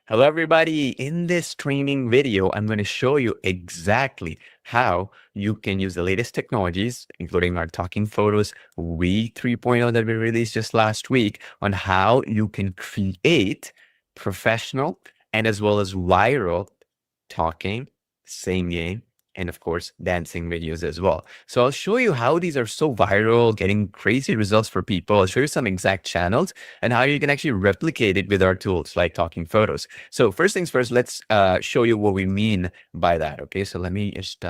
Hello, everybody. In this training video, I'm going to show you exactly how you can use the latest technologies, including our Talking Photos V 3.0 that we released just last week, on how you can create professional and as well as viral talking, singing, and of course, dancing videos as well. So I'll show you how these are so viral, getting crazy results for people. I'll show you some exact channels and how you can actually replicate it with our tools like Talking Photos. So first things first, let's show you what we mean by that. Okay, so let me just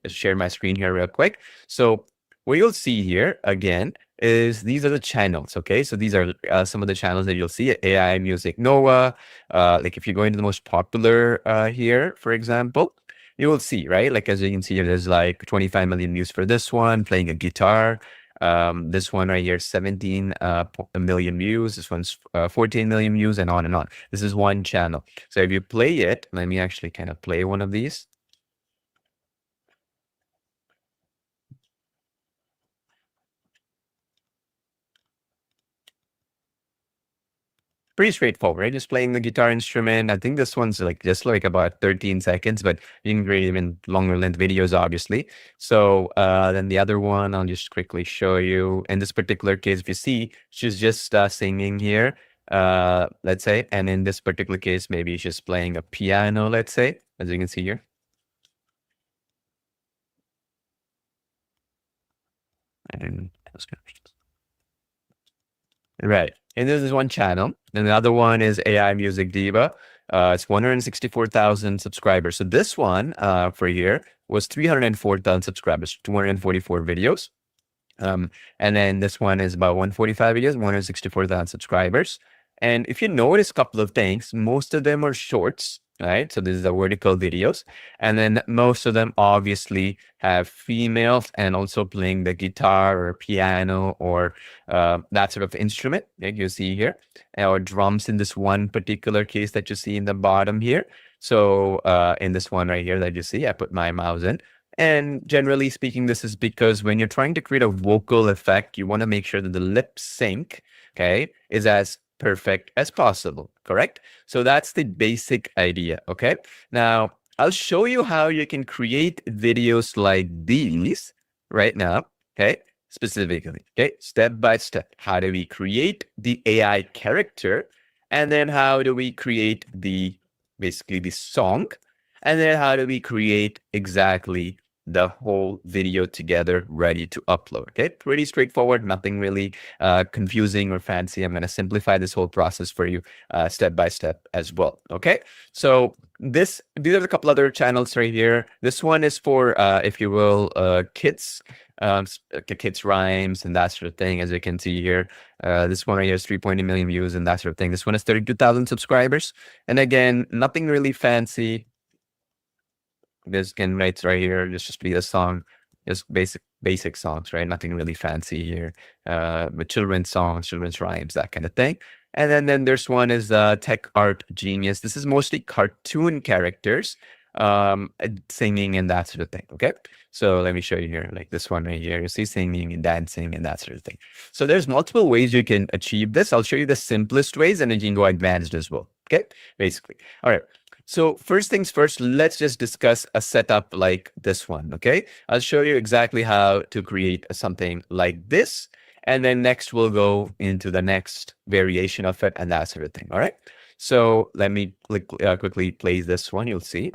share my screen here real quick. So what you'll see here again is these are the channels. Okay, so these are some of the channels that you'll see: AI, music, Noah. Like if you go into the most popular here, for example, you will see, right? Like as you can see here, there's like 25 million views for this one, playing a guitar. This one right here, 17 million views. This one's 14 million views, and on and on. This is one channel. So if you play it, let me actually kind of play one of these. Pretty straightforward, right? Just playing the guitar instrument. I think this one's like just like about 13 seconds, but you can create even longer length videos, obviously. So then the other one, I'll just quickly show you. In this particular case, if you see, she's just singing here, let's say. And in this particular case, maybe she's playing a piano, let's say, as you can see here. And that's good. Right. And this is one channel. And the other one is AI Music Diva. It's 164,000 subscribers. So this one for here was 304,000 subscribers, 244 videos. And then this one is about 145 videos, 164,000 subscribers. And if you notice a couple of things, most of them are shorts, right? So this is the vertical videos. And then most of them obviously have females and also playing the guitar or piano or that sort of instrument, like you see here, or drums in this one particular case that you see in the bottom here. So in this one right here that you see, I put my mouse in. And generally speaking, this is because when you're trying to create a vocal effect, you want to make sure that the lip sync, okay, is as perfect as possible, correct? So that's the basic idea, okay? Now, I'll show you how you can create videos like these right now, okay? Specifically, okay? Step by step. How do we create the AI character? And then how do we create basically the song? And then how do we create exactly the whole video together ready to upload? Okay, pretty straightforward, nothing really confusing or fancy. I'm going to simplify this whole process for you step by step as well. Okay, so these are a couple other channels right here. This one is for if you will kids, kids rhymes and that sort of thing. As you can see here, this one right here is 3.8 million views and that sort of thing. This one is 32,000 subscribers, and again, nothing really fancy. This can right here just be a song, just basic songs, right? Nothing really fancy here. But children's songs, children's rhymes, that kind of thing. And then there's one is Tech Art Genius. This is mostly cartoon characters singing and that sort of thing. Okay, so let me show you here, like this one right here. You see singing and dancing and that sort of thing. So there's multiple ways you can achieve this. I'll show you the simplest ways, and then you can go advanced as well. Okay, basically. All right. So first things first, let's just discuss a setup like this one, okay? I'll show you exactly how to create something like this. And then next we'll go into the next variation of it and that sort of thing, all right? So let me quickly play this one, you'll see.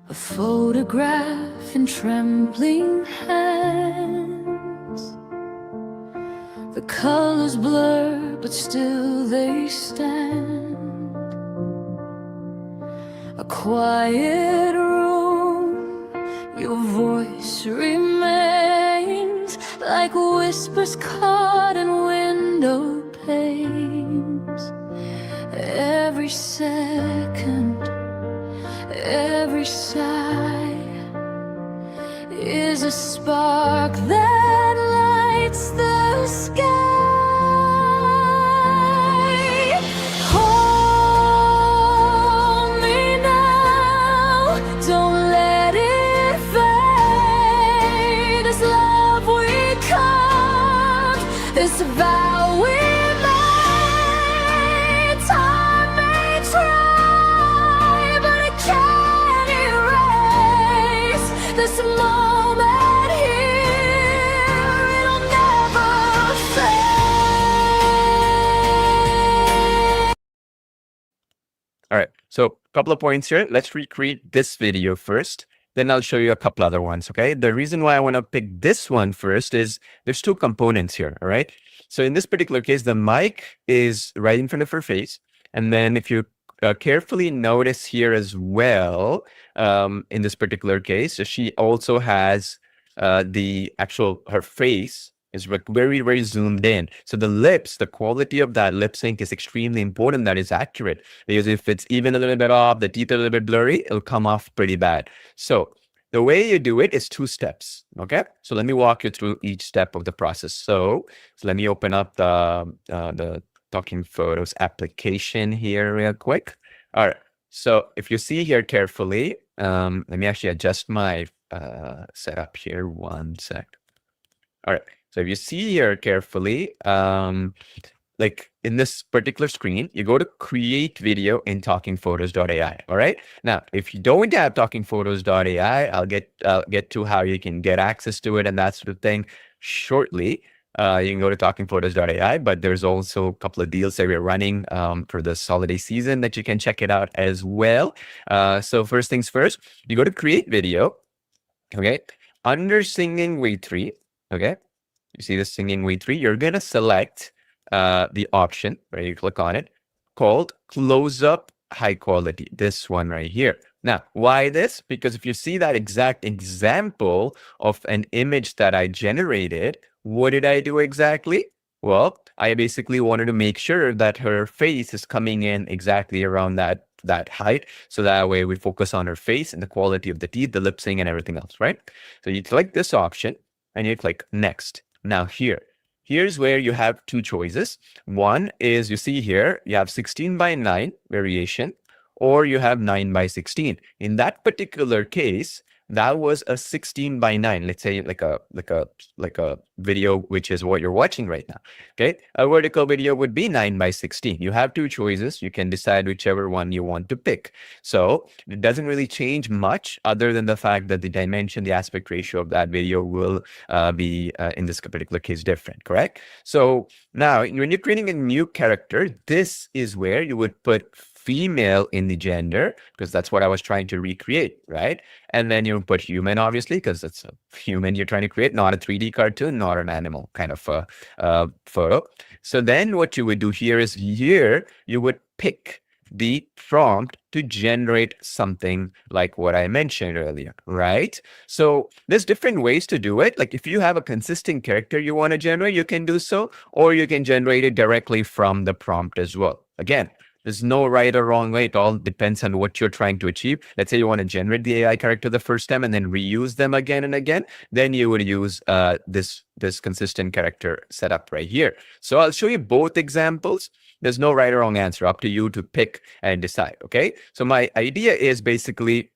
A photograph in trembling hands. The colors blur, but still they stand. A quiet room, your voice remains like whispers caught in window panes. Every second, every sigh is a spark that lights the sky. Hold me now, don't This vow we made, time may try, but it can't erase this moment here. It'll never fade. All right. So a couple of points here. Let's recreate this video first. Then I'll show you a couple other ones. Okay. The reason why I want to pick this one first is there's two components here. All right. So in this particular case, the mic is right in front of her face. And then if you carefully notice here as well, in this particular case, she also has her face is very, very zoomed in. So the lips, the quality of that lip sync is extremely important that is accurate. Because if it's even a little bit off, the teeth a little bit blurry, it'll come off pretty bad. So the way you do it is 2 steps. Okay. So let me walk you through each step of the process. So let me open up the Talking Photos application here real quick. All right. So if you see here carefully, let me actually adjust my setup here. One sec. All right. So if you see here carefully, like in this particular screen, you go to create video in TalkingPhotosAI. All right. Now, if you don't have TalkingPhotosAI, I'll get to how you can get access to it and that sort of thing shortly. You can go to TalkingPhotosAI, but there's also a couple of deals that we're running for this holiday season that you can check it out as well. So first things first, you go to create video. Okay. Under singing way 3. Okay. You see the singing way 3, you're going to select the option where you click on it called close up high quality. This one right here. Now, why this? Because if you see that exact example of an image that I generated, what did I do exactly? Well, I basically wanted to make sure that her face is coming in exactly around that height. So that way we focus on her face and the quality of the teeth, the lip sync and everything else, right? So you click this option and you click next. Now here's where you have 2 choices. One is you see here, you have 16:9 variation, or you have 9:16. In that particular case, that was a 16:9. Let's say like a video, which is what you're watching right now. Okay. A vertical video would be 9:16. You have 2 choices. You can decide whichever one you want to pick. So it doesn't really change much other than the fact that the dimension, the aspect ratio of that video will be in this particular case different. Correct. So now when you're creating a new character, this is where you would put female in the gender, because that's what I was trying to recreate, right? And then you put human, obviously, because it's a human you're trying to create, not a 3D cartoon, not an animal kind of photo. So then what you would do here is here you would pick the prompt to generate something like what I mentioned earlier, right? So there's different ways to do it. Like if you have a consistent character you want to generate, you can do so, or you can generate it directly from the prompt as well. Again, there's no right or wrong way. It all depends on what you're trying to achieve. Let's say you want to generate the AI character the first time and then reuse them again and again. Then you would use this consistent character setup right here. So I'll show you both examples. There's no right or wrong answer. Up to you to pick and decide. Okay. So my idea is basically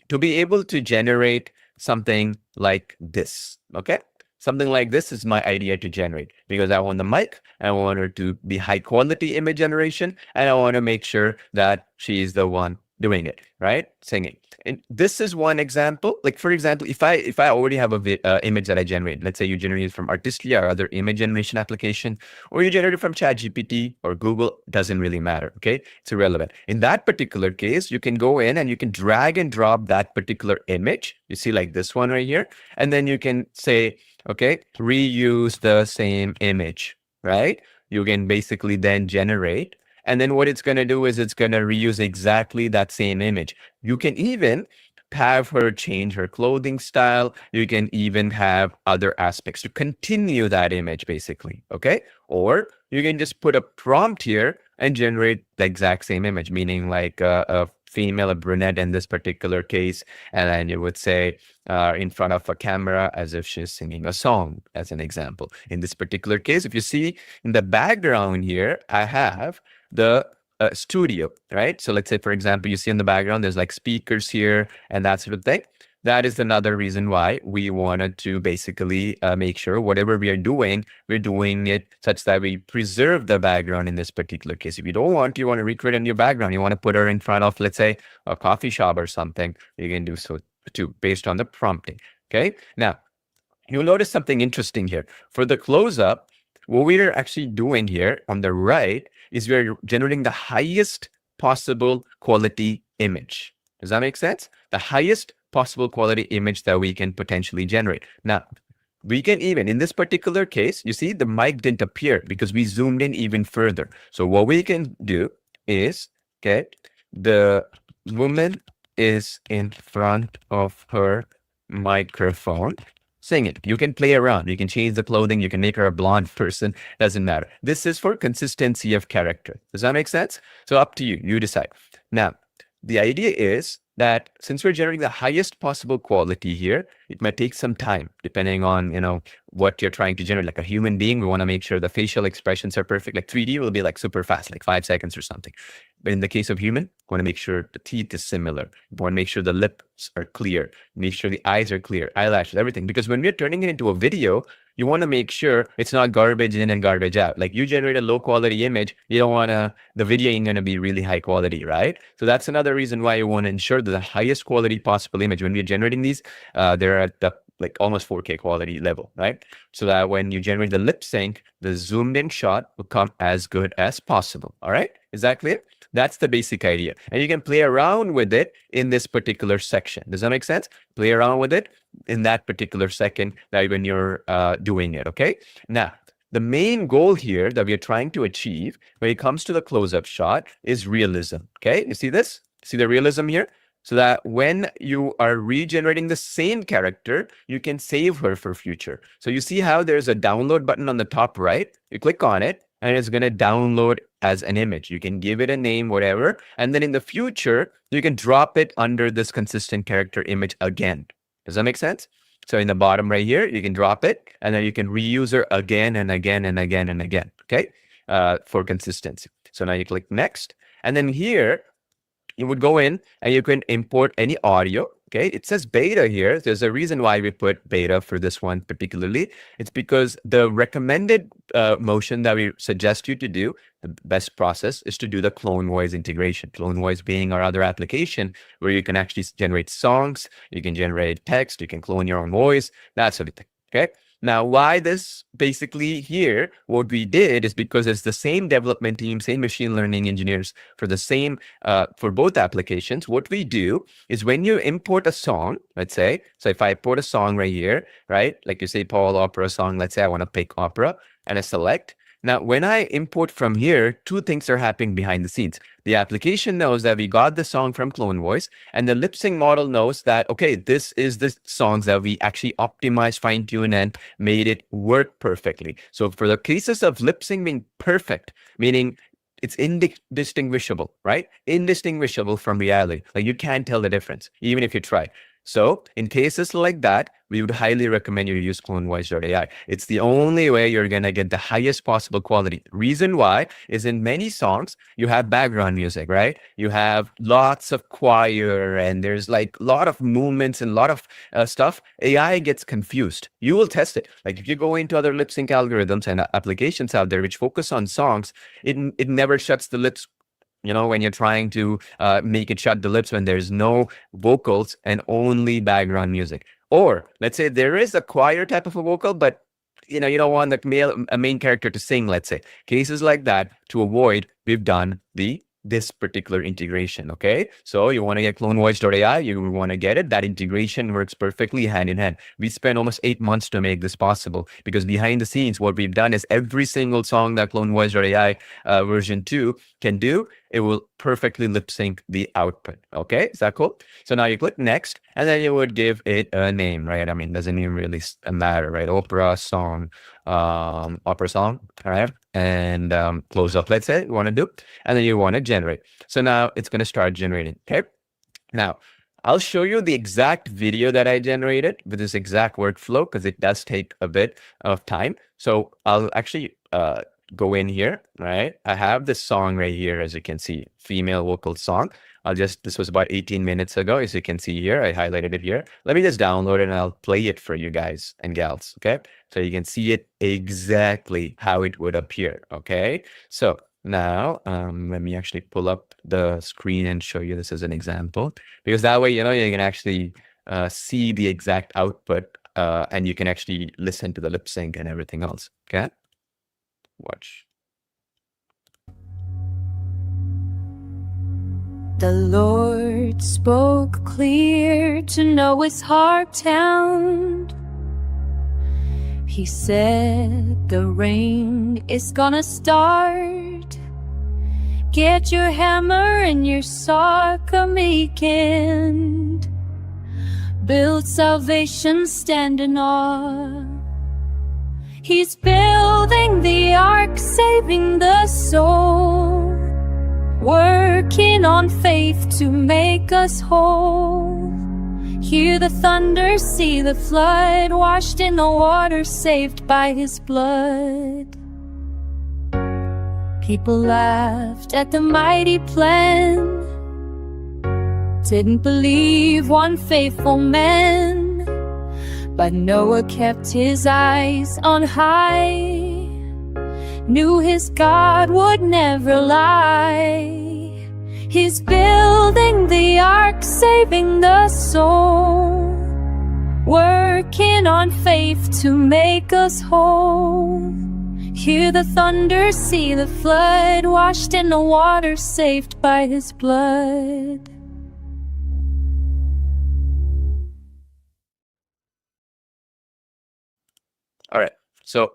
to be able to generate something like this. Okay. Something like this is my idea to generate, because I want the mic, I want her to be high quality image generation, and I want to make sure that she's the one doing it, right? Singing. And this is one example. Like for example, if I already have a image that I generate, let's say you generate it from Artistia or other image generation application, or you generate it from ChatGPT or Google, doesn't really matter. Okay, it's irrelevant. In that particular case, you can go in and you can drag and drop that particular image. You see like this one right here, and then you can say, okay, reuse the same image, right? You can basically then generate. And then what it's going to do is it's going to reuse exactly that same image. You can even have her change her clothing style. You can even have other aspects to continue that image, basically. Okay. Or you can just put a prompt here and generate the exact same image, meaning like a female, a brunette in this particular case. And then you would say in front of a camera as if she's singing a song, as an example. In this particular case, if you see in the background here, I have the studio, right? So let's say, for example, you see in the background, there's like speakers here and that sort of thing. that is another reason why we wanted to basically make sure whatever we are doing, we're doing it such that we preserve the background in this particular case. If you don't want, you want to recreate a new background, you want to put her in front of, let's say, a coffee shop or something, you can do so too, based on the prompting. Okay. Now, you'll notice something interesting here. For the close-up, what we're actually doing here on the right is we're generating the highest possible quality image. Does that make sense? The highest possible quality image that we can potentially generate. Now, we can even, in this particular case, you see the mic didn't appear because we zoomed in even further. So what we can do is, okay, the woman is in front of her microphone. Sing it. You can play around. You can change the clothing. You can make her a blonde person. Doesn't matter. This is for consistency of character. Does that make sense? So up to you. You decide. Now, the idea is that since we're generating the highest possible quality here, it might take some time depending on, what you're trying to generate. Like a human being, we want to make sure the facial expressions are perfect. Like 3D will be like super fast, like 5 seconds or something. But in the case of human, we want to make sure the teeth is similar. We want to make sure the lips are clear, make sure the eyes are clear, eyelashes, everything. Because when we're turning it into a video, you want to make sure it's not garbage in and garbage out. Like you generate a low quality image, you don't want to, the video ain't going to be really high quality, right? So that's another reason why you want to ensure that the highest quality possible image, when we're generating these, they're at the like almost 4K quality level, right? So that when you generate the lip sync, the zoomed in shot will come as good as possible. All right. Is that clear? That's the basic idea. And you can play around with it in this particular section. Does that make sense? Play around with it in that particular second that when you're doing it. Okay. Now, the main goal here that we are trying to achieve when it comes to the close-up shot is realism. Okay. You see this? See the realism here? So that when you are regenerating the same character, you can save her for future. So you see how there's a download button on the top right? You click on it and it's going to download as an image. You can give it a name, whatever. And then in the future, you can drop it under this consistent character image again. Does that make sense? So in the bottom right here, you can drop it and then you can reuse her again and again and again and again. Okay. For consistency. So now you click next. And then here, you would go in and you can import any audio. Okay, it says beta here. There's a reason why we put beta for this one particularly. It's because the recommended motion that we suggest you to do, the best process is to do the clone voice integration. Clone voice being our other application where you can actually generate songs, you can generate text, you can clone your own voice, that sort of thing. Okay. Now, why this basically here, what we did is because it's the same development team, same machine learning engineers for the same, for both applications. What we do is when you import a song, let's say, so if I import a song right here, right? Like you say, Paul, opera song, let's say I want to pick opera and I select. Now, when I import from here, two things are happening behind the scenes. The application knows that we got the song from Clone Voice, and the lip sync model knows that, okay, this is the songs that we actually optimized, fine-tuned, and made it work perfectly. So for the cases of lip sync being perfect, meaning it's indistinguishable, right? Indistinguishable from reality. Like you can't tell the difference, even if you try. So in cases like that, we would highly recommend you use CloneVoice.ai. It's the only way you're going to get the highest possible quality. Reason why is in many songs, you have background music, right? You have lots of choir and there's like a lot of movements and a lot of stuff. AI gets confused. You will test it. Like if you go into other lip sync algorithms and applications out there which focus on songs, it never shuts the lips when you're trying to make it shut the lips when there's no vocals and only background music. Or let's say there is a choir type of a vocal, but you don't want a main character to sing, let's say. Cases like that, to avoid, we've done this particular integration. Okay, so you want to get CloneVoice.ai, you want to get it. That integration works perfectly hand in hand. We spent almost 8 months to make this possible because behind the scenes, what we've done is every single song that CloneVoice.ai version 2 can do, it will perfectly lip sync the output. Okay, is that cool? So now you click next, and then you would give it a name, right? I mean, doesn't even really matter, right? Opera song, all right? And close up, let's say you want to do, and then you want to generate. So now it's going to start generating. Okay. Now I'll show you the exact video that I generated with this exact workflow because it does take a bit of time. So I'll actually go in here, right? I have this song right here, as you can see, female vocal song. This was about 18 minutes ago, as you can see here. I highlighted it here. Let me just download it and I'll play it for you guys and gals. Okay. So you can see it exactly how it would appear. Okay. So now, let me actually pull up the screen and show you this as an example, because that way, you know, you can actually see the exact output and you can actually listen to the lip sync and everything else. Okay. Watch. The Lord spoke clear to Noah's heart sound. He said the rain is gonna start. Get your hammer and your saw, come weekend. Build salvation, stand in awe. He's building the ark, saving the soul. Working on faith to make us whole. Hear the thunder, see the flood, washed in the water, saved by his blood. People laughed at the mighty plan, didn't believe one faithful man, but Noah kept his eyes on high, knew his God would never lie. He's building the ark, saving the soul, working on faith to make us whole. Hear the thunder, see the flood, washed in the water, saved by his blood. All right. So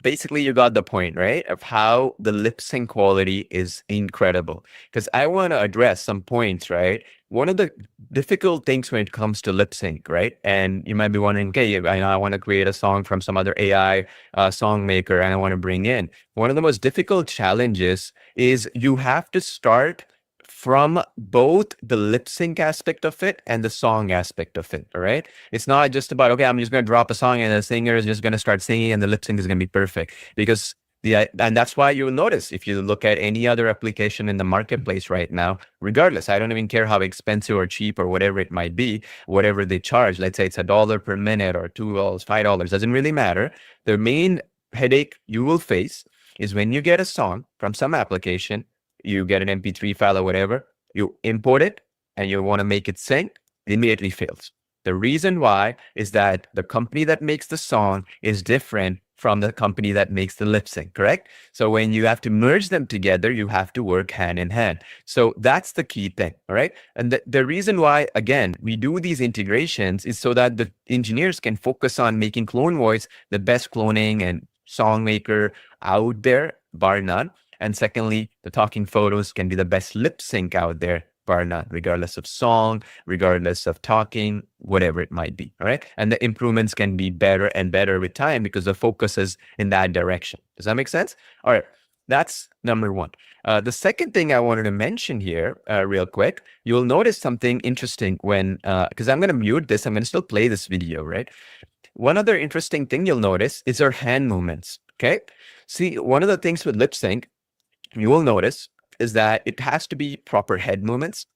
basically, you got the point, right? Of how the lip sync quality is incredible. Because I want to address some points, right? One of the difficult things when it comes to lip sync, right? And you might be wondering, okay, I know I want to create a song from some other AI song maker and I want to bring in. One of the most difficult challenges is you have to start from both the lip sync aspect of it and the song aspect of it. All right. It's not just about, okay, I'm just going to drop a song and the singer is just going to start singing and the lip sync is going to be perfect. Because and that's why you'll notice if you look at any other application in the marketplace right now, regardless, I don't even care how expensive or cheap or whatever it might be, whatever they charge, let's say it's $1 per minute or $2, $5, doesn't really matter. The main headache you will face is when you get a song from some application, you get an MP3 file or whatever, you import it and you want to make it sync, it immediately fails. The reason why is that the company that makes the song is different from the company that makes the lip sync, correct? So when you have to merge them together, you have to work hand in hand. So that's the key thing, all right? And the reason why, again, we do these integrations is so that the engineers can focus on making Clone Voice the best cloning and song maker out there, bar none. And secondly, the Talking Photos can be the best lip sync out there, bar none, regardless of song, regardless of talking, whatever it might be. All right. And the improvements can be better and better with time because the focus is in that direction. Does that make sense? All right. That's number one. The second thing I wanted to mention here, real quick, you'll notice something interesting when, because I'm going to mute this, I'm going to still play this video, right? One other interesting thing you'll notice is our hand movements. Okay. See, one of the things with lip sync, you will notice is that it has to be proper head movements,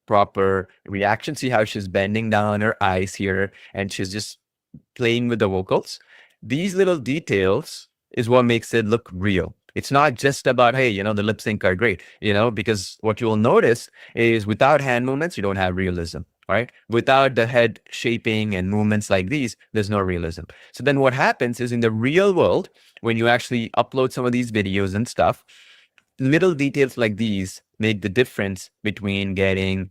proper reaction. See how she's bending down her eyes here and she's just playing with the vocals. These little details is what makes it look real. It's not just about, hey, you know, the lip sync are great, you know, because what you will notice is without hand movements, you don't have realism, right? Without the head shaping and movements like these, there's no realism. So then what happens is in the real world, when you actually upload some of these videos and stuff, little details like these make the difference between getting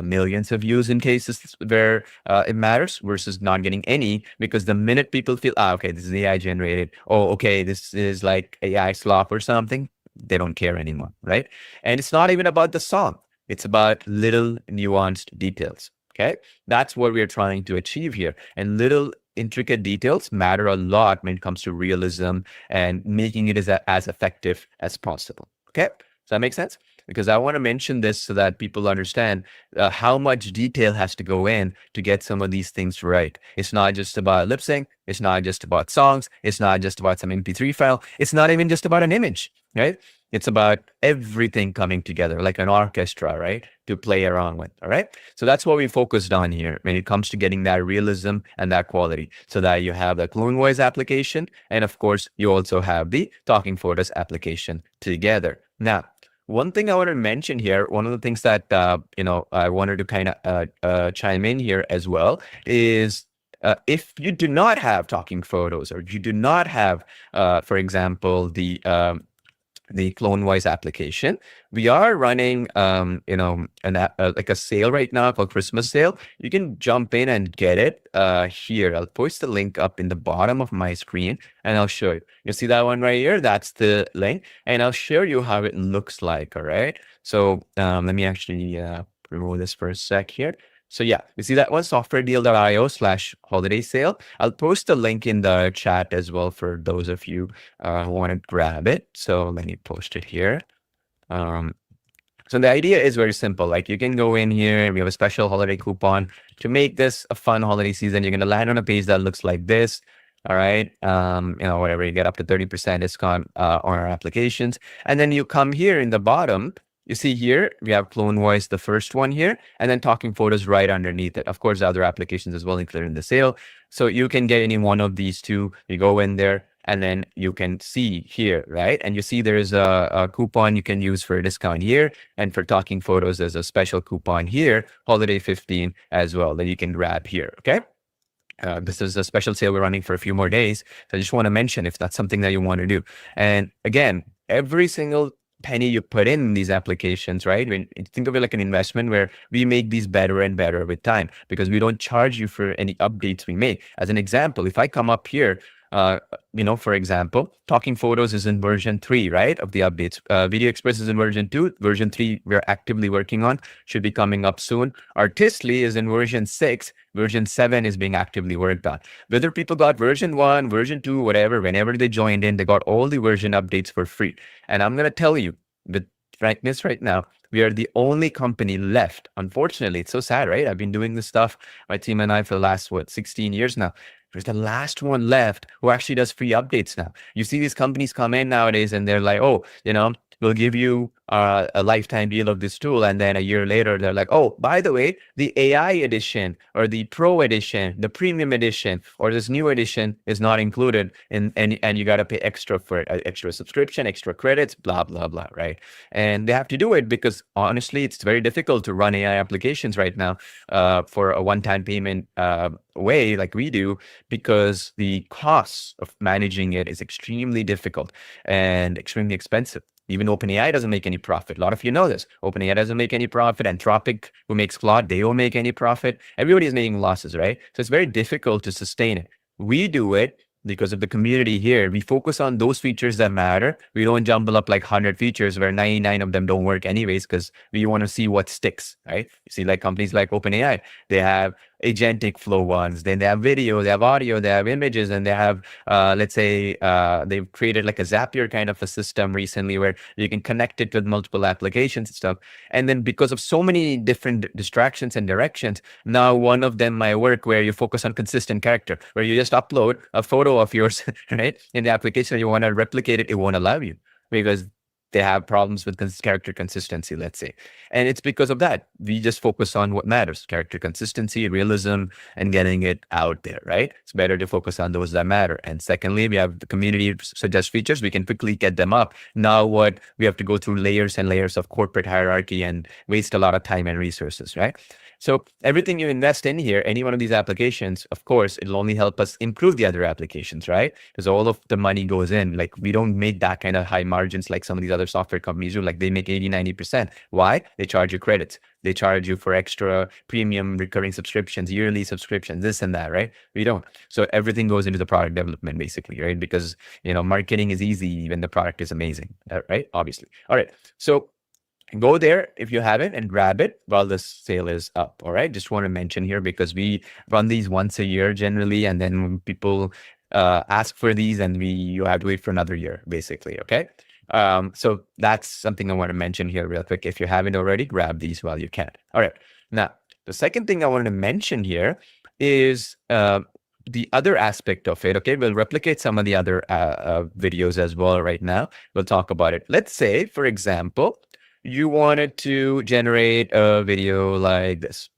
millions of views in cases where it matters versus not getting any, because the minute people feel, okay, this is AI generated, oh, okay, this is like AI slop or something, they don't care anymore, right? And it's not even about the song. It's about little nuanced details, okay? That's what we're trying to achieve here. And little intricate details matter a lot when it comes to realism and making it as effective as possible. Okay, does that make sense? because I want to mention this so that people understand how much detail has to go in to get some of these things right. It's not just about lip sync. It's not just about songs. It's not just about some MP3 file. It's not even just about an image, right? It's about everything coming together like an orchestra, right? To play around with. All right. So that's what we focused on here when it comes to getting that realism and that quality, so that you have the Clone Voice application. And of course, you also have the Talking Photos application together. Now, one thing I want to mention here, one of the things that, I wanted to kind of chime in here as well is if you do not have Talking Photos, or you do not have, for example, the Clone Voice application, we are running, like a sale right now called Christmas sale. You can jump in and get it here. I'll post the link up in the bottom of my screen and I'll show you. You see that one right here? That's the link, and I'll show you how it looks like. All right. So let me actually remove this for a sec here. So yeah, you see that one, softwaredeal.io/holiday sale. I'll post the link in the chat as well for those of you who want to grab it. So let me post it here. So the idea is very simple. Like, you can go in here and we have a special holiday coupon to make this a fun holiday season. You're going to land on a page that looks like this. All right. Whatever, you get up to 30% discount on our applications. And then you come here in the bottom. You see here, we have Clone Voice, the first one here, and then Talking Photos right underneath it. Of course, other applications as well included in the sale. So you can get any one of these two. You go in there and then you can see here, right? And you see there's a coupon you can use for a discount here. And for Talking Photos, there's a special coupon here, Holiday 15 as well, that you can grab here, okay? This is a special sale we're running for a few more days. So I just want to mention if that's something that you want to do. And again, every single penny you put in these applications, right? When think of it like an investment where we make these better and better with time, because we don't charge you for any updates we make. As an example, if I come up here, for example, Talking Photos is in version 3, right, of the updates. Video Express is in version 2. Version 3, we're actively working on, should be coming up soon. Artistly is in version 6. Version 7 is being actively worked on. Whether people got version 1, version 2, whatever, whenever they joined in, they got all the version updates for free. And I'm going to tell you with frankness right now, we are the only company left. Unfortunately, it's so sad, right? I've been doing this stuff, my team and I, for the last, 16 years now. There's the last one left who actually does free updates now. You see these companies come in nowadays and they're like, oh, we'll give you a lifetime deal of this tool. And then a year later, they're like, oh, by the way, the AI edition or the Pro edition, the premium edition, or this new edition is not included. And you got to pay extra for it, extra subscription, extra credits, blah, blah, blah, right? And they have to do it because honestly, it's very difficult to run AI applications right now for a one-time payment way like we do, because the costs of managing it is extremely difficult and extremely expensive. Even OpenAI doesn't make any profit. A lot of you know this. OpenAI doesn't make any profit. Anthropic, who makes Claude, they don't make any profit. Everybody is making losses, right? So it's very difficult to sustain it. We do it because of the community here. We focus on those features that matter. We don't jumble up like 100 features where 99 of them don't work anyways, because we want to see what sticks, right? You see, like companies like OpenAI, they have agentic flow ones, then they have video, they have audio, they have images, and they have, they've created like a Zapier kind of a system recently where you can connect it with multiple applications and stuff. And then because of so many different distractions and directions, now one of them might work where you focus on consistent character, where you just upload a photo of yours, right? In the application, you want to replicate it, it won't allow you because they have problems with character consistency, let's say. And it's because of that. We just focus on what matters: character consistency, realism, and getting it out there, right? It's better to focus on those that matter. And secondly, we have the community suggest features. We can quickly get them up. Now what we have to go through layers and layers of corporate hierarchy and waste a lot of time and resources, right? So everything you invest in here, any one of these applications, of course, it'll only help us improve the other applications, right? Because all of the money goes in. Like, we don't make that kind of high margins like some of these other software companies do. Like, they make 80, 90%. Why? They charge you credits. They charge you for extra premium recurring subscriptions, yearly subscriptions, this and that, right? We don't. So everything goes into the product development, basically, right? Because, marketing is easy when the product is amazing, right? Obviously. All right. So go there if you haven't and grab it while the sale is up. All right. Just want to mention here because we run these once a year generally, and then when people ask for these, and you have to wait for another year, basically. Okay. So that's something I want to mention here real quick. If you haven't already, grab these while you can. All right. Now, the second thing I wanted to mention here is the other aspect of it. Okay, we'll replicate some of the other videos as well right now. We'll talk about it. Let's say, for example, you wanted to generate a video like this.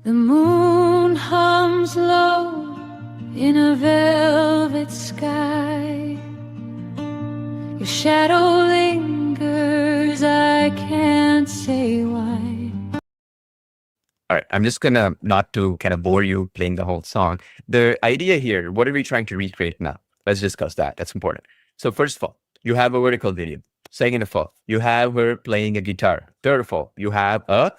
The moon hums low in a velvet sky. Your shadow lingers, I can't say why. All right, I'm just gonna not to kind of bore you playing the whole song. The idea here, what are we trying to recreate now? Let's discuss that. That's important. So first of all, you have a vertical video. Second of all, you have her playing a guitar. Third of all, you have a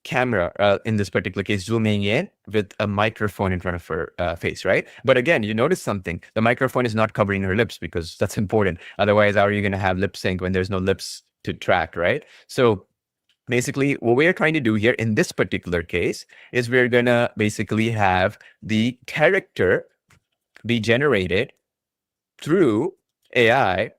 camera, in this particular case, zooming in with a microphone in front of her face, right? But again, you notice something. The microphone is not covering her lips because that's important. Otherwise, how are you going to have lip sync when there's no lips to track, right? So basically, what we're trying to do here in this particular case is we're going to basically have the character be generated through AI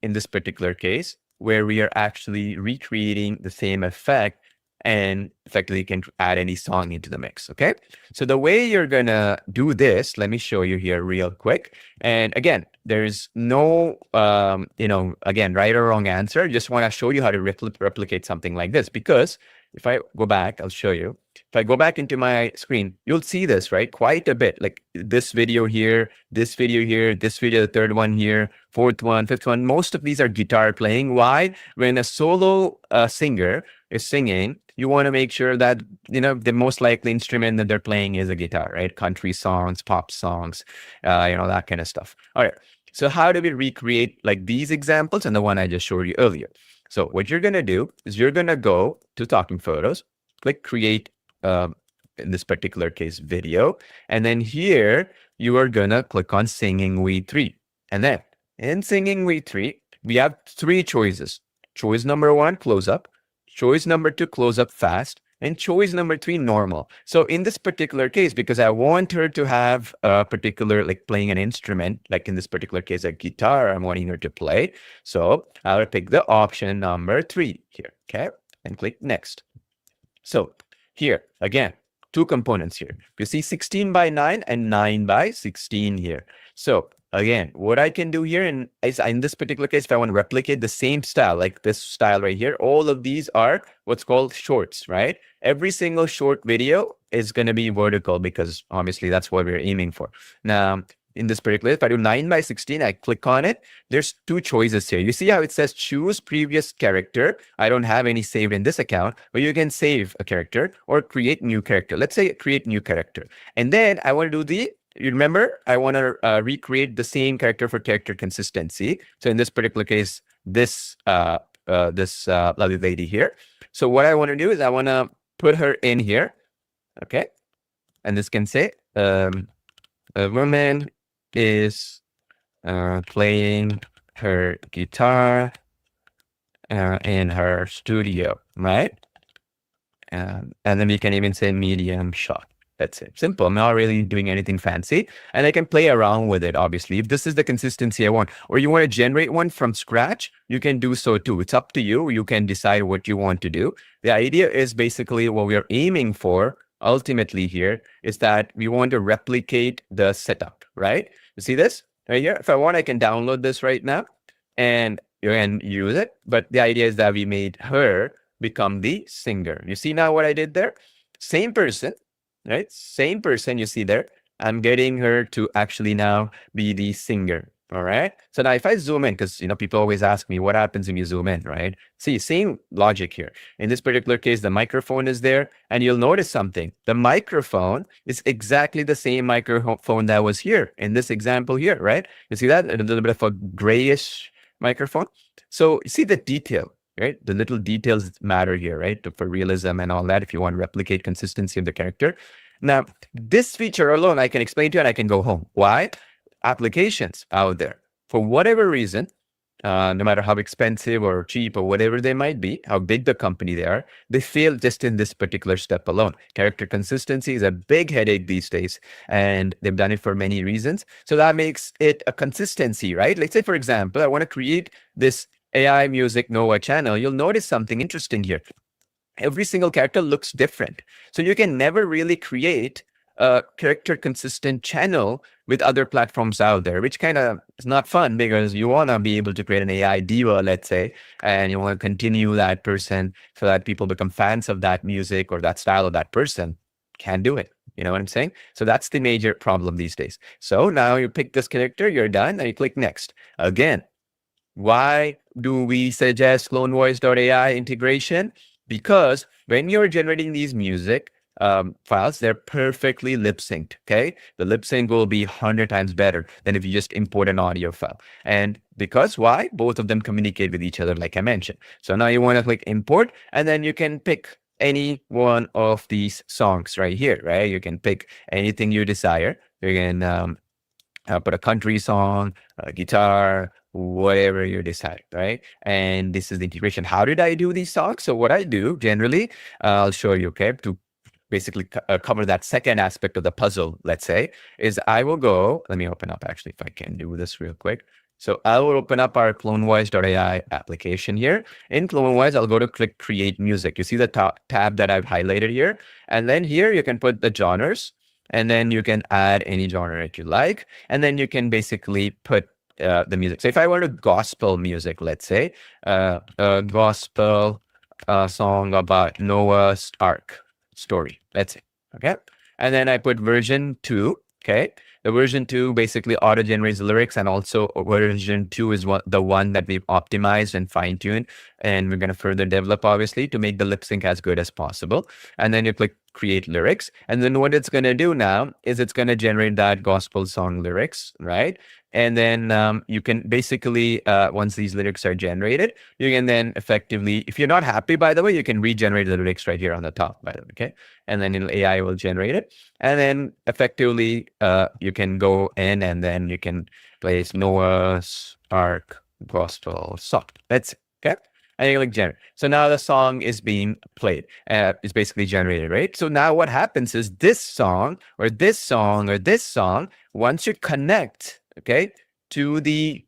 in this particular case, where we are actually recreating the same effect and effectively can add any song into the mix. Okay. So the way you're going to do this, let me show you here real quick. And again, there's no, again, right or wrong answer. Just want to show you how to replicate something like this, because if I go back, I'll show you. If I go back into my screen, you'll see this, right? Quite a bit, like this video here, this video here, this video, the third one here, fourth one, fifth one. Most of these are guitar playing. Why? When a solo singer is singing, you want to make sure that, the most likely instrument that they're playing is a guitar, right? Country songs, pop songs, that kind of stuff. All right. So how do we recreate like these examples and the one I just showed you earlier? So what you're going to do is you're going to go to Talking Photos, click create, in this particular case, video. And then here you are going to click on Singing V3. And then in Singing V3, we have three choices. Choice number one, close up. Choice number two, close up fast. And choice number three, normal. So in this particular case, because I want her to have a particular, like playing an instrument, like in this particular case, a guitar, I'm wanting her to play. So I'll pick the option number three here, okay? And click next. So here, again, two components here. You see 16 by 9 and 9 by 16 here. So again, what I can do here is in this particular case, if I want to replicate the same style, like this style right here, all of these are what's called shorts, right? Every single short video is going to be vertical because obviously that's what we're aiming for. Now, in this particular, if I do 9 by 16, I click on it. There's two choices here. You see how it says choose previous character. I don't have any saved in this account, but you can save a character or create new character. Let's say create new character. And then I want to do you remember, I want to recreate the same character for character consistency. So in this particular case, this lovely lady here. So what I want to do is I want to put her in here. Okay. And this can say, a woman is playing her guitar in her studio, right? And then we can even say medium shot. That's it. Simple. I'm not really doing anything fancy. And I can play around with it, obviously. If this is the consistency I want, or you want to generate one from scratch, you can do so too. It's up to you. You can decide what you want to do. The idea is basically what we are aiming for ultimately here is that we want to replicate the setup, right? You see this right here? If I want, I can download this right now and you can use it. But the idea is that we made her become the singer. You see now what I did there? Same person. Right? Same person you see there. I'm getting her to actually now be the singer. All right. So now if I zoom in, because people always ask me what happens when you zoom in, right? See, same logic here. In this particular case, the microphone is there, and you'll notice something. The microphone is exactly the same microphone that was here in this example here, right? You see that? A little bit of a grayish microphone. So you see the detail. Right? The little details matter here, right? For realism and all that, if you want to replicate consistency of the character. Now, this feature alone, I can explain to you and I can go home. Why? Applications out there. For whatever reason, no matter how expensive or cheap or whatever they might be, how big the company they are, they fail just in this particular step alone. Character consistency is a big headache these days, and they've done it for many reasons. So that makes it a consistency, right? Let's say, for example, I want to create this AI Music Nova channel. You'll notice something interesting here. Every single character looks different. So you can never really create a character consistent channel with other platforms out there, which kind of is not fun because you want to be able to create an AI diva, let's say, and you want to continue that person so that people become fans of that music or that style of that person. Can't do it. You know what I'm saying? So that's the major problem these days. So now you pick this character, you're done, and you click next. Again, why do we suggest CloneVoice.ai integration? Because when you're generating these music files, they're perfectly lip synced. Okay. The lip sync will be 100 times better than if you just import an audio file. And because why? Both of them communicate with each other, like I mentioned. So now you want to click import, and then you can pick any one of these songs right here, right? You can pick anything you desire. You can put a country song, a guitar, whatever you decide, right? And this is the integration. How did I do these songs? So what I do generally, I'll show you, okay, to basically cover that second aspect of the puzzle, let's say, is I will go, let me open up actually, if I can do this real quick. So I will open up our CloneVoice.ai application here. In CloneVoice, I'll go to click create music. You see the tab that I've highlighted here. And then here you can put the genres, and then you can add any genre that you like. And then you can basically put the music. So if I wanted gospel music, let's say, a gospel song about Noah's Ark story, let's say, okay? And then I put version 2, okay? The version 2 basically auto generates lyrics, and also version 2 is the one that we've optimized and fine tuned, and we're going to further develop obviously to make the lip sync as good as possible. And then you click create lyrics, and then what it's going to do now is it's going to generate that gospel song lyrics, right? And then you can basically, once these lyrics are generated, you can then effectively, if you're not happy, by the way, you can regenerate the lyrics right here on the top, by the way, okay? And then AI will generate it. And then effectively, you can go in and then you can place Noah's Ark gospel song. That's it, okay? And you click generate. So now the song is being played. It's basically generated, right? So now what happens is this song or this song or this song, once you connect, okay, to the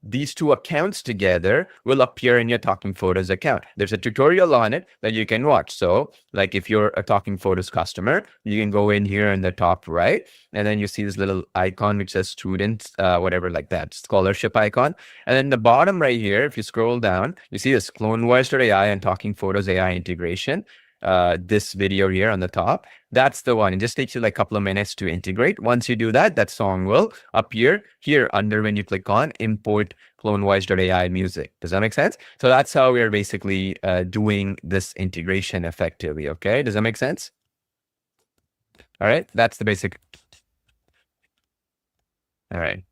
these two accounts together, will appear in your Talking Photos account. There's a tutorial on it that you can watch. So like if you're a Talking Photos customer, you can go in here in the top right, and then you see this little icon which says students, whatever, like that scholarship icon. And then the bottom right here, if you scroll down, you see this CloneVoice.ai and Talking Photos AI integration. This video here on the top, that's the one. It just takes you like a couple of minutes to integrate. Once you do that, that song will appear here under when you click on import CloneVoice.ai music. Does that make sense? So that's how we're basically doing this integration effectively. Okay, does that make sense? All right, that's the basic. All right,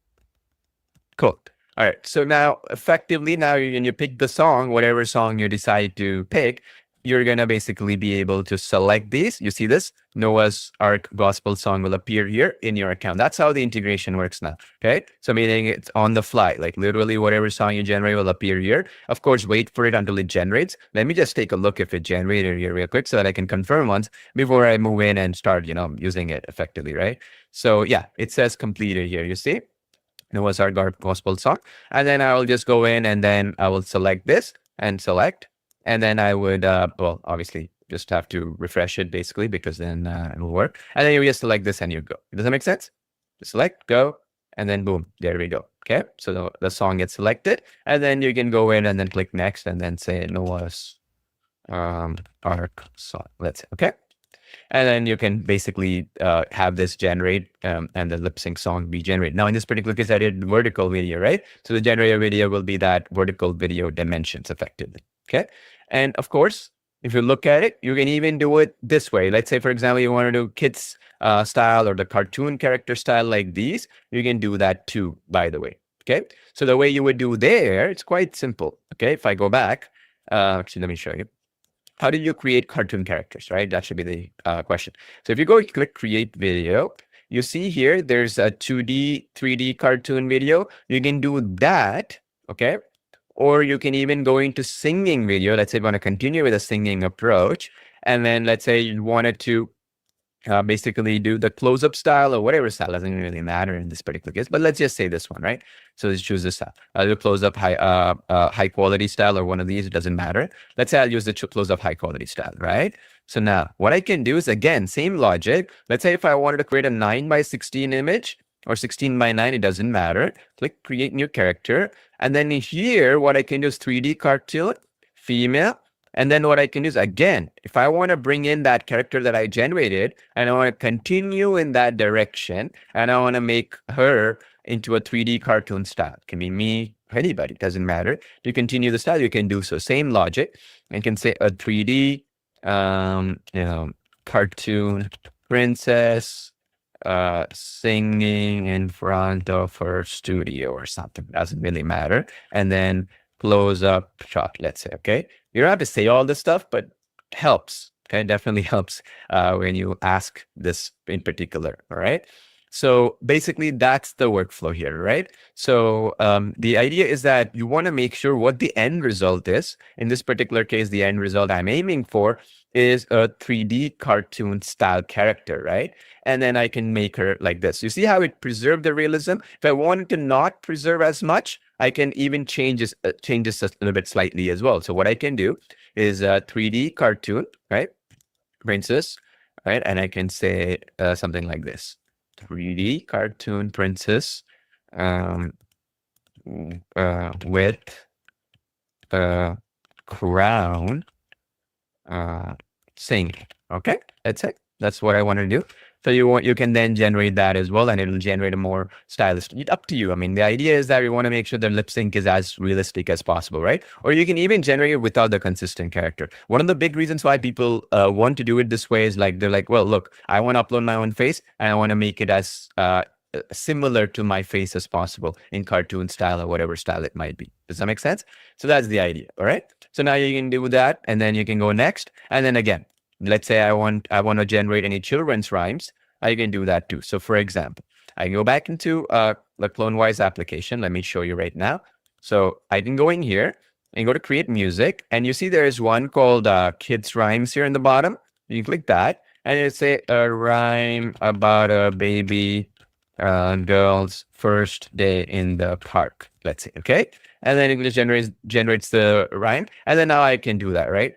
cool. All right, so now effectively, now when you pick the song, whatever song you decide to pick, you're going to basically be able to select these. You see this? Noah's Ark gospel song will appear here in your account. That's how the integration works now. Okay. So meaning it's on the fly, like literally whatever song you generate will appear here. Of course, wait for it until it generates. Let me just take a look if it generated here real quick so that I can confirm once before I move in and start, using it effectively, right? So yeah, it says completed here. You see? Noah's Ark gospel song. And then I will just go in and then I will select this and select. And then I would, well, obviously just have to refresh it basically because then it will work. And then you just select this and you go. Does that make sense? Just select, go, and then boom, there we go. Okay, so the song gets selected, and then you can go in and then click next and then say Noah's Ark song. Let's say, okay. And then you can basically have this generate and the lip sync song be generated. Now, in this particular case, I did vertical video, right? So the generator video will be that vertical video dimensions effectively. Okay. And of course, if you look at it, you can even do it this way. Let's say, for example, you want to do kids style or the cartoon character style like these. You can do that too, by the way. Okay. So the way you would do there, it's quite simple. Okay. If I go back, actually, let me show you. How do you create cartoon characters, right? That should be the question. So if you go click create video, you see here, there's a 2D, 3D cartoon video. You can do that, okay? or you can even go into singing video. Let's say you want to continue with a singing approach. And then let's say you wanted to basically do the close-up style or whatever style, doesn't really matter in this particular case, but let's just say this one, right? So let's choose this style. I'll do close-up high quality style or one of these, it doesn't matter. Let's say I'll use the close-up high quality style, right? So now what I can do is, again, same logic. Let's say if I wanted to create a 9:16 image or 16:9, it doesn't matter. Click create new character. And then here, what I can do is 3D cartoon, female. And then what I can do is, again, if I want to bring in that character that I generated and I want to continue in that direction and I want to make her into a 3D cartoon style, it can be me, anybody, doesn't matter. To continue the style, you can do so. Same logic. I can say a 3D cartoon princess singing in front of her studio or something. Doesn't really matter. And then close up shot, let's say, okay? You don't have to say all this stuff, but helps. Okay, definitely helps when you ask this in particular. All right. So basically, that's the workflow here, right? So the idea is that you want to make sure what the end result is. In this particular case, the end result I'm aiming for is a 3D cartoon style character, right? And then I can make her like this. You see how it preserved the realism? If I wanted to not preserve as much, I can even change this a little bit slightly as well. So what I can do is a 3D cartoon, right? Princess, right? And I can say something like this. 3D cartoon princess with a crown sing. Okay, that's it. That's what I want to do. So you can then generate that as well, and it'll generate a more stylistic. Up to you. I mean, the idea is that we want to make sure the lip sync is as realistic as possible, right? Or you can even generate it without the consistent character. One of the big reasons why people want to do it this way is like they're like, well, look, I want to upload my own face, and I want to make it as similar to my face as possible in cartoon style or whatever style it might be. Does that make sense? So that's the idea. All right. So now you can do that, and then you can go next, and then again. Let's say I want to generate any children's rhymes. I can do that too. So for example, I can go back into the CloneWise application. Let me show you right now. So I can go in here and go to create music. And you see there is one called kids rhymes here in the bottom. You can click that and it say a rhyme about a baby girl's first day in the park. Let's say, okay. And then it just generates the rhyme. And then now I can do that, right?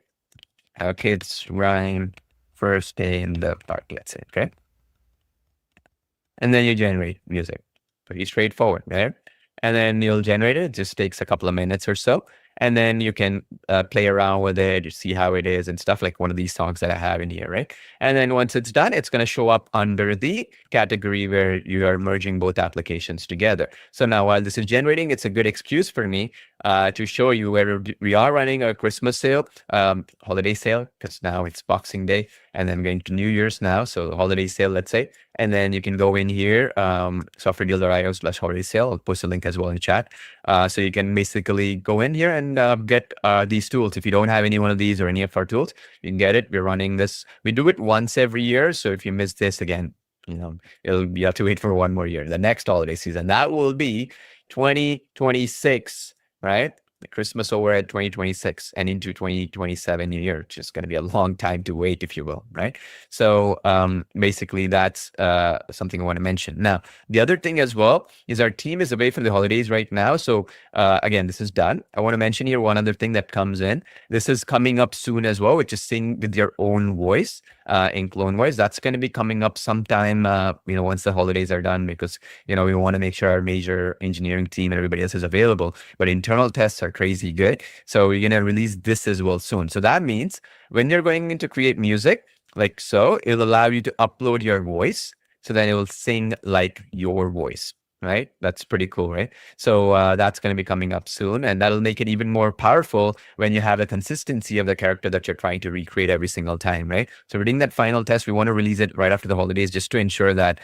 Kids rhyme first day in the park, let's say, okay? And then you generate music. Pretty straightforward, right? And then you'll generate it. It just takes a couple of minutes or so. And then you can play around with it, see how it is and stuff, like one of these songs that I have in here, right? And then once it's done, it's going to show up under the category where you are merging both applications together. So now while this is generating, it's a good excuse for me to show you where we are running a Christmas sale, holiday sale, because now it's Boxing Day and then going to New Year's now. So holiday sale, let's say. And then you can go in here, softwaredeal.io/holiday sale. I'll post a link as well in chat. So you can basically go in here and get these tools. If you don't have any one of these or any of our tools, you can get it. We're running this. We do it once every year. So if you miss this again, you have to wait for one more year. The next holiday season, that will be 2026, right? Christmas over at 2026 and into 2027 New Year. It's just going to be a long time to wait, if you will, right? So basically, that's something I want to mention. Now, the other thing as well is our team is away for the holidays right now. So again, this is done. I want to mention here one other thing that comes in. This is coming up soon as well, which is sing with your own voice in CloneWise. That's going to be coming up sometime, once the holidays are done, because, we want to make sure our major engineering team and everybody else is available. But internal tests are crazy good. So we're going to release this as well soon. So that means when you're going in to create music, like so, it'll allow you to upload your voice. So then it will sing like your voice, right? That's pretty cool, right? So that's going to be coming up soon. And that'll make it even more powerful when you have the consistency of the character that you're trying to recreate every single time, right? So we're doing that final test. We want to release it right after the holidays just to ensure that,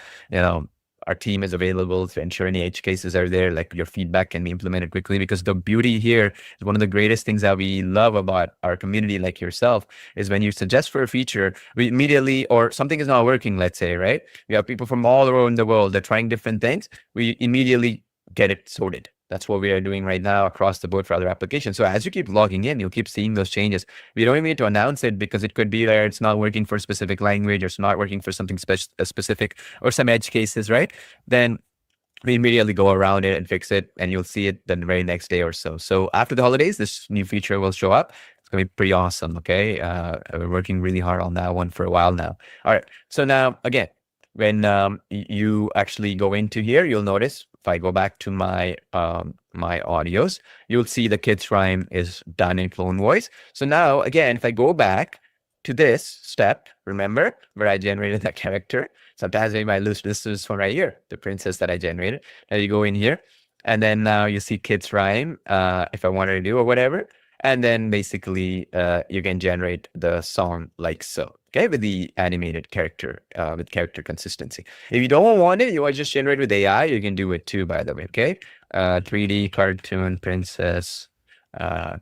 our team is available, to ensure any edge cases are there, like your feedback can be implemented quickly. Because the beauty here is one of the greatest things that we love about our community, like yourself, is when you suggest for a feature, we immediately, or something is not working, let's say, right? We have people from all around the world, they're trying different things. We immediately get it sorted. That's what we are doing right now across the board for other applications. So as you keep logging in, you'll keep seeing those changes. We don't even need to announce it because it could be that it's not working for a specific language or it's not working for something specific or some edge cases, right? Then we immediately go around it and fix it, and you'll see it the very next day or so. So after the holidays, this new feature will show up. It's going to be pretty awesome. Okay. We're working really hard on that one for a while now. All right. So now, again, when you actually go into here, you'll notice if I go back to my my audios, you'll see the kids rhyme is done in clone voice. So now, again, if I go back to this step, remember where I generated that character. Sometimes we might lose this one right here, the princess that I generated. Now you go in here, and then now you see kids rhyme if I wanted to do or whatever. And then basically you can generate the song like so, okay, with the animated character, with character consistency. If you don't want it, you want to just generate with AI, you can do it too, by the way, okay? 3D cartoon princess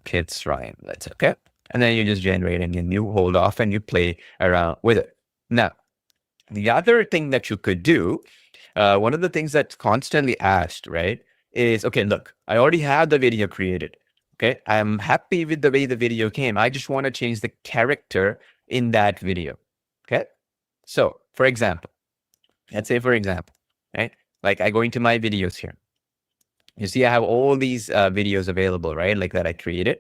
kids rhyme, that's okay. And then you just generate it and you hold off and you play around with it. Now, the other thing that you could do, one of the things that's constantly asked, right, is, okay, look, I already have the video created. Okay, I'm happy with the way the video came. I just want to change the character in that video. Okay, so for example, let's say for example, right, like I go into my videos here. You see, I have all these videos available, right, like that I created.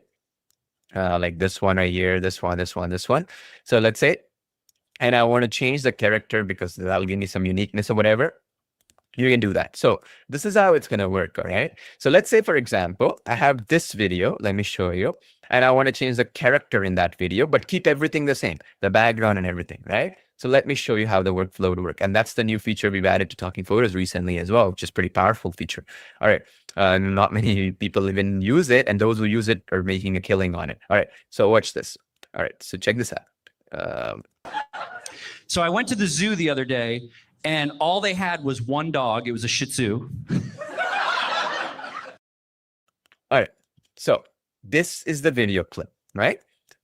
Like this one right here, this one, this one, this one. So let's say, and I want to change the character because that'll give me some uniqueness or whatever. You can do that. So this is how it's going to work. All right. So let's say, for example, I have this video. Let me show you. And I want to change the character in that video, but keep everything the same, the background and everything. Right. So let me show you how the workflow would work. And that's the new feature we've added to Talking Photos recently as well, which is pretty powerful feature. All right. Not many people even use it. And those who use it are making a killing on it. All right. So watch this. All right. So check this out. So I went to the zoo the other day, and all they had was one dog. It was a Shih Tzu. All right. So this is the video clip, right?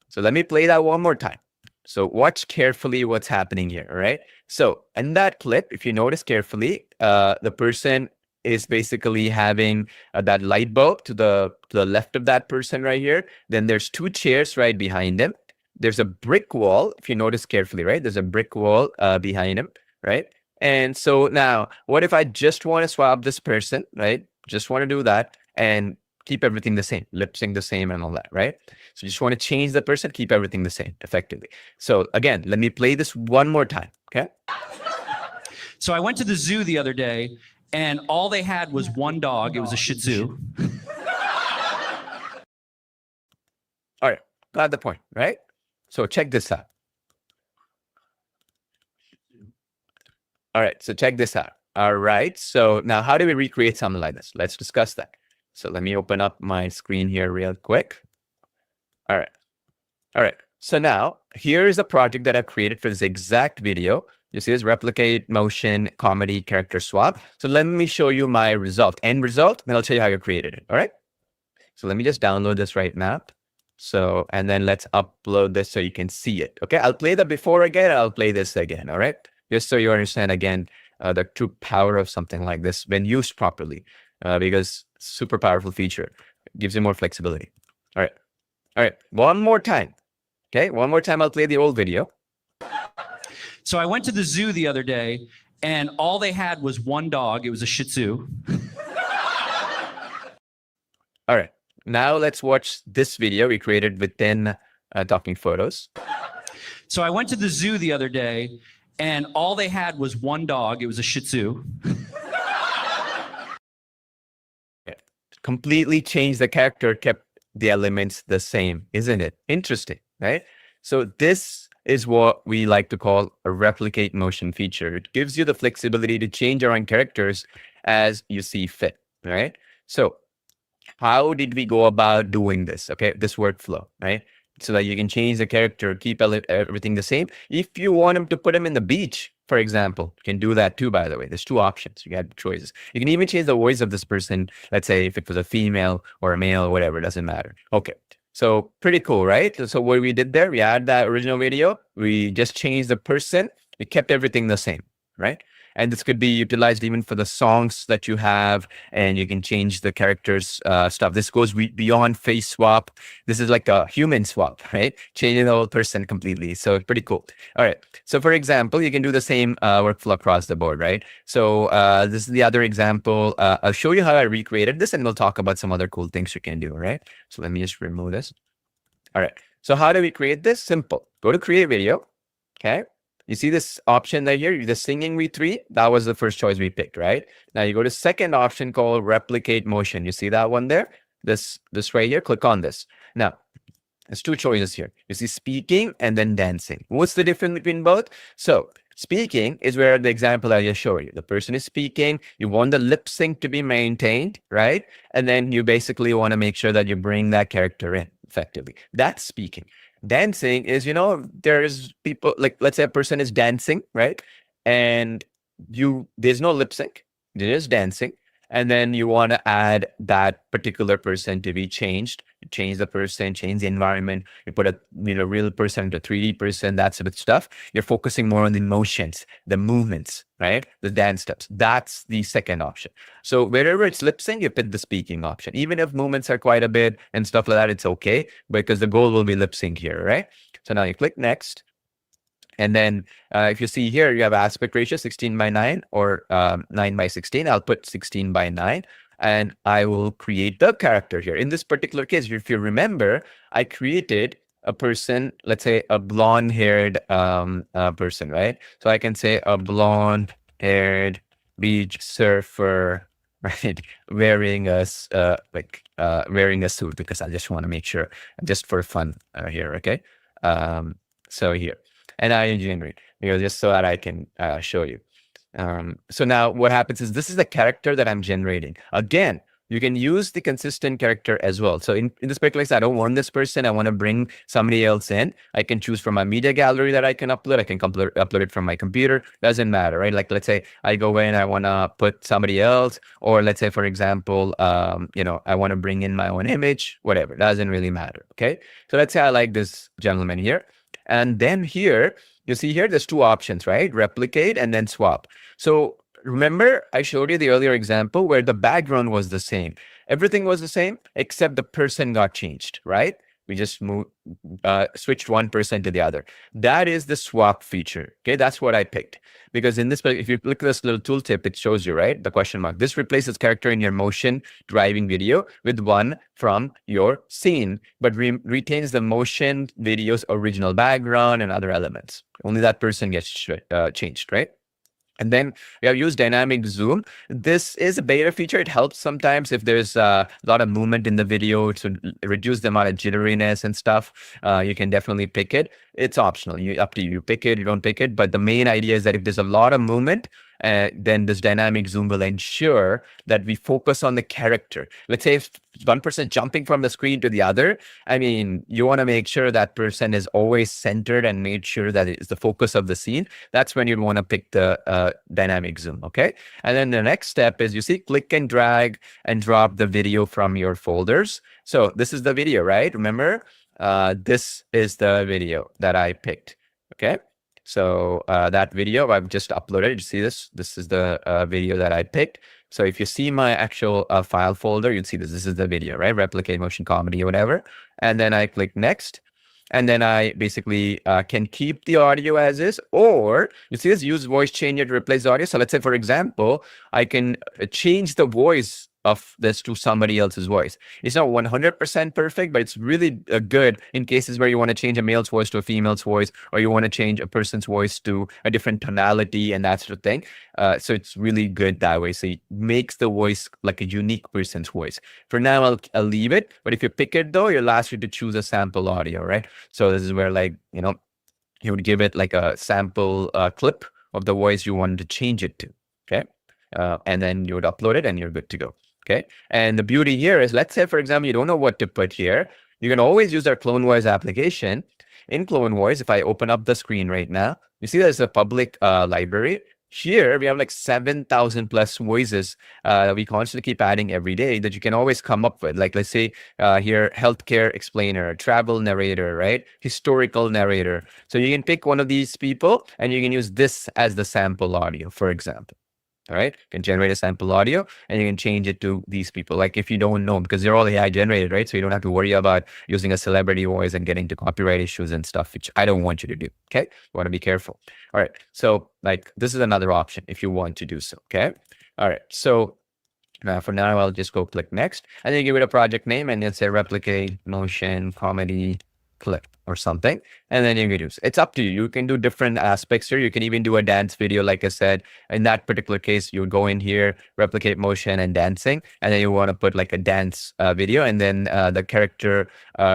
So let me play that one more time. So watch carefully what's happening here, right? So in that clip, if you notice carefully, the person is basically having that light bulb to the left of that person right here. Then there's two chairs right behind him. There's a brick wall, if you notice carefully, right? There's a brick wall behind him, right? And so now, what if I just want to swap this person, right? Just want to do that and keep everything the same, lip sync the same and all that, right? So you just want to change the person, keep everything the same effectively. So again, let me play this one more time, okay? So I went to the zoo the other day, and all they had was one dog. It was a Shih Tzu. All right, got the point, right? So check this out. All right, so check this out. All right, so now how do we recreate something like this? Let's discuss that. So let me open up my screen here real quick. All right. All right. So now here is a project that I've created for this exact video. You see this replicate motion comedy character swap. So let me show you my result, end result, then I'll tell you how you created it. All right. So let me just download this right now. So, and then let's upload this so you can see it. Okay. I'll play the before again. I'll play this again. All right. Just so you understand again, the true power of something like this when used properly, because super powerful feature. It gives you more flexibility. All right. All right. One more time. Okay. One more time. I'll play the old video. So I went to the zoo the other day, and all they had was one dog. It was a Shih Tzu. All right. Now let's watch this video we created within Talking Photos. So I went to the zoo the other day, and all they had was one dog. It was a Shih Tzu. Completely changed the character, kept the elements the same, isn't it? Interesting, right? So this is what we like to call a replicate motion feature. It gives you the flexibility to change around characters as you see fit, right? So how did we go about doing this? Okay, this workflow, right? So that you can change the character, keep everything the same. If you want him to put him in the beach, for example, you can do that too, by the way. There's two options. You got choices. You can even change the voice of this person. Let's say if it was a female or a male or whatever, it doesn't matter. Okay. So pretty cool, right? So what we did there, we had that original video. We just changed the person. We kept everything the same, right? And this could be utilized even for the songs that you have, and you can change the characters stuff. This goes beyond face swap. This is like a human swap, right? Changing the whole person completely. So pretty cool. All right. So for example, you can do the same workflow across the board, right? So this is the other example. I'll show you how I recreated this, and we'll talk about some other cool things you can do, right? So let me just remove this. All right. So how do we create this? Simple. Go to create video. Okay. You see this option right here, the singing V3, that was the first choice we picked, right? Now you go to second option called replicate motion. You see that one there? This right here, click on this. Now, there's two choices here. You see speaking and then dancing. What's the difference between both? So speaking is where the example I just showed you. The person is speaking. You want the lip sync to be maintained, right? And then you basically want to make sure that you bring that character in effectively. That's speaking. Dancing is, there's people, like, let's say a person is dancing, right? And there's no lip sync. They're just dancing. And then you want to add that particular person to be changed. You change the person, change the environment. You put a real person to 3D person, that sort of stuff. You're focusing more on the emotions, the movements, right? The dance steps. That's the second option. So wherever it's lip sync, you pick the speaking option. Even if movements are quite a bit and stuff like that, it's okay because the goal will be lip sync here, right? So now you click next. And then if you see here, you have aspect ratio 16:9 or 9:16. I'll put 16:9 and I will create the character here. In this particular case, if you remember, I created a person, let's say a blonde haired person, right? So I can say a blonde haired beach surfer, right? Wearing a suit, because I just want to make sure, just for fun here, okay? So here. And I generate, just so that I can show you. So now what happens is this is the character that I'm generating. Again, you can use the consistent character as well. So in this particular case, I don't want this person. I want to bring somebody else in. I can choose from my media gallery that I can upload. I can upload it from my computer. Doesn't matter, right? Like, let's say I go in, I want to put somebody else, or let's say, for example, I want to bring in my own image, whatever. Doesn't really matter, okay? So let's say I like this gentleman here. And then here, you see here, there's two options, right? Replicate and then swap. So remember, I showed you the earlier example where the background was the same. Everything was the same, except the person got changed, right? We just switched one person to the other. That is the swap feature. Okay, that's what I picked. Because in this, if you look at this little tooltip, it shows you, right? The question mark. This replaces character in your motion driving video with one from your scene, but retains the motion video's original background and other elements. Only that person gets changed, right? And then we have used dynamic zoom. This is a beta feature. It helps sometimes if there's a lot of movement in the video to reduce the amount of jitteriness and stuff. You can definitely pick it. It's optional. Up to you. You pick it, you don't pick it. But the main idea is that if there's a lot of movement, then this dynamic zoom will ensure that we focus on the character. Let's say if one person jumping from the screen to the other, I mean, you want to make sure that person is always centered and made sure that it's the focus of the scene. That's when you'd want to pick the dynamic zoom, okay? And then the next step is, you see, click and drag and drop the video from your folders. So this is the video, right? Remember, this is the video that I picked, okay? So that video I've just uploaded. You see this? This is the video that I picked. So if you see my actual file folder, you'd see this. This is the video, right? Replicate motion comedy or whatever. And then I click next. And then I basically can keep the audio as is, or you see this, use voice changer to replace the audio. So let's say, for example, I can change the voice of this to somebody else's voice. It's not 100% perfect, but it's really good in cases where you want to change a male's voice to a female's voice, or you want to change a person's voice to a different tonality and that sort of thing. So it's really good that way. So it makes the voice like a unique person's voice. For now, I'll leave it. But if you pick it though, you'll ask you to choose a sample audio, right? So this is where, like, you would give it like a sample clip of the voice you wanted to change it to, okay? And then you would upload it and you're good to go. Okay. And the beauty here is, let's say, for example, you don't know what to put here. You can always use our Clone Voice application. In Clone Voice, if I open up the screen right now, you see there's a public library. Here we have like 7,000 plus voices we constantly keep adding every day that you can always come up with. Like let's say here, healthcare explainer, travel narrator, right? Historical narrator. So you can pick one of these people and you can use this as the sample audio, for example. All right, you can generate a sample audio and you can change it to these people. Like if you don't know, because they're all AI generated, right? So you don't have to worry about using a celebrity voice and getting to copyright issues and stuff, which I don't want you to do. Okay, you want to be careful. All right, so like this is another option if you want to do so. Okay, all right, so for now I'll just go click next, and then give it a project name and then say replicate motion comedy clip or something, and then you can use it's up to you. You can do different aspects here. You can even do a dance video. Like I said, in that particular case, you would go in here, replicate motion and dancing, and then you want to put like a dance video, and then the character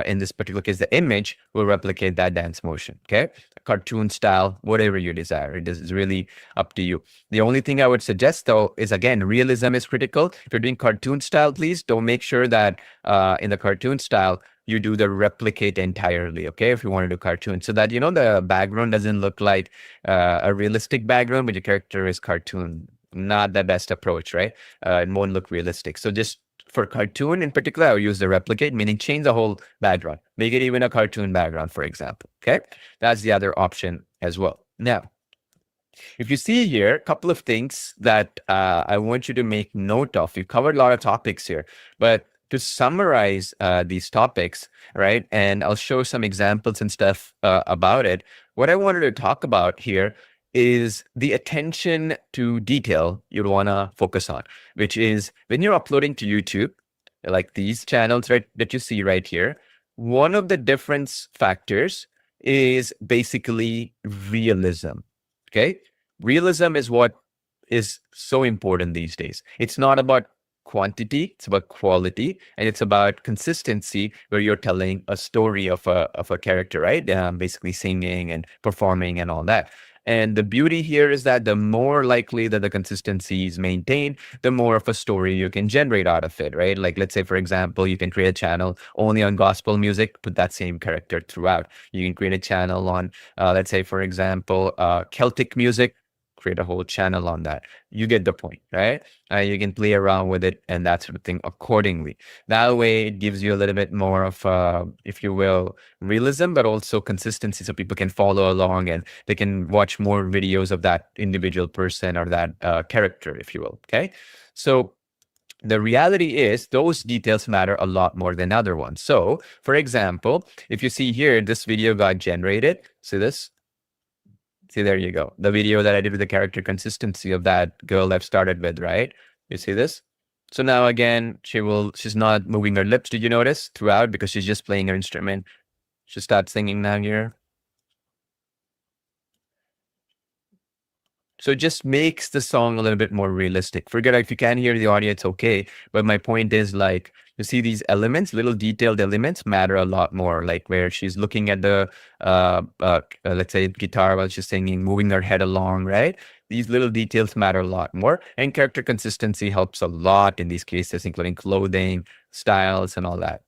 in this particular case, the image will replicate that dance motion. Okay, cartoon style, whatever you desire. It is really up to you. The only thing I would suggest though is, again, realism is critical. If you're doing cartoon style, please don't make sure that in the cartoon style you do the replicate entirely, okay, if you want to do cartoon, so that, you know, the background doesn't look like a realistic background, but your character is cartoon. Not the best approach, right? It won't look realistic. So just for cartoon in particular, I would use the replicate, meaning change the whole background. Make it even a cartoon background, for example, okay? That's the other option as well. Now, if you see here, a couple of things that I want you to make note of. We've covered a lot of topics here, but to summarize these topics, right? And I'll show some examples and stuff about it. What I wanted to talk about here is the attention to detail you'd want to focus on, which is when you're uploading to YouTube, like these channels, right, that you see right here, one of the difference factors is basically realism, okay? Realism is what is so important these days. It's not about quantity, it's about quality, and it's about consistency, where you're telling a story of a character, right? Basically singing and performing and all that. And the beauty here is that the more likely that the consistency is maintained, the more of a story you can generate out of it, right? Like let's say, for example, you can create a channel only on gospel music, put that same character throughout. You can create a channel on, let's say, for example, Celtic music, create a whole channel on that. You get the point, right? You can play around with it and that sort of thing accordingly. That way it gives you a little bit more of, if you will, realism, but also consistency, so people can follow along and they can watch more videos of that individual person or that character, if you will, okay? So the reality is those details matter a lot more than other ones. So for example, if you see here, this video got generated, see this? See, there you go. The video that I did with the character consistency of that girl I've started with, right? You see this? So now again, she's not moving her lips. Did you notice throughout? Because she's just playing her instrument. She'll start singing now here. So it just makes the song a little bit more realistic. Forget if you can't hear the audio, it's okay. But my point is, like, you see these elements, little detailed elements matter a lot more. Like where she's looking at the, let's say, guitar while she's singing, moving her head along, right? These little details matter a lot more. And character consistency helps a lot in these cases, including clothing, styles, and all that.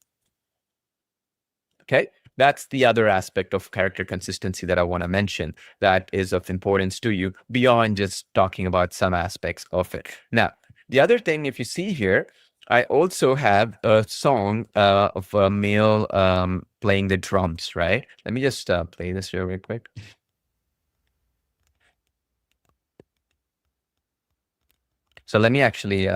Okay. That's the other aspect of character consistency that I want to mention that is of importance to you beyond just talking about some aspects of it. Now, the other thing, if you see here, I also have a song of a male playing the drums, right? Let me just play this here real quick. So let me actually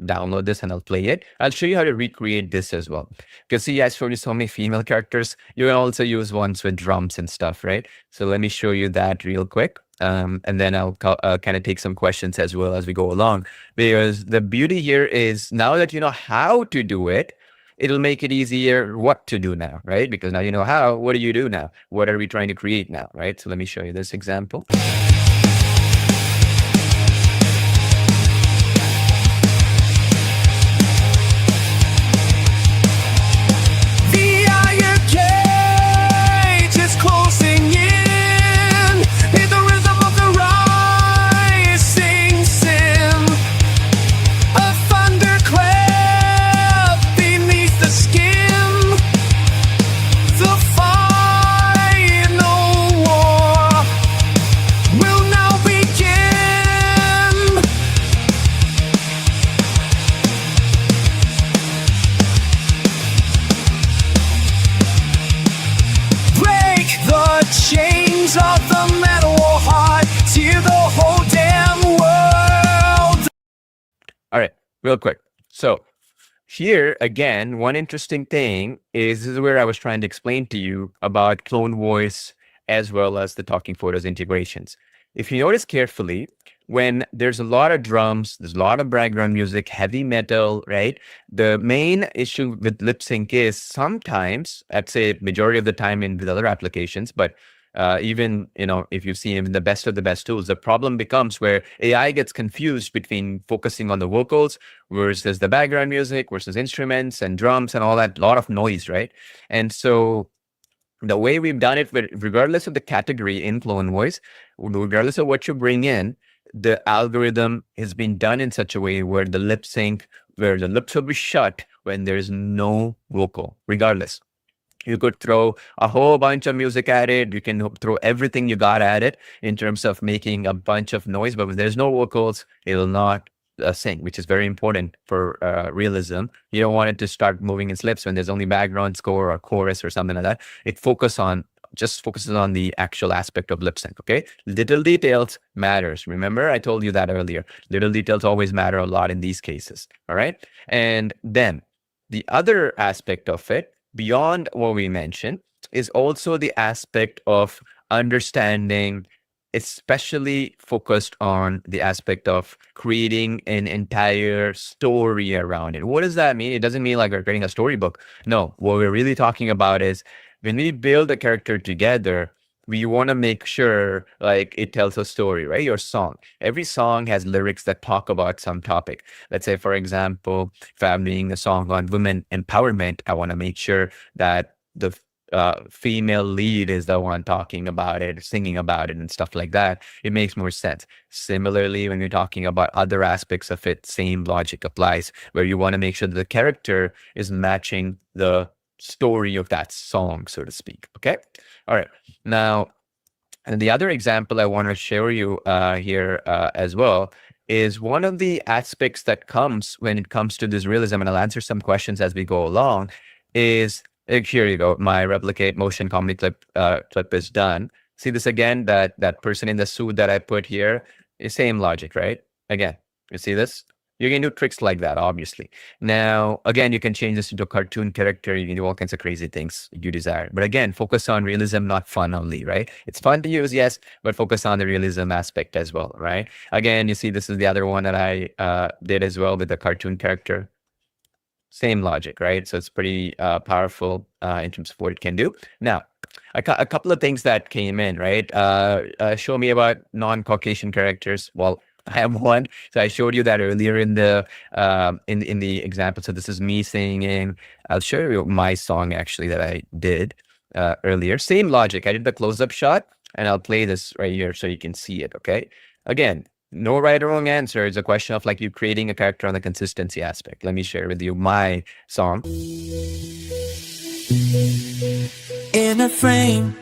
download this and I'll play it. I'll show you how to recreate this as well. Because see, I showed you so many female characters. You can also use ones with drums and stuff, right? So let me show you that real quick. And then I'll kind of take some questions as well as we go along. Because the beauty here is now that you know how to do it, it'll make it easier what to do now, right? Because now you know how, what do you do now? What are we trying to create now, right? So let me show you this example. strings of the metal heart to the whole damn world. All right, real quick. So here again, one interesting thing is this is where I was trying to explain to you about clone voice as well as the talking photos integrations. If you notice carefully, when there's a lot of drums, there's a lot of background music, heavy metal, right? The main issue with lip sync is sometimes, I'd say majority of the time in with other applications, but even if you've seen even the best of the best tools, the problem becomes where AI gets confused between focusing on the vocals versus the background music versus instruments and drums and all that, lot of noise, right? And so the way we've done it, regardless of the category in clone voice, regardless of what you bring in, the algorithm has been done in such a way where the lip sync, where the lips will be shut when there's no vocal, regardless. You could throw a whole bunch of music at it. You can throw everything you got at it in terms of making a bunch of noise, but if there's no vocals, it will not sing, which is very important for realism. You don't want it to start moving its lips when there's only background score or chorus or something like that. It just focuses on the actual aspect of lip sync. Okay, little details matters. Remember, I told you that earlier. Little details always matter a lot in these cases. All right, and then the other aspect of it, beyond what we mentioned, is also the aspect of understanding, especially focused on the aspect of creating an entire story around it. What does that mean? It doesn't mean like we're creating a storybook. No, what we're really talking about is when we build a character together, we want to make sure like it tells a story, right? Your song. Every song has lyrics that talk about some topic. Let's say, for example, if I'm doing a song on women empowerment, I want to make sure that the female lead is the one talking about it, singing about it, and stuff like that. It makes more sense. Similarly, when you're talking about other aspects of it, same logic applies, where you want to make sure that the character is matching the story of that song, so to speak. Okay. All right. Now, and the other example I want to show you here as well is one of the aspects that comes when it comes to this realism, and I'll answer some questions as we go along, is here you go. My replicate motion comedy clip is done. See this again, that person in the suit that I put here is same logic, right? Again, you see this? You can do tricks like that, obviously. Now, again, you can change this into a cartoon character. You can do all kinds of crazy things you desire. But again, focus on realism, not fun only, right? It's fun to use, yes, but focus on the realism aspect as well, right? Again, you see this is the other one that I did as well with the cartoon character. Same logic, right? So it's pretty powerful in terms of what it can do. Now, a couple of things that came in, right? Show me about non-Caucasian characters. Well, I have one. So I showed you that earlier in the example. So this is me singing. I'll show you my song actually that I did earlier. Same logic. I did the close-up shot, and I'll play this right here so you can see it. Okay. Again, no right or wrong answer. It's a question of like you creating a character on the consistency aspect. Let me share with you my song. In a frame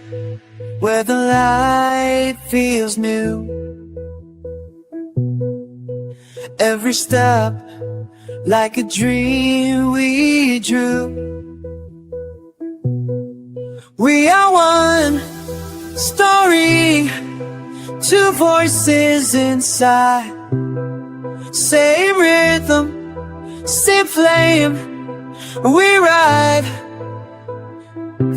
where the light feels new, every step like a dream we drew. We are one story, two voices inside, same rhythm, same flame. We ride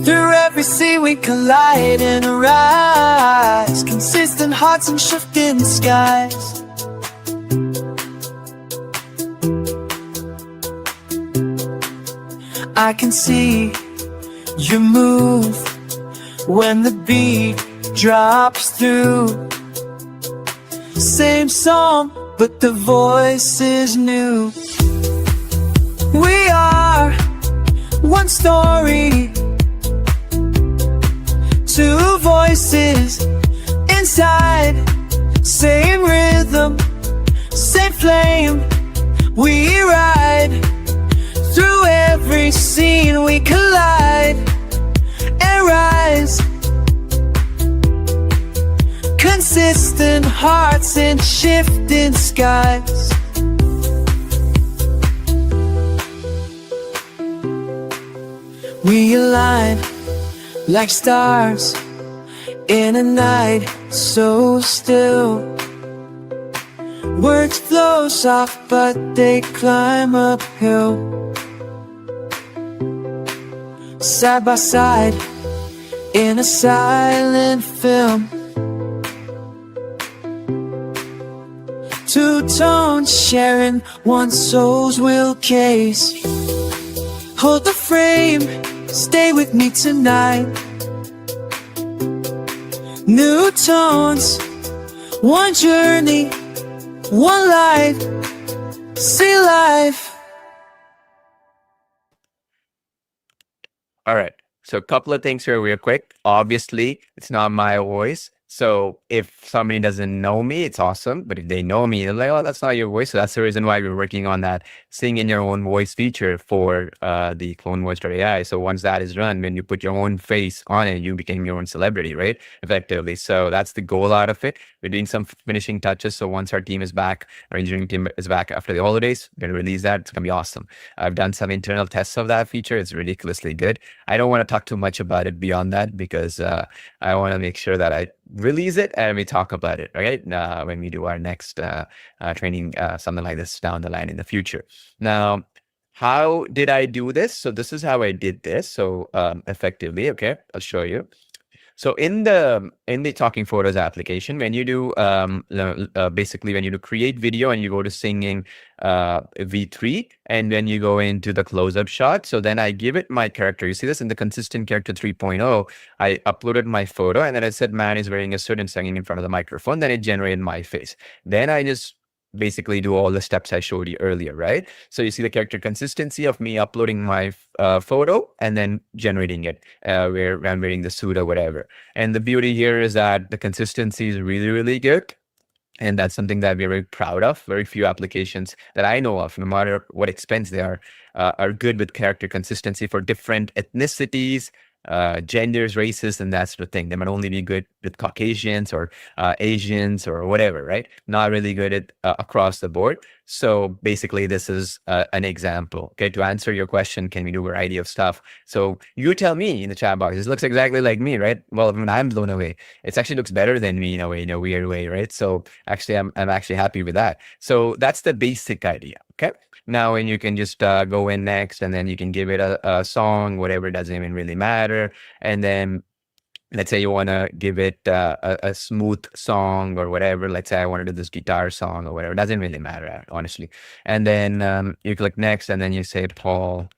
through every scene, we collide and arise, consistent hearts and shifting skies. I can see you move when the beat drops through. Same song, but the voice is new. We are one story, two voices inside, same rhythm, same flame. We ride through every scene, we collide and rise, consistent hearts and shifting skies. We align like stars in a night so still. Words flow soft but they climb uphill. Side by side in a silent film. Two tones sharing one soul's will case. Hold the frame, stay with me tonight. New tones, one journey, one life, see life. All right. So a couple of things here real quick. Obviously, it's not my voice. So if somebody doesn't know me, it's awesome. But if they know me, they're like, oh, that's not your voice. So that's the reason why we're working on that sing in your own voice feature for the clone voice.ai. So once that is run, when you put your own face on it, you became your own celebrity, right? Effectively. So that's the goal out of it. We're doing some finishing touches. So once our team is back, our engineering team is back after the holidays, we're going to release that. It's going to be awesome. I've done some internal tests of that feature. It's ridiculously good. I don't want to talk too much about it beyond that because I want to make sure that I release it and we talk about it, right? When we do our next training, something like this down the line in the future. Now, how did I do this? So this is how I did this. So effectively, okay, I'll show you. So in the Talking Photos application, when you do basically when you do create video and you go to singing V3, and then you go into the close-up shot. So then I give it my character. You see this in the consistent character 3.0. I uploaded my photo and then I said man is wearing a suit and singing in front of the microphone. Then it generated my face. Then I just basically do all the steps I showed you earlier, right? So you see the character consistency of me uploading my photo and then generating it where I'm wearing the suit or whatever. And the beauty here is that the consistency is really, really good. And that's something that we're very proud of. Very few applications that I know of, no matter what expense they are good with character consistency for different ethnicities, genders, races, and that sort of thing. They might only be good with Caucasians or Asians or whatever, right? Not really good at across the board. So basically, this is an example. Okay, to answer your question, can we do a variety of stuff? So you tell me in the chat box. This looks exactly like me, right? Well, when I'm blown away, it actually looks better than me in a way, in a weird way, right? So actually, I'm actually happy with that. So that's the basic idea. Okay. Now, and you can just go in next, and then you can give it a song, whatever. It doesn't even really matter. And then let's say you want to give it a smooth song or whatever. Let's say I want to do this guitar song or whatever. It doesn't really matter, honestly. And then you click next, and then you say Paul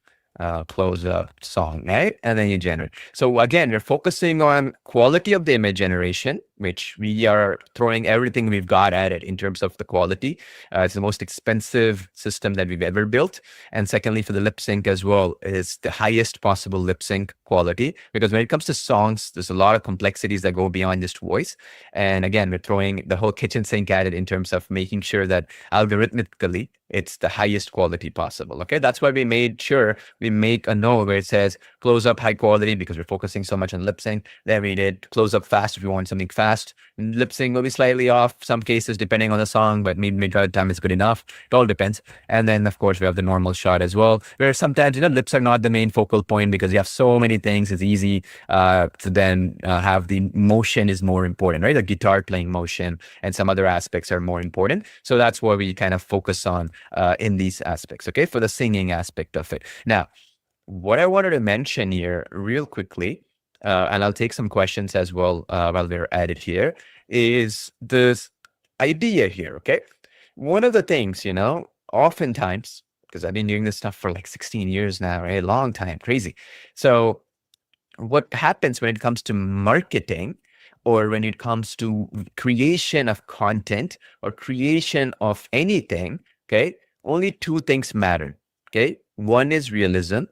close up song, right? And then you generate. So again, we're focusing on quality of the image generation, which we are throwing everything we've got at it in terms of the quality. It's the most expensive system that we've ever built. And secondly, for the lip sync as well, it's the highest possible lip sync quality, because when it comes to songs, there's a lot of complexities that go beyond just voice. And again, we're throwing the whole kitchen sink at it in terms of making sure that algorithmically it's the highest quality possible. Okay, that's why we made sure we make a note where it says close up high quality, because we're focusing so much on lip sync. Then we did close up fast if you want something fast. Lip sync will be slightly off some cases depending on the song, but maybe majority of the time it's good enough. It all depends. And then of course we have the normal shot as well, where sometimes lips are not the main focal point because you have so many things. It's easy to then have the motion is more important, right? The guitar playing motion and some other aspects are more important. So that's what we kind of focus on in these aspects, okay, for the singing aspect of it. Now, what I wanted to mention here real quickly, and I'll take some questions as well while we're at it here, is this idea here, okay? One of the things, oftentimes, because I've been doing this stuff for like 16 years now, right? A long time, crazy. So what happens when it comes to marketing, or when it comes to creation of content or creation of anything, okay, only two things matter, okay? One is realism,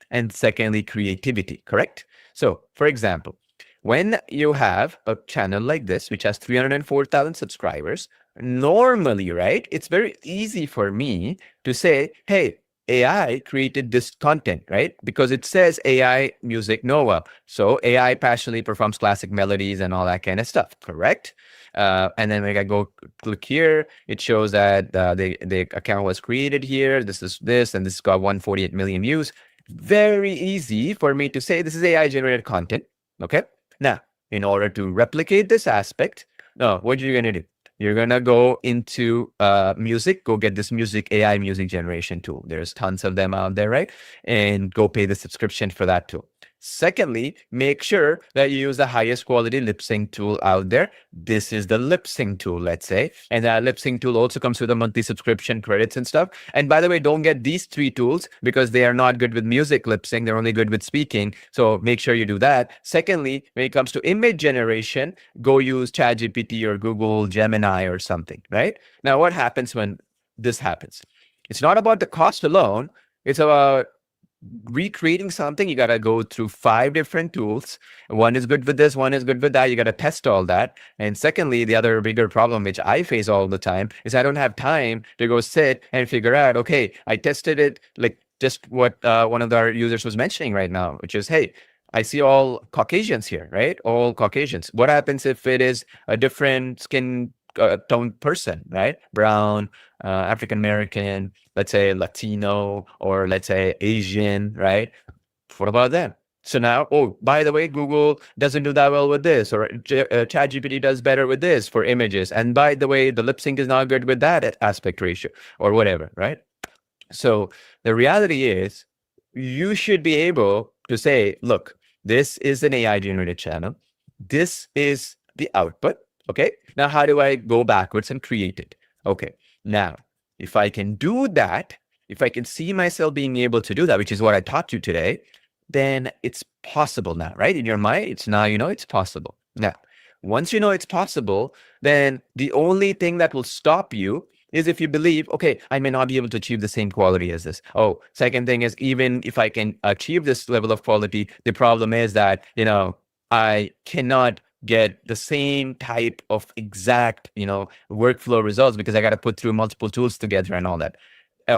and secondly, creativity, correct? So, for example, when you have a channel like this, which has 304,000 subscribers, normally, right, it's very easy for me to say, hey, AI created this content, right? Because it says AI music Noah. So AI passionately performs classic melodies and all that kind of stuff, correct? And then when I go click here, it shows that the account was created here. This is this, and this got 148 million views. Very easy for me to say this is AI generated content. Okay. Now, in order to replicate this aspect, no, what are you going to do? You're going to go into music, go get this AI music generation tool. There's tons of them out there, right? And go pay the subscription for that tool. Secondly, make sure that you use the highest quality lip sync tool out there. This is the lip sync tool, let's say. And that lip sync tool also comes with a monthly subscription, credits and stuff. And by the way, don't get these 3 tools because they are not good with music lip sync. They're only good with speaking. So make sure you do that. Secondly, when it comes to image generation, go use ChatGPT or Google Gemini or something, right? Now, what happens when this happens? It's not about the cost alone. It's about recreating something. You got to go through 5 different tools. One is good with this, one is good with that. You got to test all that. And secondly, the other bigger problem, which I face all the time, is I don't have time to go sit and figure out, okay, I tested it, like just what one of our users was mentioning right now, which is, hey, I see all Caucasians here, right? All Caucasians. What happens if it is a different skin tone person, right? Brown, African American, let's say Latino, or let's say Asian, right? What about them? So now, oh, by the way, Google doesn't do that well with this, or ChatGPT does better with this for images. And by the way, the lip sync is not good with that aspect ratio or whatever, right? So the reality is you should be able to say, look, this is an AI generated channel. This is the output. Okay. Now, how do I go backwards and create it? Okay. Now, if I can do that, if I can see myself being able to do that, which is what I taught you today, then it's possible now, right? In your mind, it's now, it's possible. Now, once you know it's possible, then the only thing that will stop you is if you believe, okay, I may not be able to achieve the same quality as this. Oh, second thing is, even if I can achieve this level of quality, the problem is that, I cannot get the same type of exact, workflow results because I got to put through multiple tools together and all that.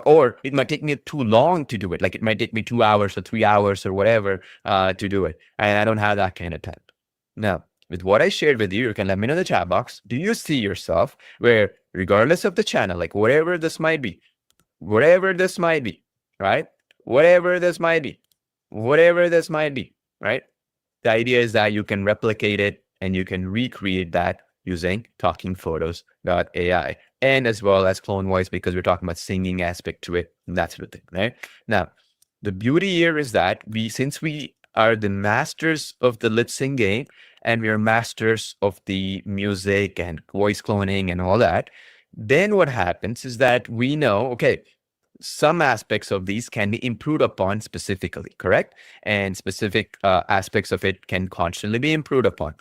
Or it might take me too long to do it. Like it might take me 2 hours or 3 hours or whatever to do it. And I don't have that kind of time. Now, with what I shared with you can let me know in the chat box. Do you see yourself where, regardless of the channel, like whatever this might be, right? Whatever this might be, right? The idea is that you can replicate it and you can recreate that using TalkingPhotosAI, and as well as clone voice, because we're talking about singing aspect to it and that sort of thing, right? Now, the beauty here is that since we are the masters of the lip sync game and we are masters of the music and voice cloning and all that, then what happens is that we know, okay, some aspects of these can be improved upon specifically, correct? And specific aspects of it can constantly be improved upon.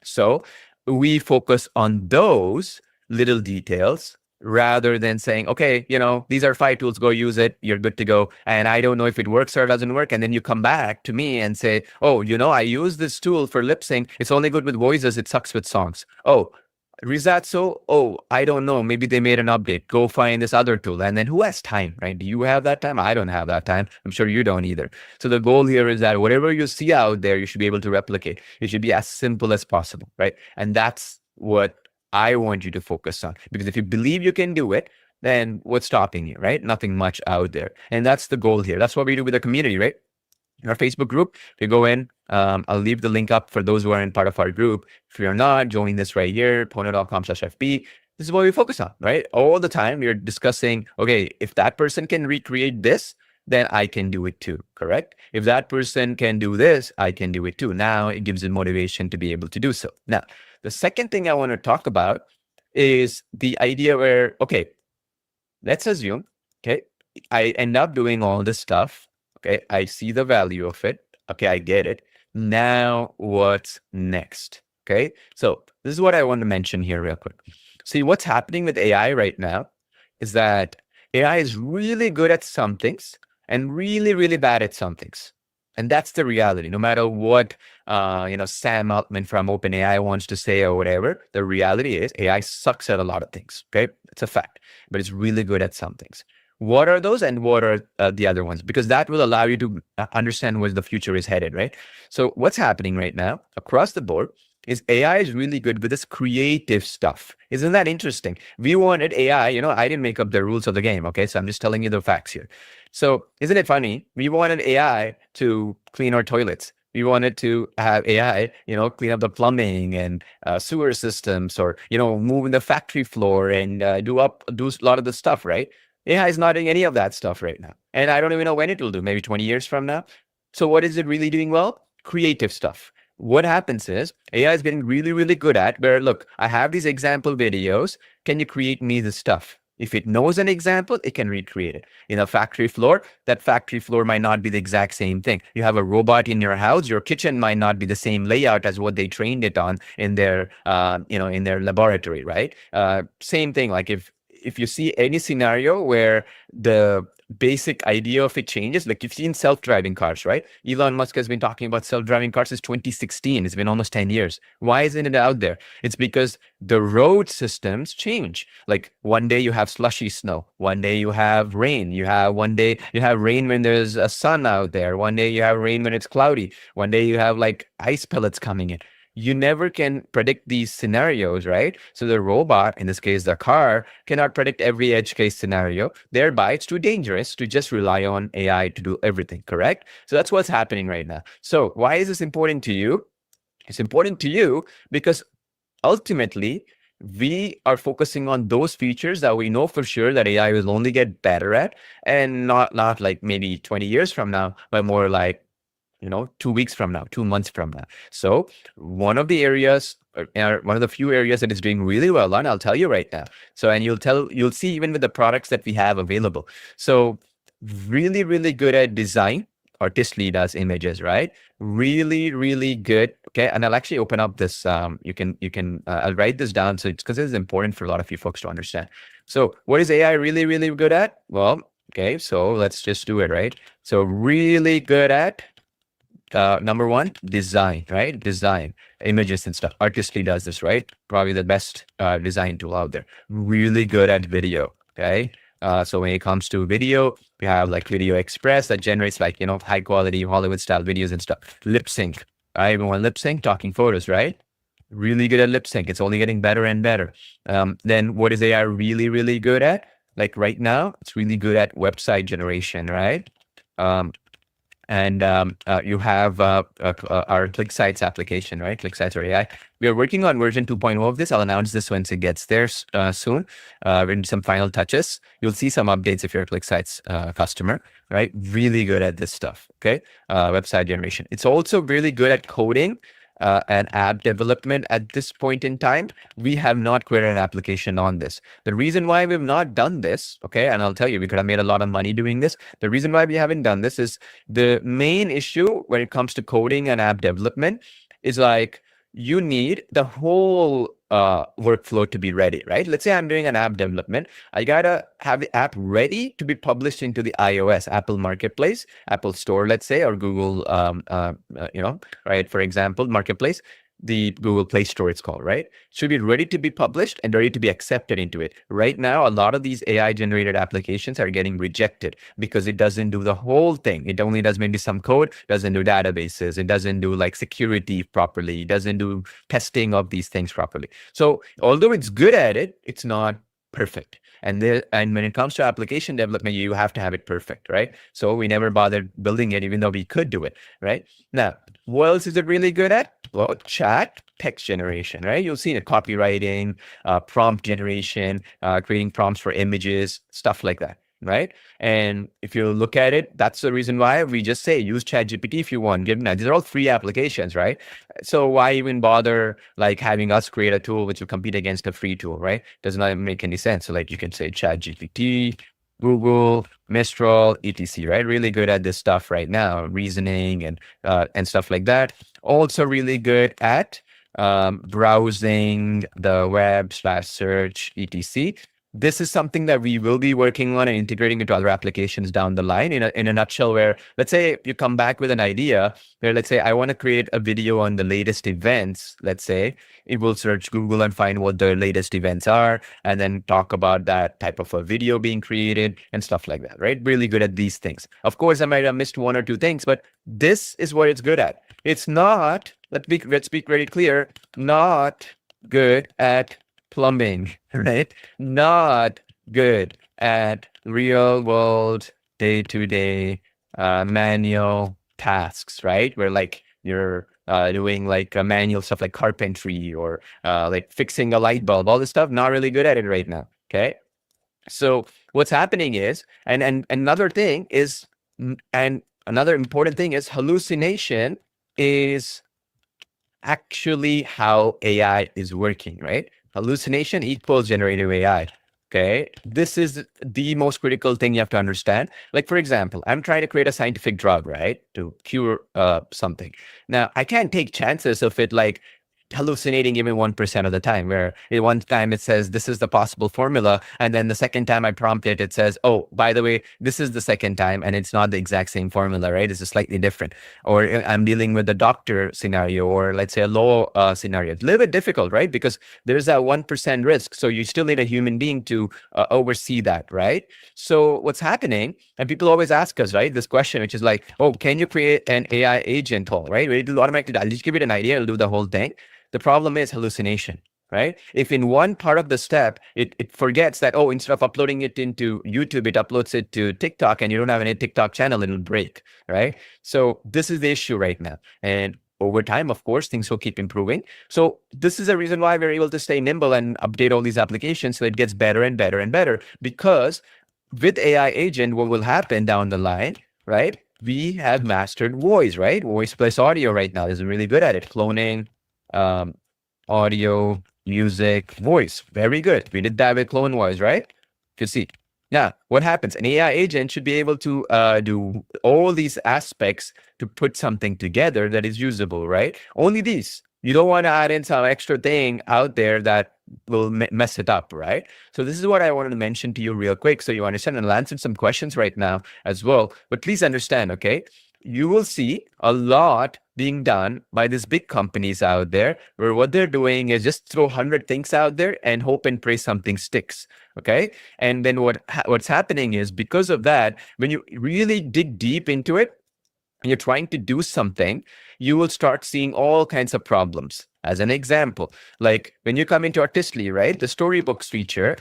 So we focus on those little details rather than saying, okay, these are 5 tools, go use it, you're good to go. And I don't know if it works or doesn't work. And then you come back to me and say, oh, I use this tool for lip sync. It's only good with voices. It sucks with songs. Oh, is that so? Oh, I don't know. Maybe they made an update. Go find this other tool. And then who has time, right? Do you have that time? I don't have that time. I'm sure you don't either. So the goal here is that whatever you see out there, you should be able to replicate. It should be as simple as possible, right? And that's what I want you to focus on. Because if you believe you can do it, then what's stopping you, right? Nothing much out there. And that's the goal here. That's what we do with the community, right? In our Facebook group, if you go in, I'll leave the link up for those who are in part of our group. If you're not, join this right here, pono.com/FB. This is what we focus on, right? All the time, we're discussing, okay, if that person can recreate this, then I can do it too, correct? If that person can do this, I can do it too. Now it gives them motivation to be able to do so. Now, the second thing I want to talk about is the idea where, okay, let's assume, okay, I end up doing all this stuff. Okay, I see the value of it. Okay, I get it. Now, what's next? Okay, so this is what I want to mention here real quick. See, what's happening with AI right now is that AI is really good at some things and really, really bad at some things. And that's the reality. No matter what, Sam Altman from OpenAI wants to say or whatever, the reality is AI sucks at a lot of things. Okay, it's a fact, but it's really good at some things. What are those and what are the other ones? Because that will allow you to understand where the future is headed, right? So what's happening right now across the board is AI is really good with this creative stuff. Isn't that interesting? We wanted AI, I didn't make up the rules of the game, okay? So I'm just telling you the facts here. So isn't it funny? We wanted AI to clean our toilets. We wanted to have AI, clean up the plumbing and sewer systems, or move in the factory floor and do a lot of the stuff, right? AI is not doing any of that stuff right now, and I don't even know when it will do. Maybe 20 years from now. So what is it really doing well? Creative stuff. What happens is AI is getting really, really good at where, look, I have these example videos. Can you create me the stuff? If it knows an example, it can recreate it. In a factory floor, that factory floor might not be the exact same thing. You have a robot in your house, your kitchen might not be the same layout as what they trained it on in their, in their laboratory, right? Same thing. Like if you see any scenario where the basic idea of it changes, like you've seen self-driving cars, right? Elon Musk has been talking about self-driving cars since 2016. It's been almost 10 years. Why isn't it out there? It's because the road systems change. Like one day you have slushy snow, one day you have rain, one day you have rain when there's a sun out there, one day you have rain when it's cloudy, one day you have like ice pellets coming in. You never can predict these scenarios, right? So the robot, in this case, the car, cannot predict every edge case scenario. Thereby, it's too dangerous to just rely on AI to do everything, correct? So that's what's happening right now. So why is this important to you? It's important to you because ultimately, we are focusing on those features that we know for sure that AI will only get better at, and not like maybe 20 years from now, but more like 2 weeks from now, 2 months from now. So one of the areas, or one of the few areas that is doing really well on, I'll tell you right now. So, and you'll see even with the products that we have available. So really, really good at design. Artistly does images, right? Really, really good. Okay. And I'll actually open up this. I'll write this down. So it's because it's important for a lot of you folks to understand. So what is AI really, really good at? Well, okay. So let's just do it, right? So really good at number one, design, right? Design, images and stuff. Artistly does this, right? Probably the best design tool out there. Really good at video, okay? So when it comes to video, we have like Video Express that generates like, high quality Hollywood style videos and stuff. Lip sync. I even want lip sync, talking photos, right? Really good at lip sync. It's only getting better and better. Then what is AI really, really good at? Like right now, it's really good at website generation, right? And you have our ClickSites application, right? ClickSites or AI. We are working on version 2.0 of this. I'll announce this once it gets there soon. In some final touches, you'll see some updates if you're a ClickSites customer, right? Really good at this stuff, okay? Website generation. It's also really good at coding and app development. At this point in time, we have not created an application on this. The reason why we've not done this, okay, and I'll tell you, we could have made a lot of money doing this. The reason why we haven't done this is the main issue when it comes to coding and app development is like you need the whole workflow to be ready, right? Let's say I'm doing an app development. I gotta have the app ready to be published into the iOS, Apple Marketplace, Apple Store, let's say, or Google, right? For example, Marketplace, the Google Play Store, it's called, right? Should be ready to be published and ready to be accepted into it. Right now, a lot of these AI generated applications are getting rejected because it doesn't do the whole thing. It only does maybe some code, doesn't do databases. It doesn't do like security properly. It doesn't do testing of these things properly. So although it's good at it, it's not perfect. And when it comes to application development, you have to have it perfect, right? So we never bothered building it, even though we could do it, right? Now, what else is it really good at? Well, chat, text generation, right? You'll see it, copywriting, prompt generation, creating prompts for images, stuff like that, right? And if you look at it, that's the reason why we just say use ChatGPT if you want. These are all free applications, right? So why even bother like having us create a tool which will compete against a free tool, right? Does not make any sense. So like you can say ChatGPT, Google, Mistral, etc. Right? Really good at this stuff right now, reasoning and stuff like that. Also really good at browsing the web / search, etc. This is something that we will be working on and integrating into other applications down the line. In a nutshell, where let's say you come back with an idea where let's say I want to create a video on the latest events. Let's say it will search Google and find what the latest events are, and then talk about that type of a video being created and stuff like that. Right? Really good at these things. Of course, I might have missed one or two things, but this is what it's good at. It's not. Let's be very clear. Not good at plumbing, right? Not good at real world, day-to-day manual tasks, right? Where like you're doing like manual stuff like carpentry or like fixing a light bulb, all this stuff, not really good at it right now. Okay. So what's happening is, and another thing is, and another important thing is hallucination is actually how AI is working, right? Hallucination equals generative AI. Okay. This is the most critical thing you have to understand. Like, for example, I'm trying to create a scientific drug, right? To cure something. Now, I can't take chances of it like hallucinating even 1% of the time, where one time it says this is the possible formula, and then the second time I prompt it, it says, oh, by the way, this is the second time, and it's not the exact same formula, right? It's slightly different. Or I'm dealing with a doctor scenario, or let's say a law scenario. It's a little bit difficult, right? Because there's that 1% risk. So you still need a human being to oversee that, right? So what's happening, and people always ask us, right, this question, which is like, oh, can you create an AI agent tool, right? It'll automatically, I'll just give it an idea, it'll do the whole thing. The problem is hallucination, right? If in one part of the step, it forgets that, oh, instead of uploading it into YouTube, it uploads it to TikTok, and you don't have any TikTok channel, it'll break, right? So this is the issue right now. And over time, of course, things will keep improving. So this is a reason why we're able to stay nimble and update all these applications so it gets better and better and better. Because with AI agent, what will happen down the line, right? We have mastered voice, right? Voice plus audio right now is really good at it. Cloning, audio, music, voice. Very good. We did that with Clone Voice, right? You see. Now, what happens? An AI agent should be able to do all these aspects to put something together that is usable, right? Only these. You don't want to add in some extra thing out there that will mess it up, right? So this is what I wanted to mention to you real quick so you understand, and I'll answer some questions right now as well. But please understand, okay? You will see a lot being done by these big companies out there, where what they're doing is just throw 100 things out there and hope and pray something sticks. Okay. And then what's happening is, because of that, when you really dig deep into it and you're trying to do something, you will start seeing all kinds of problems. As an example, like when you come into Artistly, right? The storybooks feature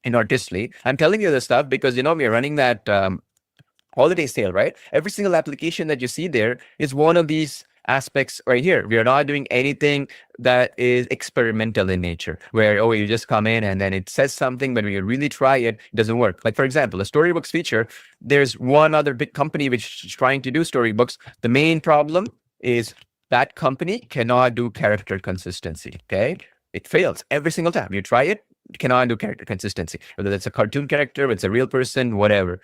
in Artistly, I'm telling you this stuff because, we're running that holiday sale, right? Every single application that you see there is one of these aspects right here. We are not doing anything that is experimental in nature, where, oh, you just come in and then it says something, but when you really try it, it doesn't work. Like, for example, a storybooks feature, there's one other big company which is trying to do storybooks. The main problem is that company cannot do character consistency, okay? It fails every single time. You try it, cannot do character consistency, whether it's a cartoon character, it's a real person, whatever.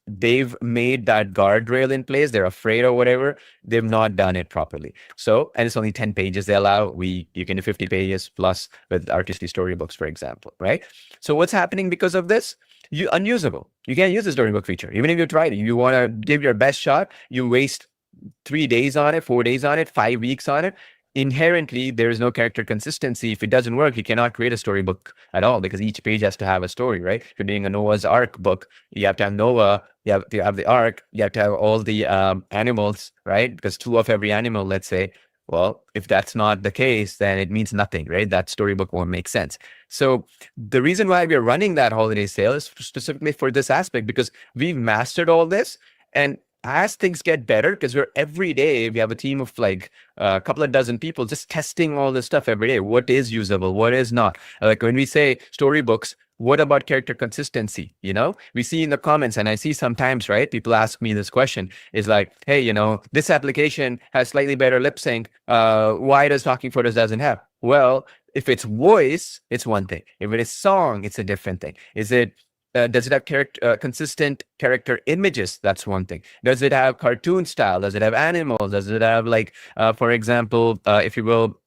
They've made that guardrail in place. They're afraid or whatever. They've not done it properly. So, and it's only 10 pages they allow. You can do 50 pages plus with Artistly storybooks, for example, right? So what's happening because of this? Unusable. You can't use the storybook feature. Even if you tried it, you want to give your best shot, you waste 3 days on it, 4 days on it, 5 weeks on it. Inherently, there is no character consistency. If it doesn't work, you cannot create a storybook at all, because each page has to have a story, right? If you're doing a Noah's Ark book, you have to have Noah, you have to have the Ark, you have to have all the animals, right? Because 2 of every animal, let's say. Well, if that's not the case, then it means nothing, right? That storybook won't make sense. So the reason why we're running that holiday sale is specifically for this aspect, because we've mastered all this. And as things get better, because every day we have a team of like a couple of dozen people just testing all this stuff every day. What is usable? What is not? Like when we say storybooks, what about character consistency? We see in the comments, and I see sometimes, right? People ask me this question is like, hey, this application has slightly better lip sync. Why does Talking Photos doesn't have? Well, if it's voice, it's one thing. If it is song, it's a different thing. Does it have consistent character images? That's one thing. Does it have cartoon style? Does it have animals? Does it have, like, for example, if you will,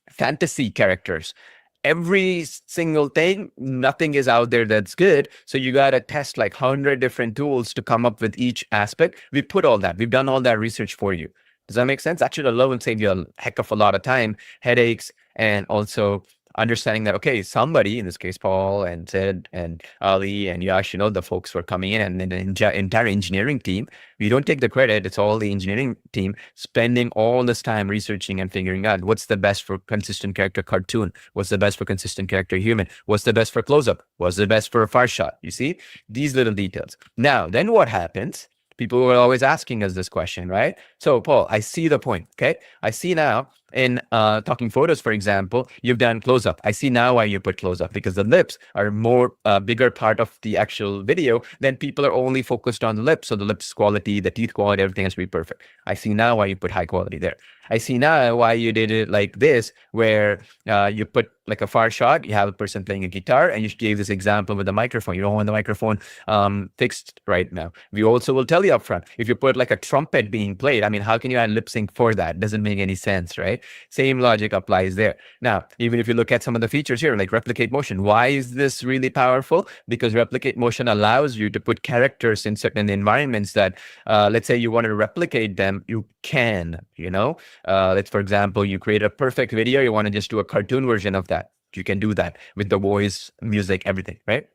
fantasy characters? Every single thing, nothing is out there that's good. So you got to test like 100 different tools to come up with each aspect. We've done all that research for you. Does that make sense? That should alone save you a heck of a lot of time, headaches, and also understanding that, okay, somebody, in this case, Paul and Sid and Ali and Yash, the folks who are coming in, and then the entire engineering team, we don't take the credit. It's all the engineering team spending all this time researching and figuring out what's the best for consistent character cartoon, what's the best for consistent character human, what's the best for close-up, what's the best for a far shot. You see, these little details. Now, then what happens? People were always asking us this question, right? So, Paul, I see the point. Okay. I see now in Talking Photos, for example, you've done close up. I see now why you put close up, because the lips are more bigger part of the actual video. Then people are only focused on the lips. So the lips quality, the teeth quality, everything has to be perfect. I see now why you put high quality there. I see now why you did it like this, where you put like a far shot, you have a person playing a guitar, and you gave this example with the microphone. You don't want the microphone fixed right now. We also will tell you up front, if you put like a trumpet being played, I mean, how can you add lip sync for that? Doesn't make any sense, right? Same logic applies there. Now, even if you look at some of the features here, like replicate motion, why is this really powerful? Because replicate motion allows you to put characters in certain environments that, let's say you want to replicate them, you can, let's, for example, you create a perfect video, you want to just do a cartoon version of that. You can do that with the voice, music, everything, right?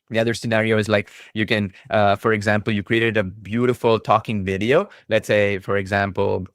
The other scenario is like you can, for example, you created a beautiful talking video. Let's say, for example,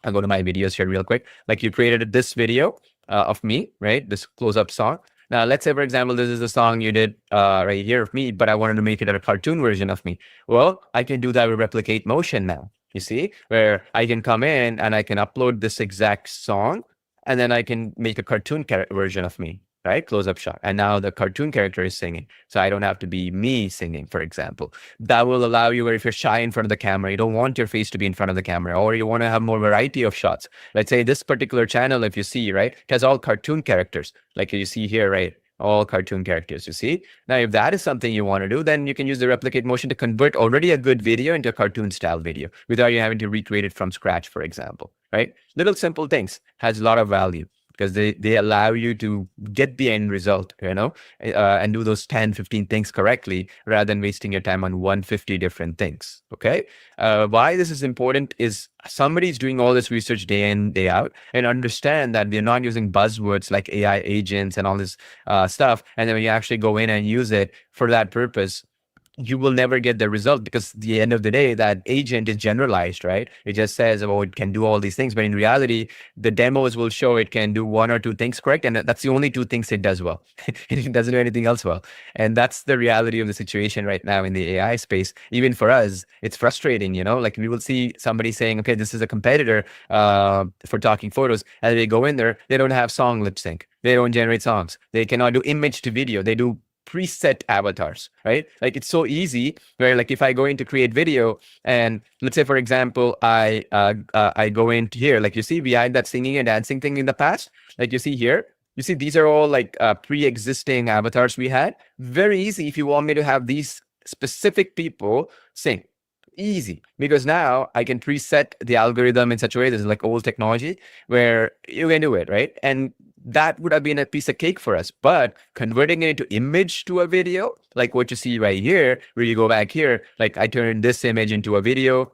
I'll go to my videos here real quick. Like you created this video of me, right? This close-up song. Now, let's say, for example, this is a song you did right here of me, but I wanted to make it a cartoon version of me. Well, I can do that with replicate motion now. You see, where I can come in and I can upload this exact song, and then I can make a cartoon version of me, right? Close-up shot. And now the cartoon character is singing. So I don't have to be me singing, for example. That will allow you, where if you're shy in front of the camera, you don't want your face to be in front of the camera, or you want to have more variety of shots. Let's say this particular channel, if you see, right, it has all cartoon characters, like you see here, right? All cartoon characters, you see? Now, if that is something you want to do, then you can use the replicate motion to convert already a good video into a cartoon style video without you having to recreate it from scratch, for example, right? Little simple things has a lot of value, because they allow you to get the end result, and do those 10, 15 things correctly, rather than wasting your time on 150 different things, okay? Why this is important is somebody's doing all this research day in, day out, and understand that we're not using buzzwords like AI agents and all this stuff. And then when you actually go in and use it for that purpose, you will never get the result, because at the end of the day, that agent is generalized, right? It just says, oh, it can do all these things. But in reality, the demos will show it can do one or two things correct. And that's the only two things it does well. It doesn't do anything else well. And that's the reality of the situation right now in the AI space. Even for us, it's frustrating, like we will see somebody saying, okay, this is a competitor for Talking Photos. And they go in there, they don't have song lip sync. They don't generate songs. They cannot do image to video. They do preset avatars, right? Like it's so easy where, like, if I go in to create video, and let's say, for example, I go into here, like you see, we had that singing and dancing thing in the past. Like you see here, you see these are all like pre-existing avatars we had. Very easy if you want me to have these specific people sing. Easy, because now I can preset the algorithm in such a way, this is like old technology where you can do it, right? And that would have been a piece of cake for us. But converting it into image to a video, like what you see right here, where you go back here, like I turned this image into a video,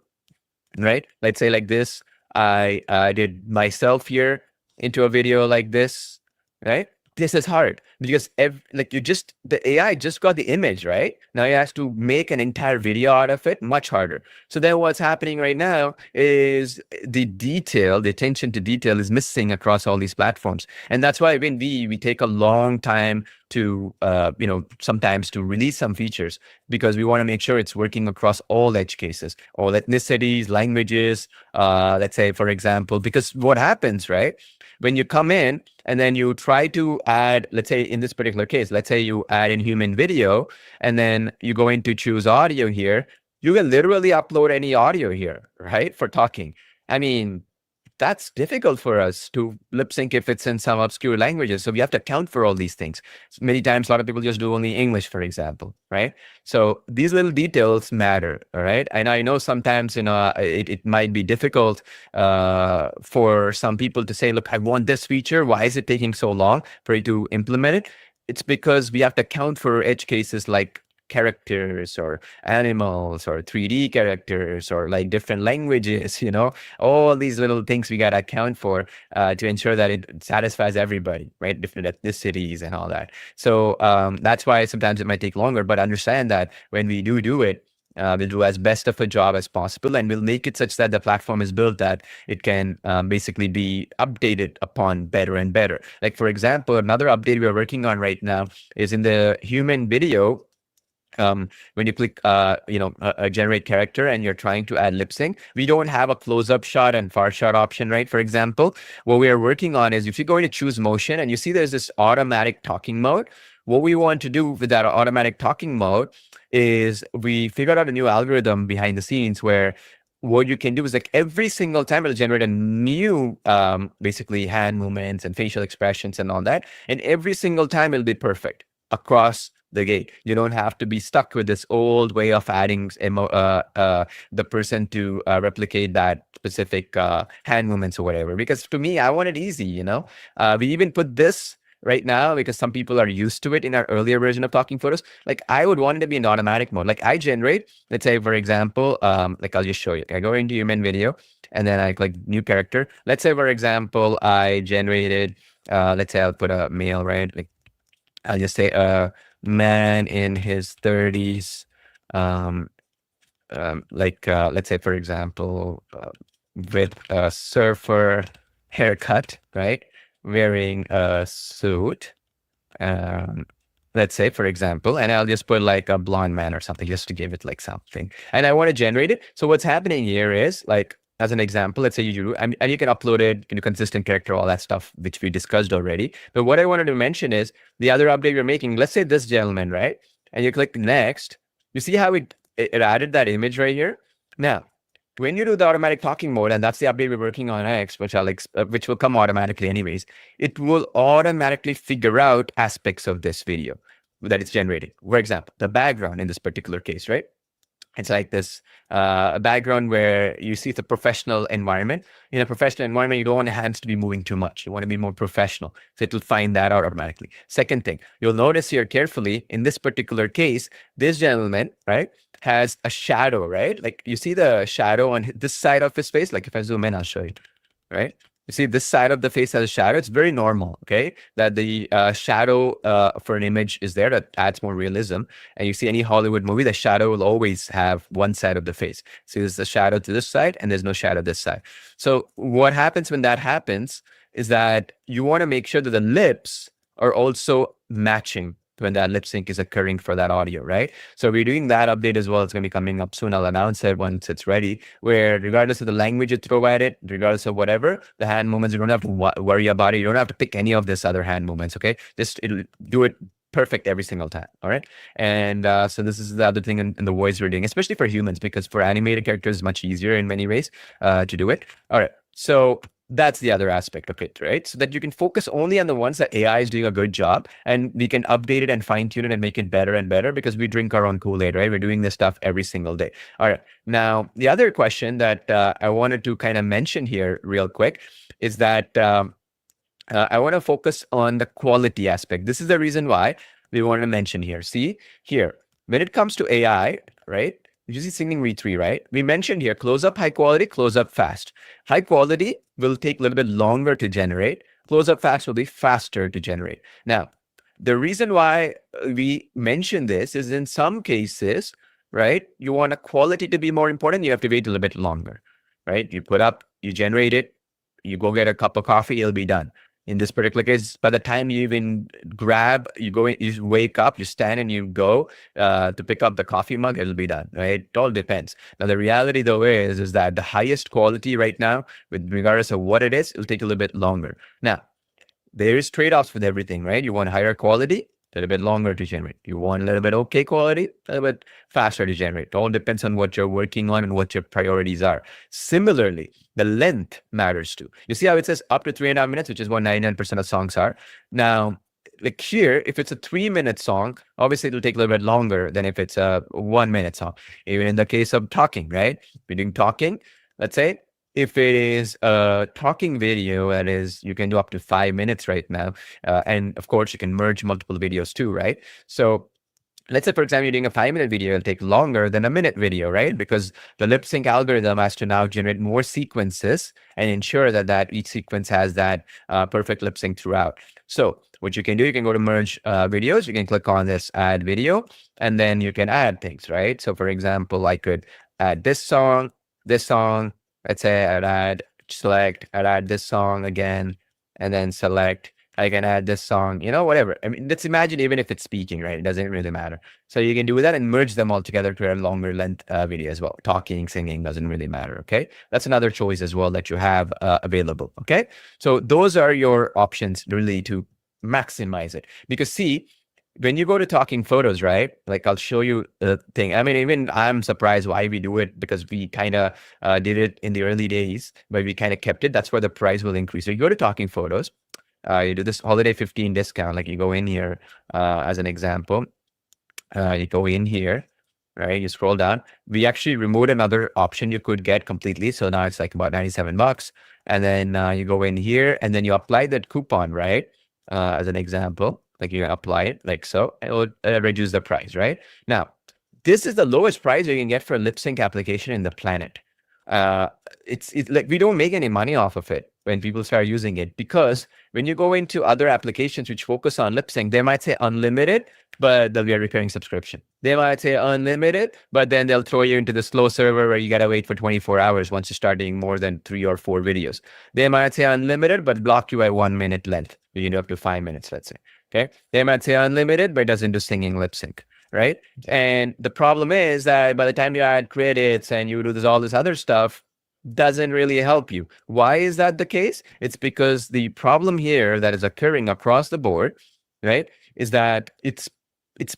right? Let's say like this, I did myself here into a video like this, right? This is hard, because the AI just got the image, right? Now it has to make an entire video out of it, much harder. So then what's happening right now is the attention to detail is missing across all these platforms. And that's why when we take a long time to, sometimes to release some features, because we want to make sure it's working across all edge cases, all ethnicities, languages, let's say, for example, because what happens, right? When you come in and then you try to add, let's say in this particular case, let's say you add in human video, and then you go in to choose audio here, you can literally upload any audio here, right? For talking. I mean, that's difficult for us to lip sync if it's in some obscure languages. So we have to account for all these things. Many times, a lot of people just do only English, for example, right? So these little details matter, all right? And I know sometimes, it might be difficult for some people to say, look, I want this feature. Why is it taking so long for you to implement it? It's because we have to account for edge cases like characters or animals or 3D characters or like different languages, all these little things we got to account for to ensure that it satisfies everybody, right? Different ethnicities and all that. So that's why sometimes it might take longer, but understand that when we do it, we'll do as best of a job as possible, and we'll make it such that the platform is built that it can basically be updated upon better and better. Like, for example, another update we're working on right now is in the human video. when you click, generate character and you're trying to add lip sync, we don't have a close up shot and far shot option, right? For example, what we are working on is if you're going to choose motion and you see there's this automatic talking mode, what we want to do with that automatic talking mode is we figured out a new algorithm behind the scenes where what you can do is like every single time it'll generate a new basically hand movements and facial expressions and all that, and every single time it'll be perfect across the gate. You don't have to be stuck with this old way of adding the person to replicate that specific hand movements or whatever. Because to me, I want it easy. We even put this right now because some people are used to it in our earlier version of Talking Photos. Like I would want it to be in automatic mode. Like I generate, let's say for example, like I'll just show you. I go into human video and then I click new character. Let's say for example, I generated, let's say I'll put a male, right? Like I'll just say a man in his 30s, let's say for example, with a surfer haircut, right? Wearing a suit, let's say for example, and I'll just put like a blonde man or something just to give it like something, and I want to generate it. So what's happening here is like, as an example, let's say and you can upload it, you can do consistent character, all that stuff, which we discussed already. But what I wanted to mention is the other update we're making. Let's say this gentleman, right? And you click next, you see how it added that image right here. Now, when you do the automatic talking mode, and that's the update we're working on next, which which will come automatically anyways, it will automatically figure out aspects of this video that it's generating. For example, the background in this particular case, right? It's like this background where you see it's a professional environment. In a professional environment, you don't want the hands to be moving too much. You want to be more professional. So it will find that out automatically. Second thing, you'll notice here carefully, in this particular case, this gentleman, right, has a shadow, right? Like you see the shadow on this side of his face. Like if I zoom in, I'll show you, right? You see this side of the face has a shadow. It's very normal, okay? That the shadow for an image is there that adds more realism. And you see any Hollywood movie, the shadow will always have one side of the face. So there's a shadow to this side and there's no shadow this side. So what happens when that happens is that you want to make sure that the lips are also matching when that lip sync is occurring for that audio, right? So we're doing that update as well. It's going to be coming up soon. I'll announce it once it's ready, where regardless of the language you throw at it, regardless of whatever, the hand movements, you don't have to worry about it. You don't have to pick any of this other hand movements, okay? Just it'll do it perfect every single time, all right? And so this is the other thing in the voice we're doing, especially for humans, because for animated characters, it's much easier in many ways to do it. All right, so that's the other aspect of it, right? So that you can focus only on the ones that AI is doing a good job, and we can update it and fine tune it and make it better and better because we drink our own Kool-Aid, right? We're doing this stuff every single day. All right. Now, the other question that I wanted to kind of mention here real quick is that I want to focus on the quality aspect. This is the reason why we want to mention here. See here, when it comes to AI, right? You see singing re3, right? We mentioned here, close up high quality, close up fast. High quality will take a little bit longer to generate. Close up fast will be faster to generate. Now, the reason why we mention this is in some cases, right? You want a quality to be more important. You have to wait a little bit longer, right? You put up, you generate it, you go get a cup of coffee, it'll be done. In this particular case, by the time you even grab, you go, you wake up, you stand and you go to pick up the coffee mug, it'll be done, right? It all depends. Now, the reality though is that the highest quality right now, with regardless of what it is, it'll take a little bit longer. Now, there is trade-offs with everything, right? You want higher quality, a little bit longer to generate. You want a little bit okay quality, a little bit faster to generate. It all depends on what you're working on and what your priorities are. Similarly, the length matters too. You see how it says up to 3.5 minutes, which is what 99% of songs are. Now, like here, if it's a 3-minute song, obviously it'll take a little bit longer than if it's a 1-minute song. Even in the case of talking, right? We're doing talking, let's say, if it is a talking video, that is, you can do up to 5 minutes right now. And of course, you can merge multiple videos too, right? So let's say, for example, you're doing a 5-minute video, it'll take longer than a minute video, right? Because the lip sync algorithm has to now generate more sequences and ensure that each sequence has that perfect lip sync throughout. So what you can do, you can go to merge videos, you can click on this add video, and then you can add things, right? So for example, I could add this song, let's say I'd add this song again, and then select I can add this song, whatever. I mean, let's imagine even if it's speaking, right? It doesn't really matter. So you can do that and merge them all together to a longer length video as well. Talking, singing doesn't really matter. Okay. That's another choice as well that you have available. Okay. So those are your options really to maximize it. Because see, when you go to Talking Photos, right? Like I'll show you the thing. I mean, even I'm surprised why we do it, because we kind of did it in the early days, but we kind of kept it. That's where the price will increase. So you go to Talking Photos, you do this holiday 15 discount. Like you go in here as an example, you go in here, right? You scroll down. We actually removed another option you could get completely. So now it's like about $97. And then you go in here and then you apply that coupon, right? As an example, like you apply it like so, it will reduce the price, right? Now, this is the lowest price you can get for a lip sync application in the planet. It's like we don't make any money off of it when people start using it, because when you go into other applications which focus on lip sync, they might say unlimited, but there'll be a recurring subscription. They might say unlimited, but then they'll throw you into the slow server where you got to wait for 24 hours once you start doing more than 3 or 4 videos. They might say unlimited, but block you at 1 minute length. You can do up to 5 minutes, let's say. Okay. They might say unlimited, but it doesn't do singing lip sync. Right. And the problem is that by the time you add credits and you do all this other stuff, doesn't really help you. Why is that the case? It's because the problem here that is occurring across the board, right, is that it's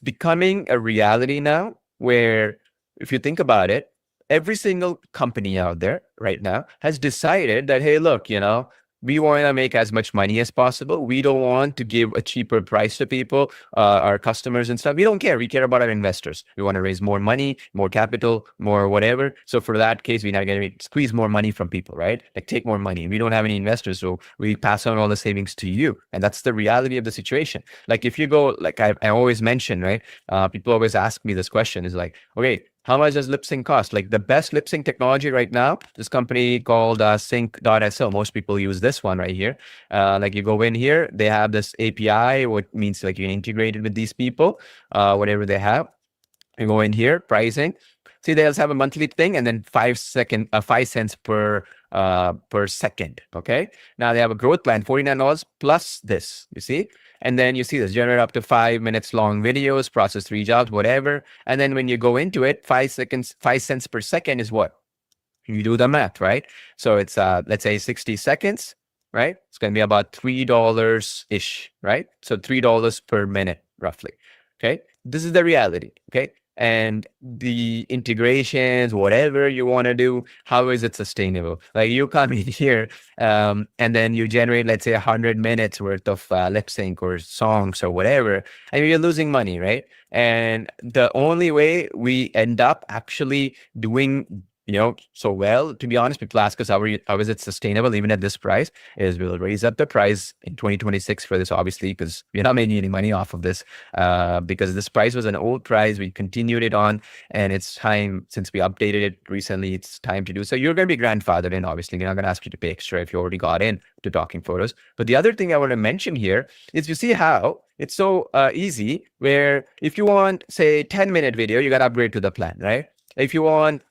becoming a reality now where, if you think about it, every single company out there right now has decided that, hey, look, we want to make as much money as possible. We don't want to give a cheaper price to people, our customers and stuff. We don't care. We care about our investors. We want to raise more money, more capital, more whatever. So for that case, we now get to squeeze more money from people, right? Like take more money. We don't have any investors, so we pass on all the savings to you. And that's the reality of the situation. Like if you go, like I always mention, right? People always ask me this question is like, okay, how much does lip sync cost? Like the best lip sync technology right now, this company called sync.so. Most people use this one right here. Like you go in here, they have this API, what means like you integrate it with these people, whatever they have. You go in here, pricing. See, they also have a monthly thing, and then 5 cents per second. Okay. Now they have a growth plan, $49 plus this. You see. And then you see this, generate up to 5 minutes long videos, process 3 jobs, whatever. And then when you go into it, 5 cents per second is what? You do the math, right? So it's, let's say 60 seconds, right? It's going to be about $3-ish, right? So $3 per minute, roughly. Okay. This is the reality. Okay. And the integrations, whatever you want to do, how is it sustainable? Like you come in here and then you generate, let's say 100 minutes worth of lip sync or songs or whatever, and you're losing money, right? And the only way we end up actually doing so well, to be honest, people ask us, how is it sustainable even at this price, is we'll raise up the price in 2026 for this, obviously, because we're not making any money off of this, because this price was an old price. We continued it on, and it's time, since we updated it recently, it's time to do so. You're going to be grandfathered in, obviously. We're not going to ask you to pay extra if you already got in to Talking Photos. But the other thing I want to mention here is, you see how it's so easy, where if you want, say, 10-minute video, you got to upgrade to the plan, right? If you want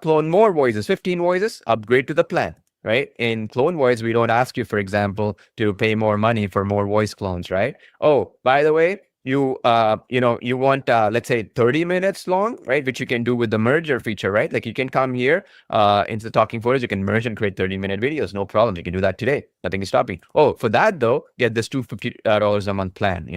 clone more voices, 15 voices, upgrade to the plan, right? In Clone Voice, we don't ask you, for example, to pay more money for more voice clones, right? Oh, by the way, you want, let's say 30 minutes long, right? Which you can do with the merger feature, right? Like you can come here into the Talking Photos, you can merge and create 30-minute videos. No problem. You can do that today. Nothing is stopping. Oh, for that though, get this $250 a month plan,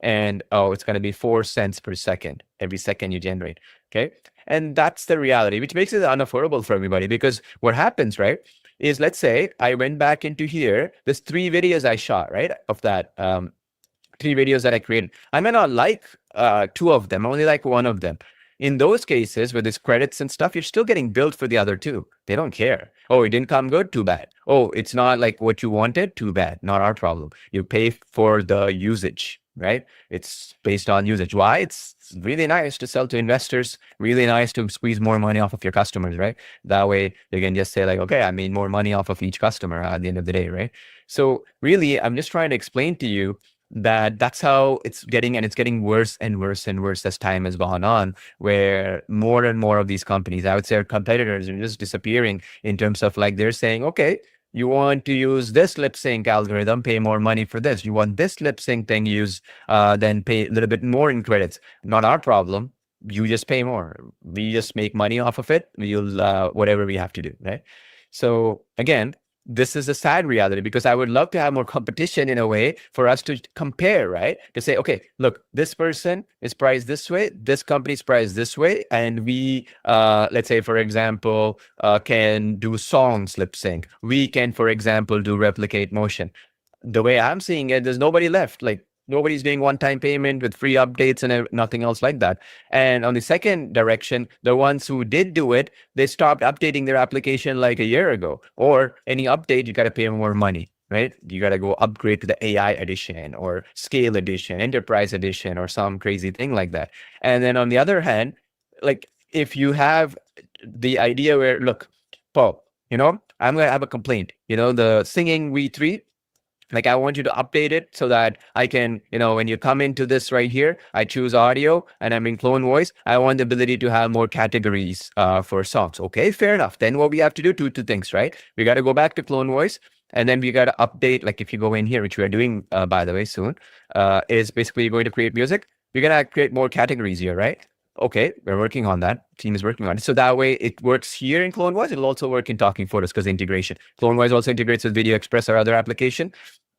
and it's going to be 4 cents per second, every second you generate. Okay. And that's the reality, which makes it unaffordable for everybody, because what happens, right, is, let's say I went back into here, there's 3 videos I shot, right, of that 3 videos that I created. I may not like 2 of them, I only like 1 of them. In those cases with these credits and stuff, you're still getting billed for the other 2. They don't care. Oh, it didn't come good? Too bad. Oh, it's not like what you wanted? Too bad. Not our problem. You pay for the usage, right? It's based on usage. Why? It's really nice to sell to investors, really nice to squeeze more money off of your customers, right? That way they can just say like, okay, I made more money off of each customer at the end of the day, right? So really, I'm just trying to explain to you that that's how it's getting, and it's getting worse and worse and worse as time has gone on, where more and more of these companies, I would say our competitors, are just disappearing in terms of like, they're saying, okay, You want to use this lip sync algorithm, pay more money for this. You want this lip sync thing used, then pay a little bit more in credits. Not our problem. You just pay more. We just make money off of it. We'll whatever we have to do, right? So again, this is a sad reality because I would love to have more competition in a way for us to compare, right? To say, okay, look, this person is priced this way, this company's priced this way, and we, let's say, for example, can do songs lip sync. We can, for example, do replicate motion. The way I'm seeing it, there's nobody left. Like nobody's doing one-time payment with free updates and nothing else like that. And on the second direction, the ones who did do it, they stopped updating their application like a year ago. Or any update, you got to pay more money, right? You got to go upgrade to the AI edition or scale edition, enterprise edition, or some crazy thing like that. And then on the other hand, like if you have the idea where, look, Paul, I'm going to have a complaint. The singing V3, like I want you to update it so that I can, when you come into this right here, I choose audio and I'm in clone voice. I want the ability to have more categories for songs. Okay, fair enough. Then what we have to do, two things, right? We got to go back to clone voice. And then we got to update, like if you go in here, which we are doing, by the way, soon, is basically going to create music. We're going to create more categories here, right? Okay, we're working on that. Team is working on it. So that way it works here in Clone Voice. It'll also work in Talking Photos because integration. Clone Voice also integrates with Video Express or other application.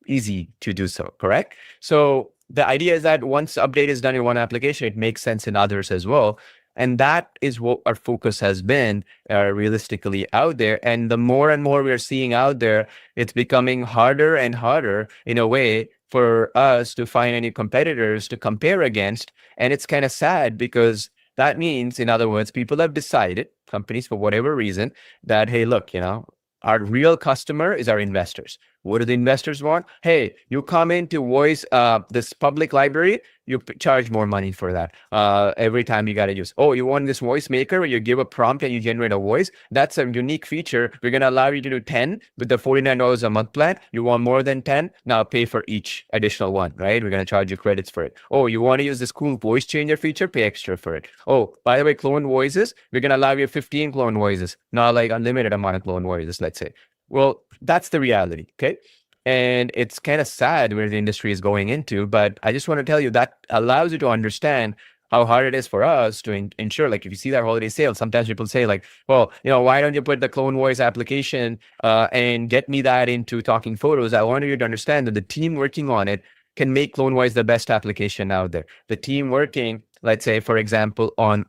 Easy to do so, correct? So the idea is that once update is done in one application, it makes sense in others as well. And that is what our focus has been realistically out there. And the more and more we're seeing out there, it's becoming harder and harder in a way for us to find any competitors to compare against. And it's kind of sad because that means, in other words, people have decided, companies for whatever reason, that, hey, look, our real customer is our investors. What do the investors want? Hey, you come into voice this public library, you charge more money for that every time you got to use. Oh, you want this voice maker where you give a prompt and you generate a voice? That's a unique feature. We're going to allow you to do 10 with the $49 a month plan. You want more than 10? Now pay for each additional one, right? We're going to charge you credits for it. Oh, you want to use this cool voice changer feature? Pay extra for it. Oh, by the way, clone voices, we're going to allow you 15 clone voices, not like unlimited amount of clone voices, let's say. Well, that's the reality, okay? And it's kind of sad where the industry is going into, but I just want to tell you that allows you to understand how hard it is for us to ensure, like if you see that holiday sale, sometimes people say like, well, why don't you put the clone voice application and get me that into Talking Photos? I want you to understand that the team working on it can make clone voice the best application out there. The team working, let's say, for example, on,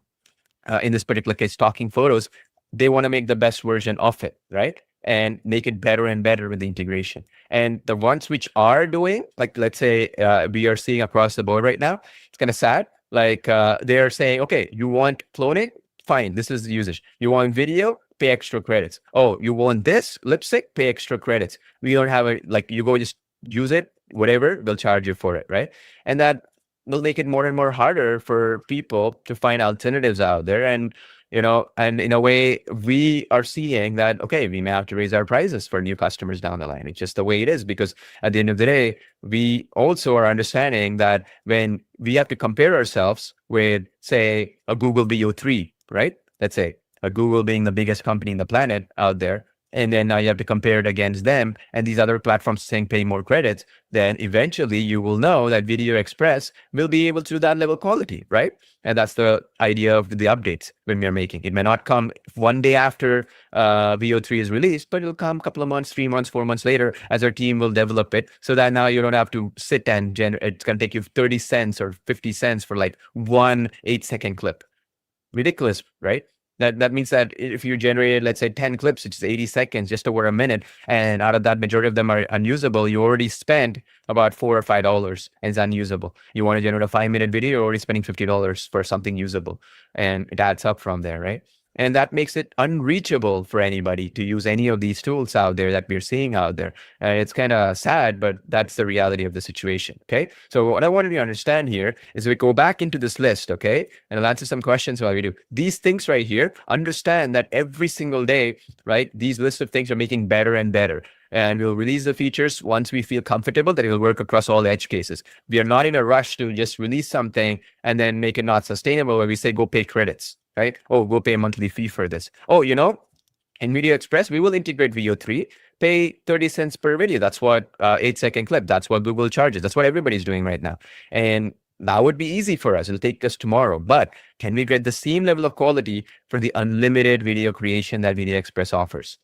in this particular case, Talking Photos, they want to make the best version of it, right? And make it better and better with the integration. And the ones which are doing, like let's say we are seeing across the board right now, it's kind of sad. Like they're saying, okay, you want cloning? Fine, this is the usage. You want video? Pay extra credits. Oh, you want this lip sync? Pay extra credits. We don't have you go just use it, whatever, we'll charge you for it, right? And that will make it more and more harder for people to find alternatives out there. And and in a way, we are seeing that, okay, we may have to raise our prices for new customers down the line. It's just the way it is, because at the end of the day, we also are understanding that when we have to compare ourselves with, say, a Google VO3, right? Let's say a Google being the biggest company in the planet out there. And then now you have to compare it against them and these other platforms saying pay more credits, then eventually you will know that Video Express will be able to do that level quality, right? And that's the idea of the updates when we are making. It may not come one day after VO3 is released, but it'll come a couple of months, 3 months, 4 months later as our team will develop it so that now you don't have to sit and it's going to take you 30 cents or 50 cents for like 1 8-second clip. Ridiculous, right? That means that if you generated, let's say, 10 clips, which is 80 seconds, just over a minute, and out of that, majority of them are unusable, you already spent about $4 or $5 and it's unusable. You want to generate a 5-minute video, you're already spending $50 for something usable. And it adds up from there, right? And that makes it unreachable for anybody to use any of these tools out there that we're seeing out there. It's kind of sad, but that's the reality of the situation, okay? So what I wanted you to understand here is we go back into this list, okay? And I'll answer some questions while we do. These things right here, understand that every single day, right, these lists of things are making better and better. And we'll release the features once we feel comfortable that it will work across all edge cases. We are not in a rush to just release something and then make it not sustainable where we say, go pay credits. Right? Oh, go pay a monthly fee for this. Oh, in Video Express, we will integrate VO3, pay 30 cents per video. That's what 8-second clip. That's what Google charges. That's what everybody's doing right now. And that would be easy for us. It'll take us tomorrow. But can we get the same level of quality for the unlimited video creation that Video Express offers?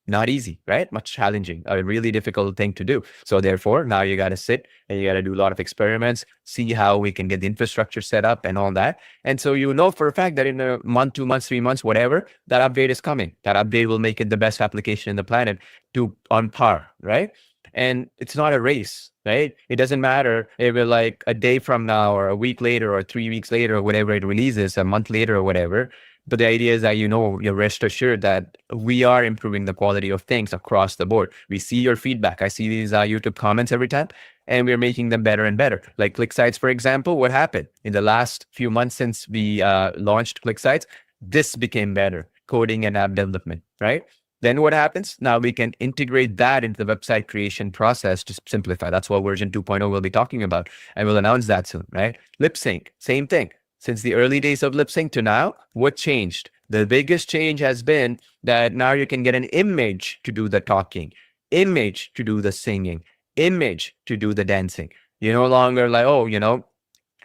Not easy, right? Much challenging, a really difficult thing to do. So therefore, now you got to sit and you got to do a lot of experiments, see how we can get the infrastructure set up and all that. And so you know for a fact that in a month, 2 months, 3 months, whatever, that update is coming. That update will make it the best application in the planet to on par, right? And it's not a race, right? It doesn't matter if it's like a day from now or a week later or 3 weeks later or whatever it releases, a month later or whatever. But the idea is that, you're rest assured that we are improving the quality of things across the board. We see your feedback. I see these YouTube comments every time, and we're making them better and better. Like Click Sites, for example, what happened in the last few months since we launched Click Sites? This became better, coding and app development, right? Then what happens? Now we can integrate that into the website creation process to simplify. That's what version 2.0 will be talking about. And we'll announce that soon, right? Lip sync, same thing. Since the early days of lip sync to now, what changed? The biggest change has been that now you can get an image to do the talking, image to do the singing, image to do the dancing. You're no longer like, oh,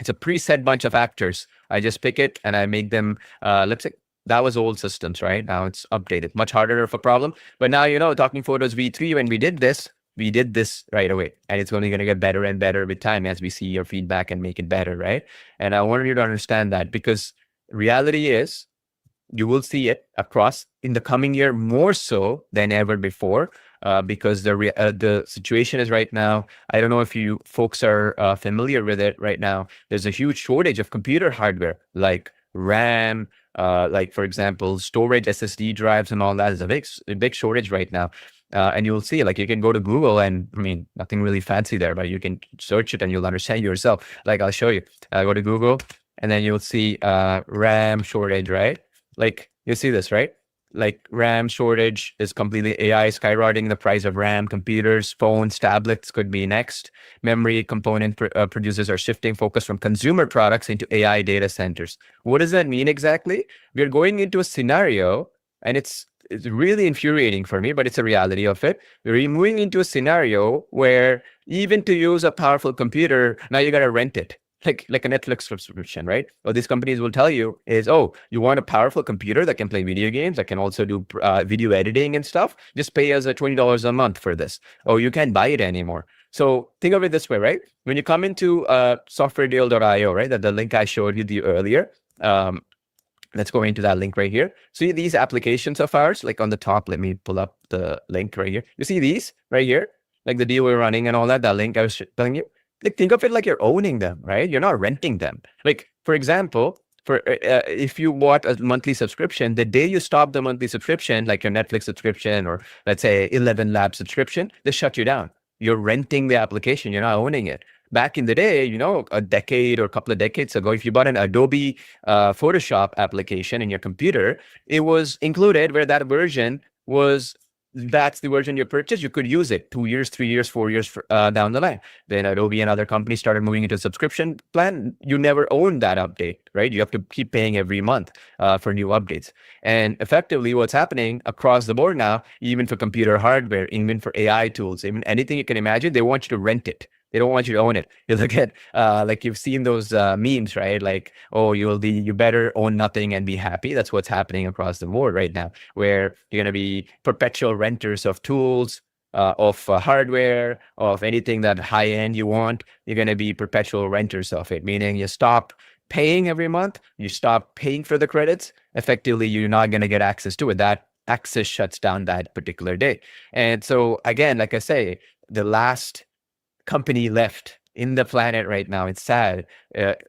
it's a preset bunch of actors. I just pick it and I make them lip sync. That was old systems, right? Now it's updated. Much harder of a problem. But now, Talking Photos V3, when we did this right away, and it's only going to get better and better with time as we see your feedback and make it better, right? And I wanted you to understand that, because reality is you will see it across in the coming year more so than ever before, because the situation is right now. I don't know if you folks are familiar with it right now. There's a huge shortage of computer hardware like RAM, like for example, storage, SSD drives and all that is a big shortage right now. And you'll see, like, you can go to Google and nothing really fancy there, but you can search it and you'll understand yourself. Like, I'll show you. Go to Google and then you'll see RAM shortage, right? Like, you see this, right? Like, RAM shortage is completely AI skyrocketing the price of RAM. Computers, phones, tablets could be next. Memory component producers are shifting focus from consumer products into AI data centers. What does that mean exactly? We're going into a scenario, and it's really infuriating for me, but it's a reality of it. We're moving into a scenario where even to use a powerful computer, now you got to rent it. Like a Netflix subscription, right? What these companies will tell you is, oh, you want a powerful computer that can play video games, that can also do video editing and stuff? Just pay us $20 a month for this. Oh, you can't buy it anymore. So think of it this way, right? When you come into softwaredeal.io, right? That the link I showed you earlier, let's go into that link right here. See these applications of ours, like on the top, let me pull up the link right here. You see these right here, like the deal we're running and all that, that link I was telling you. Like, think of it like you're owning them, right? You're not renting them. Like, for example, if you bought a monthly subscription, the day you stop the monthly subscription, like your Netflix subscription or let's say 11 Lab subscription, they shut you down. You're renting the application. You're not owning it. Back in the day, a decade or a couple of decades ago, if you bought an Adobe Photoshop application in your computer, it was included where that version was. That's the version you purchased. You could use it 2 years, 3 years, 4 years down the line. Then Adobe and other companies started moving into a subscription plan. You never own that update, right? You have to keep paying every month for new updates. And effectively, what's happening across the board now, even for computer hardware, even for AI tools, even anything you can imagine, they want you to rent it. They don't want you to own it. You look at, like you've seen those memes, right? Like, oh, you better own nothing and be happy. That's what's happening across the board right now, where you're going to be perpetual renters of tools, of hardware, of anything that high end you want. You're going to be perpetual renters of it, meaning you stop paying every month, you stop paying for the credits. Effectively, you're not going to get access to it. That access shuts down that particular day. And so again, like I say, the last company left in the planet right now, it's sad,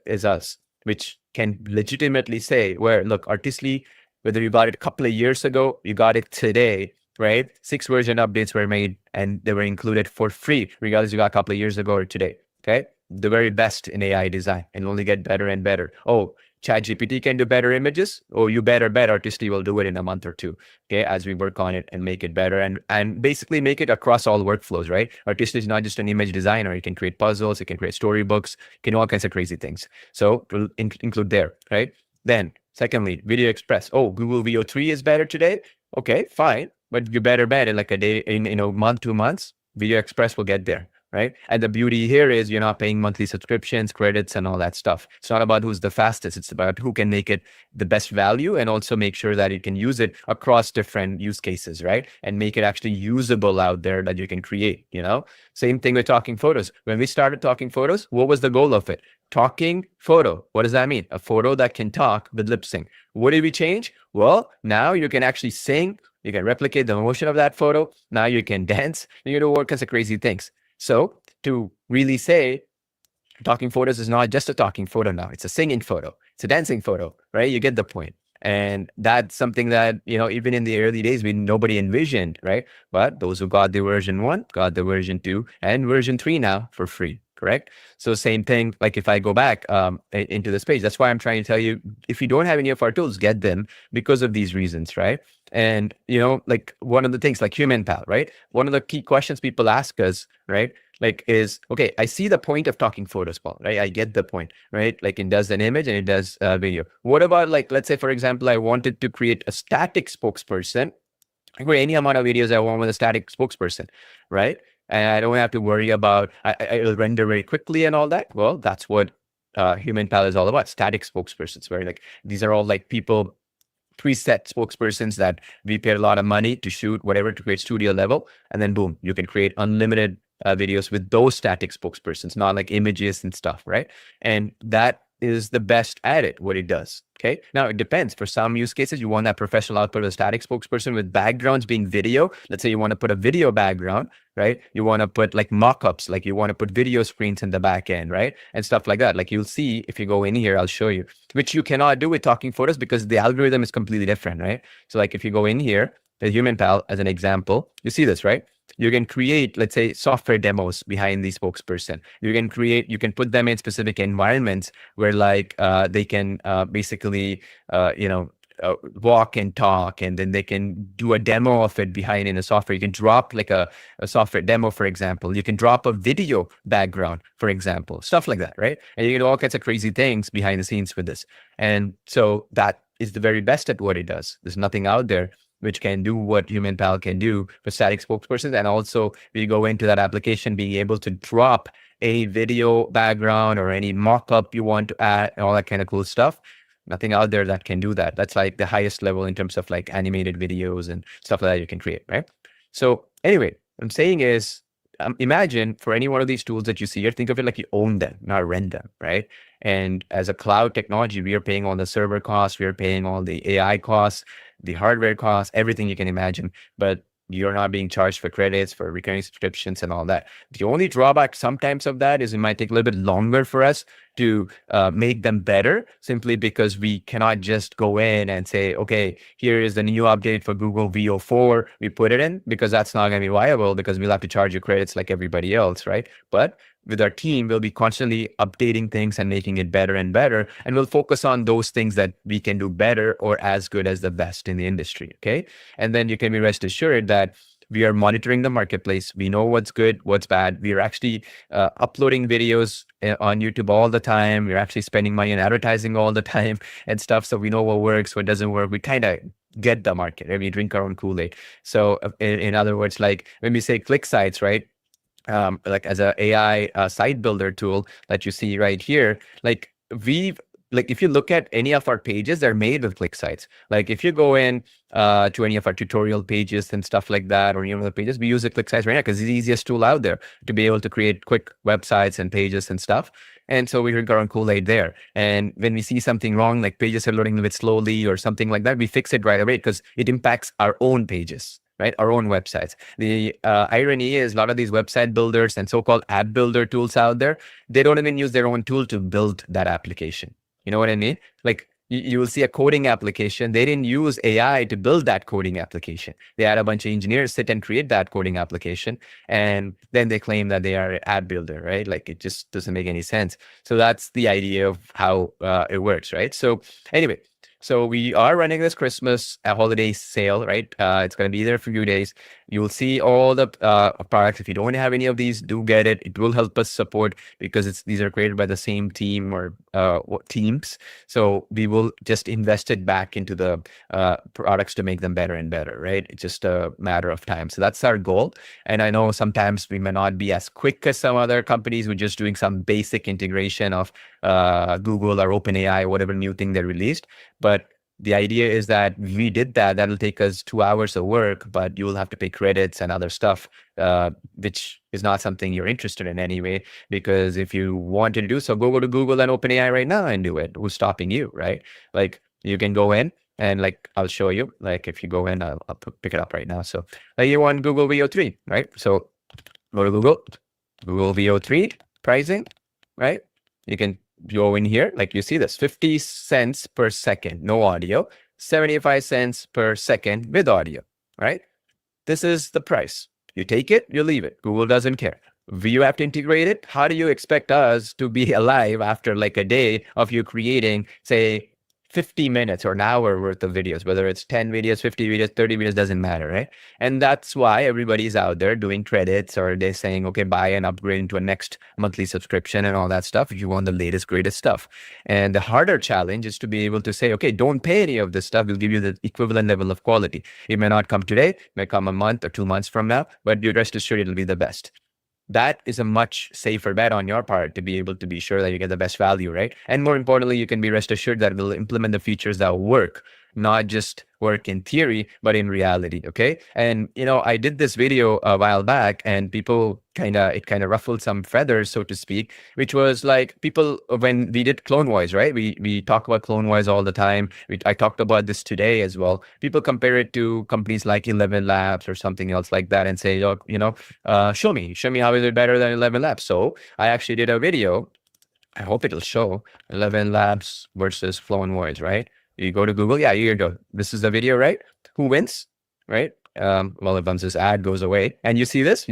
is us, which can legitimately say, where look, Artistly, whether you bought it a couple of years ago, you got it today, right? 6 version updates were made and they were included for free, regardless you got a couple of years ago or today. Okay, the very best in AI design, and only get better and better. Oh, ChatGPT can do better images. Oh, you better bet Artistly will do it in a month or two. Okay, as we work on it and make it better and basically make it across all workflows, right? Artistly is not just an image designer. It can create puzzles, it can create storybooks, it can do all kinds of crazy things. So we'll include there, right? Then secondly, Video Express. Oh, Google VO3 is better today. Okay, fine. but you better bet in like a day, in month, 2 months, Video Express will get there. Right. And the beauty here is you're not paying monthly subscriptions, credits, and all that stuff. It's not about who's the fastest. It's about who can make it the best value and also make sure that you can use it across different use cases, right? And make it actually usable out there that you can create, Same thing with Talking Photos. When we started Talking Photos, what was the goal of it? Talking photo. What does that mean? A photo that can talk with lip sync. What did we change? Well, now you can actually sing. You can replicate the motion of that photo. Now you can dance. You do all kinds of crazy things. So to really say Talking Photos is not just a talking photo now, it's a singing photo, it's a dancing photo, right? You get the point. And that's something that, even in the early days, nobody envisioned, right? But those who got the version 1, got the version 2, and version 3 now for free, correct? So same thing, like if I go back into this page, that's why I'm trying to tell you, if you don't have any of our tools, get them because of these reasons, right? And, like one of the things like Human Pal, right? One of the key questions people ask us, right? Like is, okay, I see the point of Talking Photos, Paul, right? I get the point, right? Like it does an image and it does a video. What about like, let's say, for example, I wanted to create a static spokesperson. I create any amount of videos I want with a static spokesperson, right? And I don't have to worry about, it'll render very quickly and all that. Well, that's what Human Pal is all about, static spokespersons, where like, these are all like people, preset spokespersons that we paid a lot of money to shoot whatever to create studio level. And then boom, you can create unlimited videos with those static spokespersons, not like images and stuff, right? And that is the best at it, what it does. Okay. Now it depends. For some use cases, you want that professional output of a static spokesperson with backgrounds being video. Let's say you want to put a video background, right? You want to put like mock-ups, like you want to put video screens in the back end, right? And stuff like that. Like you'll see if you go in here, I'll show you, which you cannot do with Talking Photos because the algorithm is completely different, right? So like if you go in here, the Human Pal as an example, you see this, right? You can create, let's say, software demos behind the spokesperson. You can put them in specific environments where like they can basically, walk and talk, and then they can do a demo of it behind in a software. You can drop like a software demo, for example. You can drop a video background, for example, stuff like that, right? And you can do all kinds of crazy things behind the scenes with this. And so that is the very best at what it does. There's nothing out there which can do what Human Pal can do for static spokespersons. And also we go into that application being able to drop a video background or any mock-up you want to add and all that kind of cool stuff. Nothing out there that can do that. That's like the highest level in terms of like animated videos and stuff like that you can create, right? So anyway, what I'm saying is, imagine for any one of these tools that you see here, think of it like you own them, not rent them, right? And as a cloud technology, we are paying all the server costs, we are paying all the AI costs, the hardware costs, everything you can imagine, but you're not being charged for credits, for recurring subscriptions and all that. The only drawback sometimes of that is it might take a little bit longer for us to make them better, simply because we cannot just go in and say, okay, here is the new update for Google VO4. We put it in, because that's not going to be viable, because we'll have to charge you credits like everybody else, right? But with our team, we'll be constantly updating things and making it better and better. And we'll focus on those things that we can do better or as good as the best in the industry. Okay. And then you can be rest assured that we are monitoring the marketplace. We know what's good, what's bad. We are actually uploading videos on YouTube all the time. We're actually spending money on advertising all the time and stuff. So we know what works, what doesn't work. We kind of get the market, and we drink our own Kool-Aid. So in other words, like when we say click sites, right? Like as a AI site builder tool that you see right here, like if you look at any of our pages, they're made with click sites. Like if you go in to any of our tutorial pages and stuff like that, or any of the pages, we use the click sites right now because it's the easiest tool out there to be able to create quick websites and pages and stuff. And so we drink our own Kool-Aid there. And when we see something wrong, like pages are loading a bit slowly or something like that, we fix it right away because it impacts our own pages, right? Our own websites. The irony is a lot of these website builders and so-called app builder tools out there, they don't even use their own tool to build that application. You know what I mean? Like you will see a coding application. They didn't use AI to build that coding application. They had a bunch of engineers sit and create that coding application. And then they claim that they are an app builder, right? Like it just doesn't make any sense. So that's the idea of how it works, right? So anyway, So we are running this Christmas holiday sale, right? It's going to be there for a few days. You will see all the products. If you don't have any of these, do get it. It will help us support because these are created by the same team or teams. So we will just invest it back into the products to make them better and better, right? It's just a matter of time. So that's our goal. And I know sometimes we may not be as quick as some other companies who are just doing some basic integration of Google or OpenAI, whatever new thing they released. But the idea is that we did that. That'll take us 2 hours of work, but you will have to pay credits and other stuff, which is not something you're interested in anyway. Because if you wanted to do so, go to Google and OpenAI right now and do it. Who's stopping you, right? Like you can go in and like I'll show you. Like if you go in, I'll pick it up right now. So like you want Google VO3, right? So go to Google VO3 pricing, right? You can go in here, like you see this 50 cents per second, no audio, 75 cents per second with audio, right? This is the price. You take it, you leave it. Google doesn't care. You have to integrate it. How do you expect us to be alive after like a day of you creating, say, 50 minutes or an hour worth of videos, whether it's 10 videos, 50 videos, 30 videos, doesn't matter, right? And that's why everybody's out there doing credits or they're saying, okay, buy and upgrade into a next monthly subscription and all that stuff if you want the latest, greatest stuff. And the harder challenge is to be able to say, okay, don't pay any of this stuff. We'll give you the equivalent level of quality. It may not come today, it may come a month or 2 months from now, but you rest assured it'll be the best. That is a much safer bet on your part to be able to be sure that you get the best value, right? And more importantly, you can be rest assured that we'll implement the features that work, not just work in theory, but in reality. Okay. And, I did this video a while back and people it kind of ruffled some feathers, so to speak, which was like people, when we did Clone Wise, right? We talk about Clone Wise all the time. I talked about this today as well. People compare it to companies like 11 Labs or something else like that and say, oh, show me how is it better than 11 Labs? So I actually did a video. I hope it'll show 11 Labs versus Clone Wise, right? You go to Google. Yeah, you go. This is the video, right? Who wins, right? Well, once this ad goes away and you see this,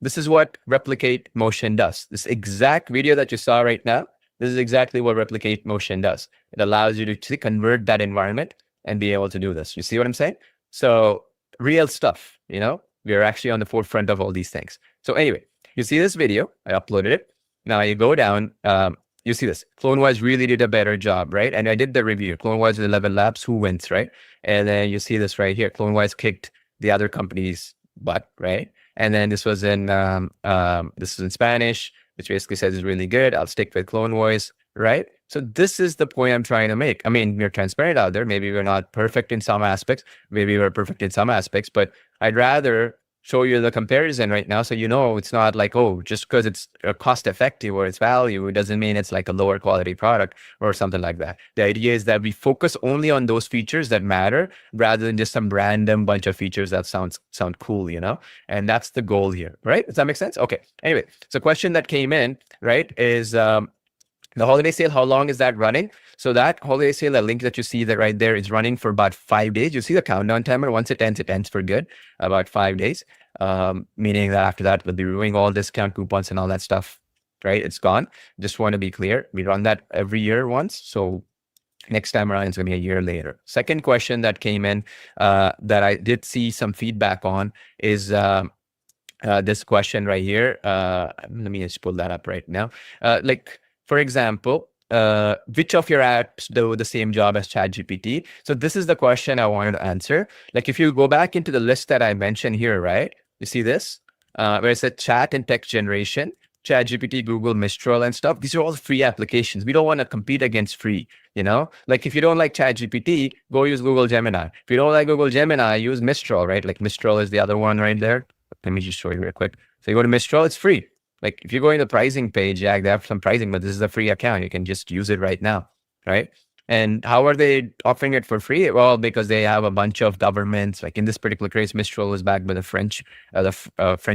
this is what replicate motion does. This exact video that you saw right now, this is exactly what replicate motion does. It allows you to convert that environment and be able to do this. You see what I'm saying? So real stuff, we're actually on the forefront of all these things. So anyway, you see this video, I uploaded it. Now you go down, you see this. CloneWise really did a better job, right? And I did the review. CloneWise 11 Labs, who wins, right? And then you see this right here. CloneWise kicked the other company's butt, right? And then this was in Spanish, which basically says it's really good. I'll stick with CloneWise, right? So this is the point I'm trying to make. I mean, we're transparent out there. Maybe we're not perfect in some aspects. Maybe we're perfect in some aspects, but I'd rather show you the comparison right now. So, it's not like, oh, just because it's cost effective or it's value, it doesn't mean it's like a lower quality product or something like that. The idea is that we focus only on those features that matter rather than just some random bunch of features that sound cool, and that's the goal here, right? Does that make sense? Okay. Anyway, so question that came in, right, is, the holiday sale, how long is that running? So that holiday sale, the link that you see that right there is running for about 5 days. You see the countdown timer. Once it ends for good, about 5 days, meaning that after that, we'll be removing all discount coupons and all that stuff, right? It's gone. Just want to be clear. We run that every year once. So next time around, it's going to be a year later. Second question that came in that I did see some feedback on is this question right here. Let me just pull that up right now. For example, which of your apps do the same job as ChatGPT? So this is the question I wanted to answer. Like if you go back into the list that I mentioned here, right? You see this? Where it said chat and text generation, ChatGPT, Google, Mistral and stuff. These are all free applications. We don't want to compete against free, Like if you don't like ChatGPT, go use Google Gemini. If you don't like Google Gemini, use Mistral, right? Like Mistral is the other one right there. Let me just show you real quick. So you go to Mistral, it's free. Like if you go in the pricing page, they have some pricing, but this is a free account. You can just use it right now, right? And how are they offering it for free? Well, because they have a bunch of governments. Like in this particular case, Mistral was backed by the French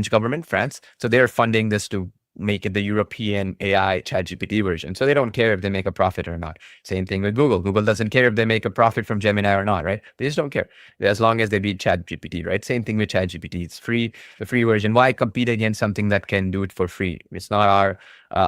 government, France. So they're funding this to make it the European AI ChatGPT version. So they don't care if they make a profit or not. Same thing with Google. Google doesn't care if they make a profit from Gemini or not, right? They just don't care as long as they beat ChatGPT, right? Same thing with ChatGPT. It's free, the free version. Why compete against something that can do it for free? It's not our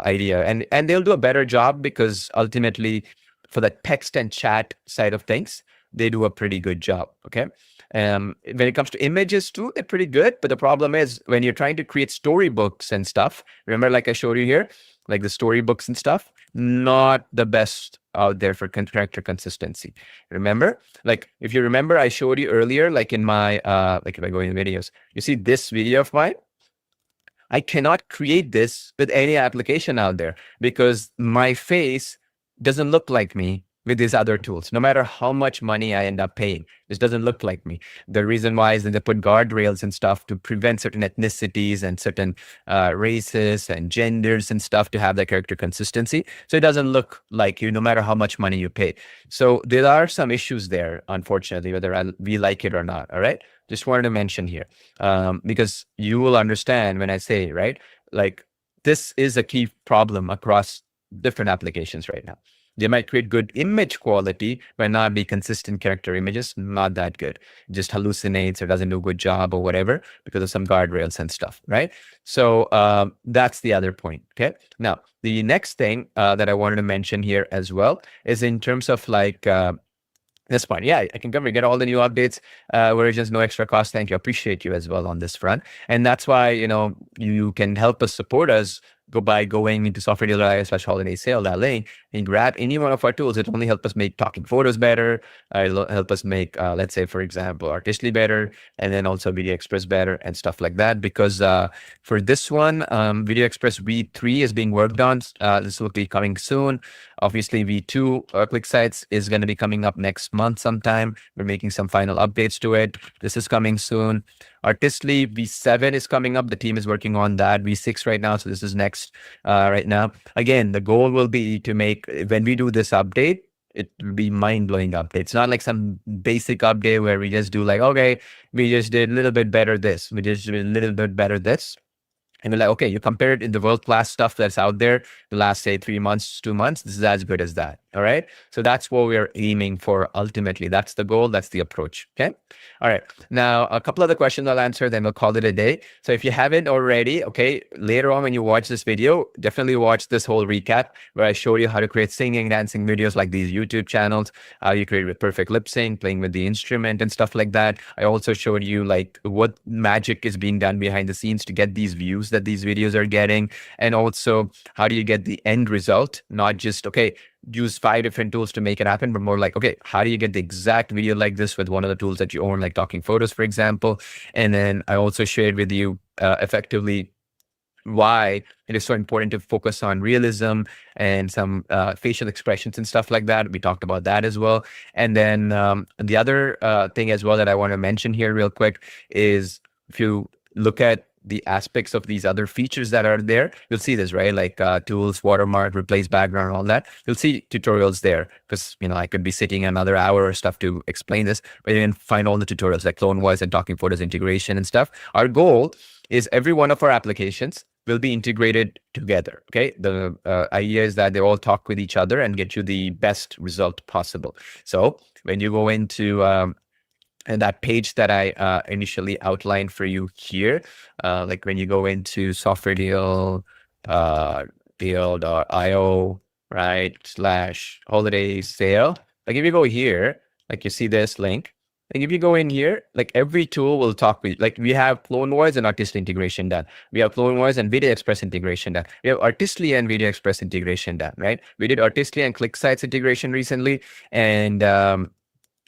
idea. And they'll do a better job because ultimately for the text and chat side of things, they do a pretty good job. Okay. When it comes to images too, they're pretty good. But the problem is when you're trying to create storybooks and stuff, remember, like I showed you here, like the storybooks and stuff, not the best out there for character consistency. Remember, like if you remember, I showed you earlier, like in my, like if I go in videos, you see this video of mine, I cannot create this with any application out there because my face doesn't look like me with these other tools. No matter how much money I end up paying, this doesn't look like me. The reason why is that they put guardrails and stuff to prevent certain ethnicities and certain races and genders and stuff to have that character consistency. So it doesn't look like you, no matter how much money you pay. So there are some issues there, unfortunately, whether we like it or not. All right. Just wanted to mention here, because you will understand when I say, right, like this is a key problem across different applications right now. They might create good image quality, but not be consistent character images, not that good. It just hallucinates or doesn't do a good job or whatever because of some guardrails and stuff, right? So that's the other point, okay? Now, the next thing that I wanted to mention here as well is in terms of like, that's fine. Yeah, I can come and get all the new updates where just no extra cost. Thank you. Appreciate you as well on this front. And that's why, you can help us support us by going into softwaredealer.ai/holiday sale, that link, and grab any one of our tools. It only help us make Talking Photos better. It'll help us make, let's say, for example, Artistly better, and then also Video Express better and stuff like that. Because for this one, Video Express V3 is being worked on. This will be coming soon. Obviously, V2 Click Sites is going to be coming up next month sometime. We're making some final updates to it. This is coming soon. Artistly V7 is coming up. The team is working on that. V6 right now. So this is next right now. Again, the goal will be to make, when we do this update, it will be mind-blowing update. It's not like some basic update where we just do like, okay, we just did a little bit better this. We just did a little bit better this. And we're like, okay, you compare it in the world-class stuff that's out there the last, say, 3 months, 2 months, this is as good as that. All right. So that's what we're aiming for ultimately. That's the goal. That's the approach. Okay. All right. Now, a couple other questions I'll answer, then we'll call it a day. So if you haven't already, okay, later on when you watch this video, definitely watch this whole recap where I show you how to create singing, dancing videos like these YouTube channels, how you create with perfect lip sync, playing with the instrument and stuff like that. I also showed you like what magic is being done behind the scenes to get these views that these videos are getting. And also how do you get the end result? Not just, okay, use 5 different tools to make it happen, but more like, okay, how do you get the exact video like this with one of the tools that you own, like Talking Photos, for example. And then I also shared with you effectively why it is so important to focus on realism and some facial expressions and stuff like that. We talked about that as well. And then the other thing as well that I want to mention here real quick is if you look at the aspects of these other features that are there, you'll see this, right? Like tools, watermark, replace background, all that. You'll see tutorials there because, I could be sitting another hour or stuff to explain this, but you can find all the tutorials like Clone Voice and Talking Photos integration and stuff. Our goal is every one of our applications will be integrated together. Okay. The idea is that they all talk with each other and get you the best result possible. So when you go into and that page that I initially outlined for you here, like when you go into software deal, deal.io, right, /holiday sale. Like if you go here, like you see this link, like if you go in here, like every tool will talk with, like we have Clone Voice and Artistly integration done. We have Clone Voice and Video Express integration done. We have Artistly and Video Express integration done, right? We did Artistly and Click Sites integration recently. And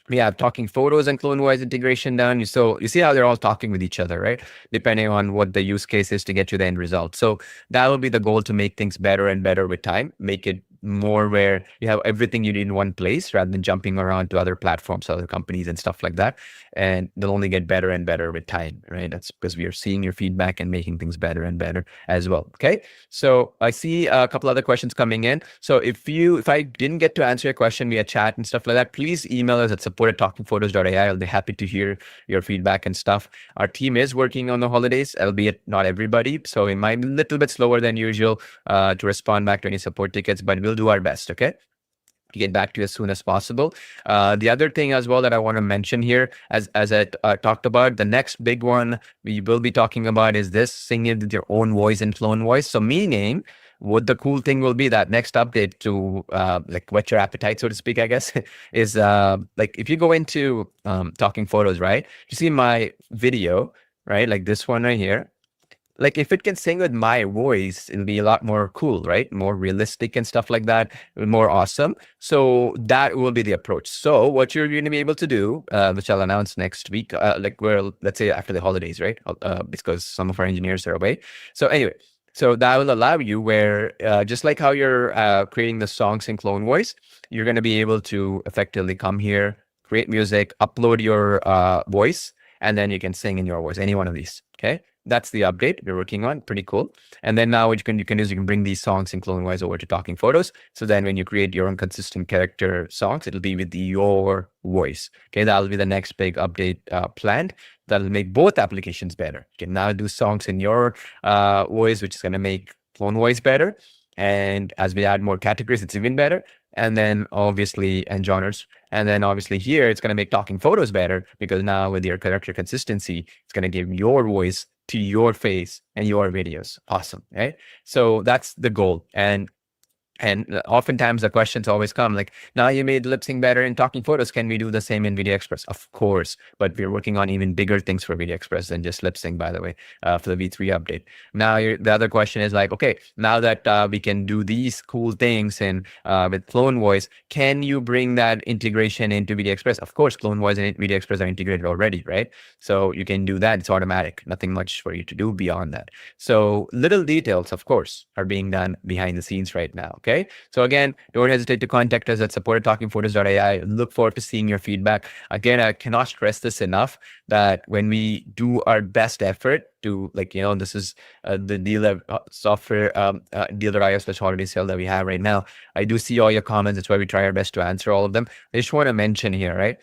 we have Talking Photos and Clone Voice integration done. So you see how they're all talking with each other, right? Depending on what the use case is to get you the end result. So that will be the goal, to make things better and better with time, make it more where you have everything you need in one place rather than jumping around to other platforms, other companies and stuff like that. And they'll only get better and better with time, right? That's because we are seeing your feedback and making things better and better as well. Okay. So I see a couple other questions coming in. So if I didn't get to answer your question via chat and stuff like that, please email us at support@talkingphotos.ai. I'll be happy to hear your feedback and stuff. Our team is working on the holidays, albeit not everybody. So it might be a little bit slower than usual to respond back to any support tickets, but we'll do our best. Okay. To get back to you as soon as possible. The other thing as well that I want to mention here, as I talked about, the next big one we will be talking about is this, singing with your own voice and Clone Voice. So meaning what the cool thing will be, that next update to like whet your appetite, so to speak, I guess, is like if you go into Talking Photos, right? You see my video, right? Like this one right here. Like if it can sing with my voice, it'll be a lot more cool, right? More realistic and stuff like that, more awesome. So that will be the approach. So what you're going to be able to do, which I'll announce next week, like well, let's say after the holidays, right? Because some of our engineers are away. So anyway, so that will allow you where just like how you're creating the songs in Clone Voice, you're going to be able to effectively come here, create music, upload your voice, and then you can sing in your voice, any one of these. Okay. That's the update we're working on. Pretty cool. And then now what you can do is you can bring these songs in Clone Wise over to Talking Photos. So then when you create your own consistent character songs, it'll be with your voice. Okay, that'll be the next big update planned. That'll make both applications better. You can now do songs in your voice, which is going to make Clone Voice better. And as we add more categories, it's even better. And then obviously, and genres. And then obviously here, it's going to make Talking Photos better because now with your character consistency, it's going to give your voice to your face and your videos. Awesome, right? So that's the goal. And oftentimes the questions always come like, now you made lip sync better in Talking Photos. Can we do the same in Video Express? Of course, but we're working on even bigger things for Video Express than just lip sync, by the way, for the V3 update. Now, the other question is like, okay, now that we can do these cool things and with Clone Voice, can you bring that integration into Video Express? Of course, Clone Voice and Video Express are integrated already, right? So you can do that. It's automatic. Nothing much for you to do beyond that. So little details, of course, are being done behind the scenes right now. Okay. So again, don't hesitate to contact us at support@talkingphotos.ai. Look forward to seeing your feedback. Again, I cannot stress this enough that when we do our best effort to, like, this is the dealer software dealer IO/holiday sale that we have right now. I do see all your comments. That's why we try our best to answer all of them. I just want to mention here, right?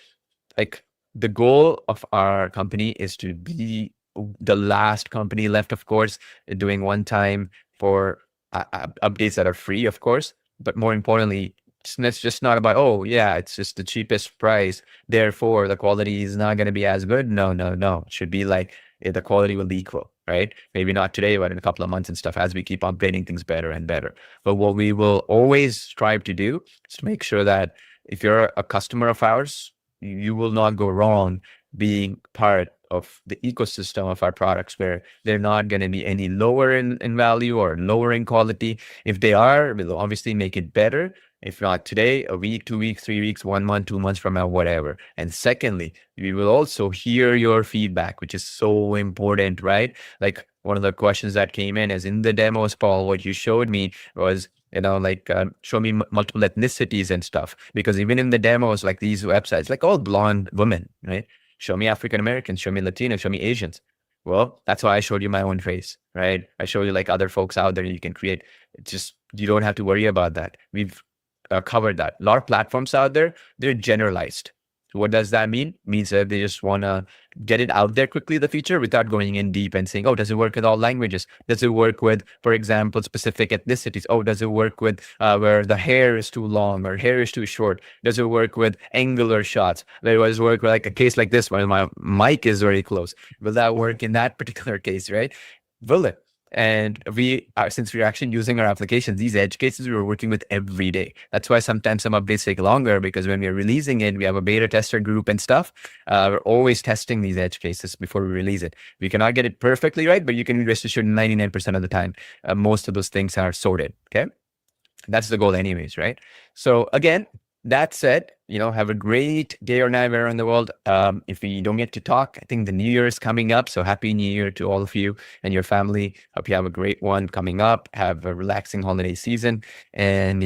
Like the goal of our company is to be the last company left, of course, doing one time for updates that are free, of course, but more importantly, it's just not about, oh yeah, it's just the cheapest price, therefore the quality is not going to be as good. No, it should be like the quality will be equal, right? Maybe not today, but in a couple of months and stuff, as we keep updating things better and better. But what we will always strive to do is to make sure that if you're a customer of ours, you will not go wrong being part of the ecosystem of our products, where they're not going to be any lower in value or lower in quality. If they are, we'll obviously make it better. If not today, a week, 2 weeks, 3 weeks, 1 month, 2 months from now, whatever. And secondly, we will also hear your feedback, which is so important, right? Like one of the questions that came in is, in the demos, Paul, what you showed me was, show me multiple ethnicities and stuff. Because even in the demos, like these websites, like all blonde women, right? Show me African Americans, show me Latinos, show me Asians. Well, that's why I showed you my own face, right? I show you like other folks out there you can create. It's just, you don't have to worry about that. We've covered that. A lot of platforms out there, they're generalized. So what does that mean? It means that they just want to get it out there quickly, the feature, without going in deep and saying, oh, does it work with all languages? Does it work with, for example, specific ethnicities? Oh, does it work with where the hair is too long or hair is too short? Does it work with angular shots? Does it work with like a case like this where my mic is very close? Will that work in that particular case, right? Will it? And we are, since we're actually using our applications, these edge cases we're working with every day. That's why sometimes some updates take longer, because when we're releasing it, we have a beta tester group and stuff. We're always testing these edge cases before we release it. We cannot get it perfectly right, but you can rest assured 99% of the time, most of those things are sorted. Okay. That's the goal anyways, right? So again, that said, have a great day or night wherever in the world. If we don't get to talk, I think the New Year is coming up. So happy New Year to all of you and your family. Hope you have a great one coming up. Have a relaxing holiday season. And,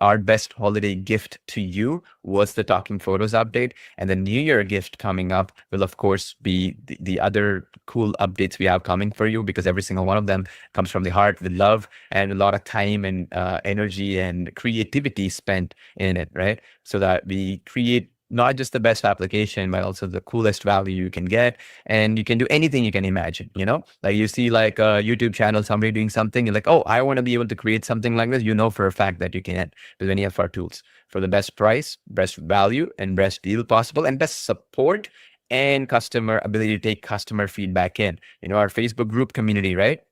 our best holiday gift to you was the Talking Photos update. And the New Year gift coming up will, of course, be the other cool updates we have coming for you, because every single one of them comes from the heart with love and a lot of time and energy and creativity spent in it, right? So that we create not just the best application, but also the coolest value you can get. And you can do anything you can imagine, like you see like a YouTube channel, somebody doing something, you're like, oh, I want to be able to create something like this. For a fact that you can with any of our tools for the best price, best value, and best deal possible, and best support and customer ability to take customer feedback in. Our Facebook group community, right?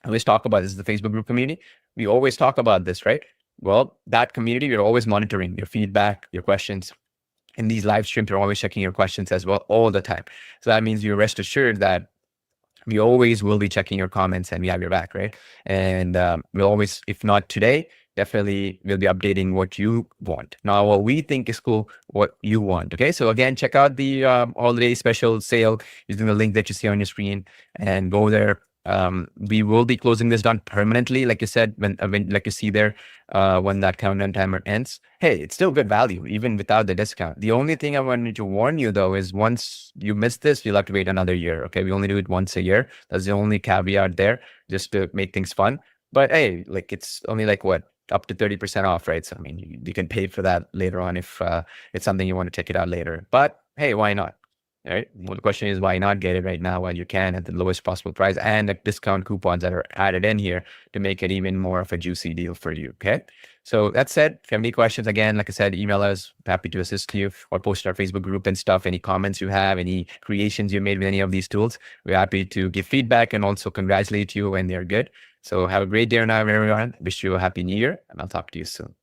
I always talk about this, is the Facebook group community. We always talk about this, right? Well, that community, we're always monitoring your feedback, your questions. In these live streams, you're always checking your questions as well all the time. So that means you rest assured that we always will be checking your comments and we have your back, right? And we'll always, if not today, definitely we'll be updating what you want. Now, what we think is cool, what you want. Okay. So again, check out the holiday special sale using the link that you see on your screen and go there. We will be closing this down permanently, like you said, when like you see there, when that countdown timer ends. Hey, it's still good value even without the discount. The only thing I wanted to warn you though is once you miss this, you'll have to wait another year. Okay, we only do it once a year. That's the only caveat there, just to make things fun. But hey, like it's only like what, up to 30% off, right? So I mean, you can pay for that later on if it's something you want to check it out later. But hey, why not? All right. Well, the question is, why not get it right now while you can at the lowest possible price and the discount coupons that are added in here to make it even more of a juicy deal for you. Okay. So that said, if you have any questions, again, like I said, email us. Happy to assist you, or post our Facebook group and stuff. Any comments you have, any creations you made with any of these tools, we're happy to give feedback and also congratulate you when they're good. So have a great day now, everyone. Wish you a happy new year, and I'll talk to you soon.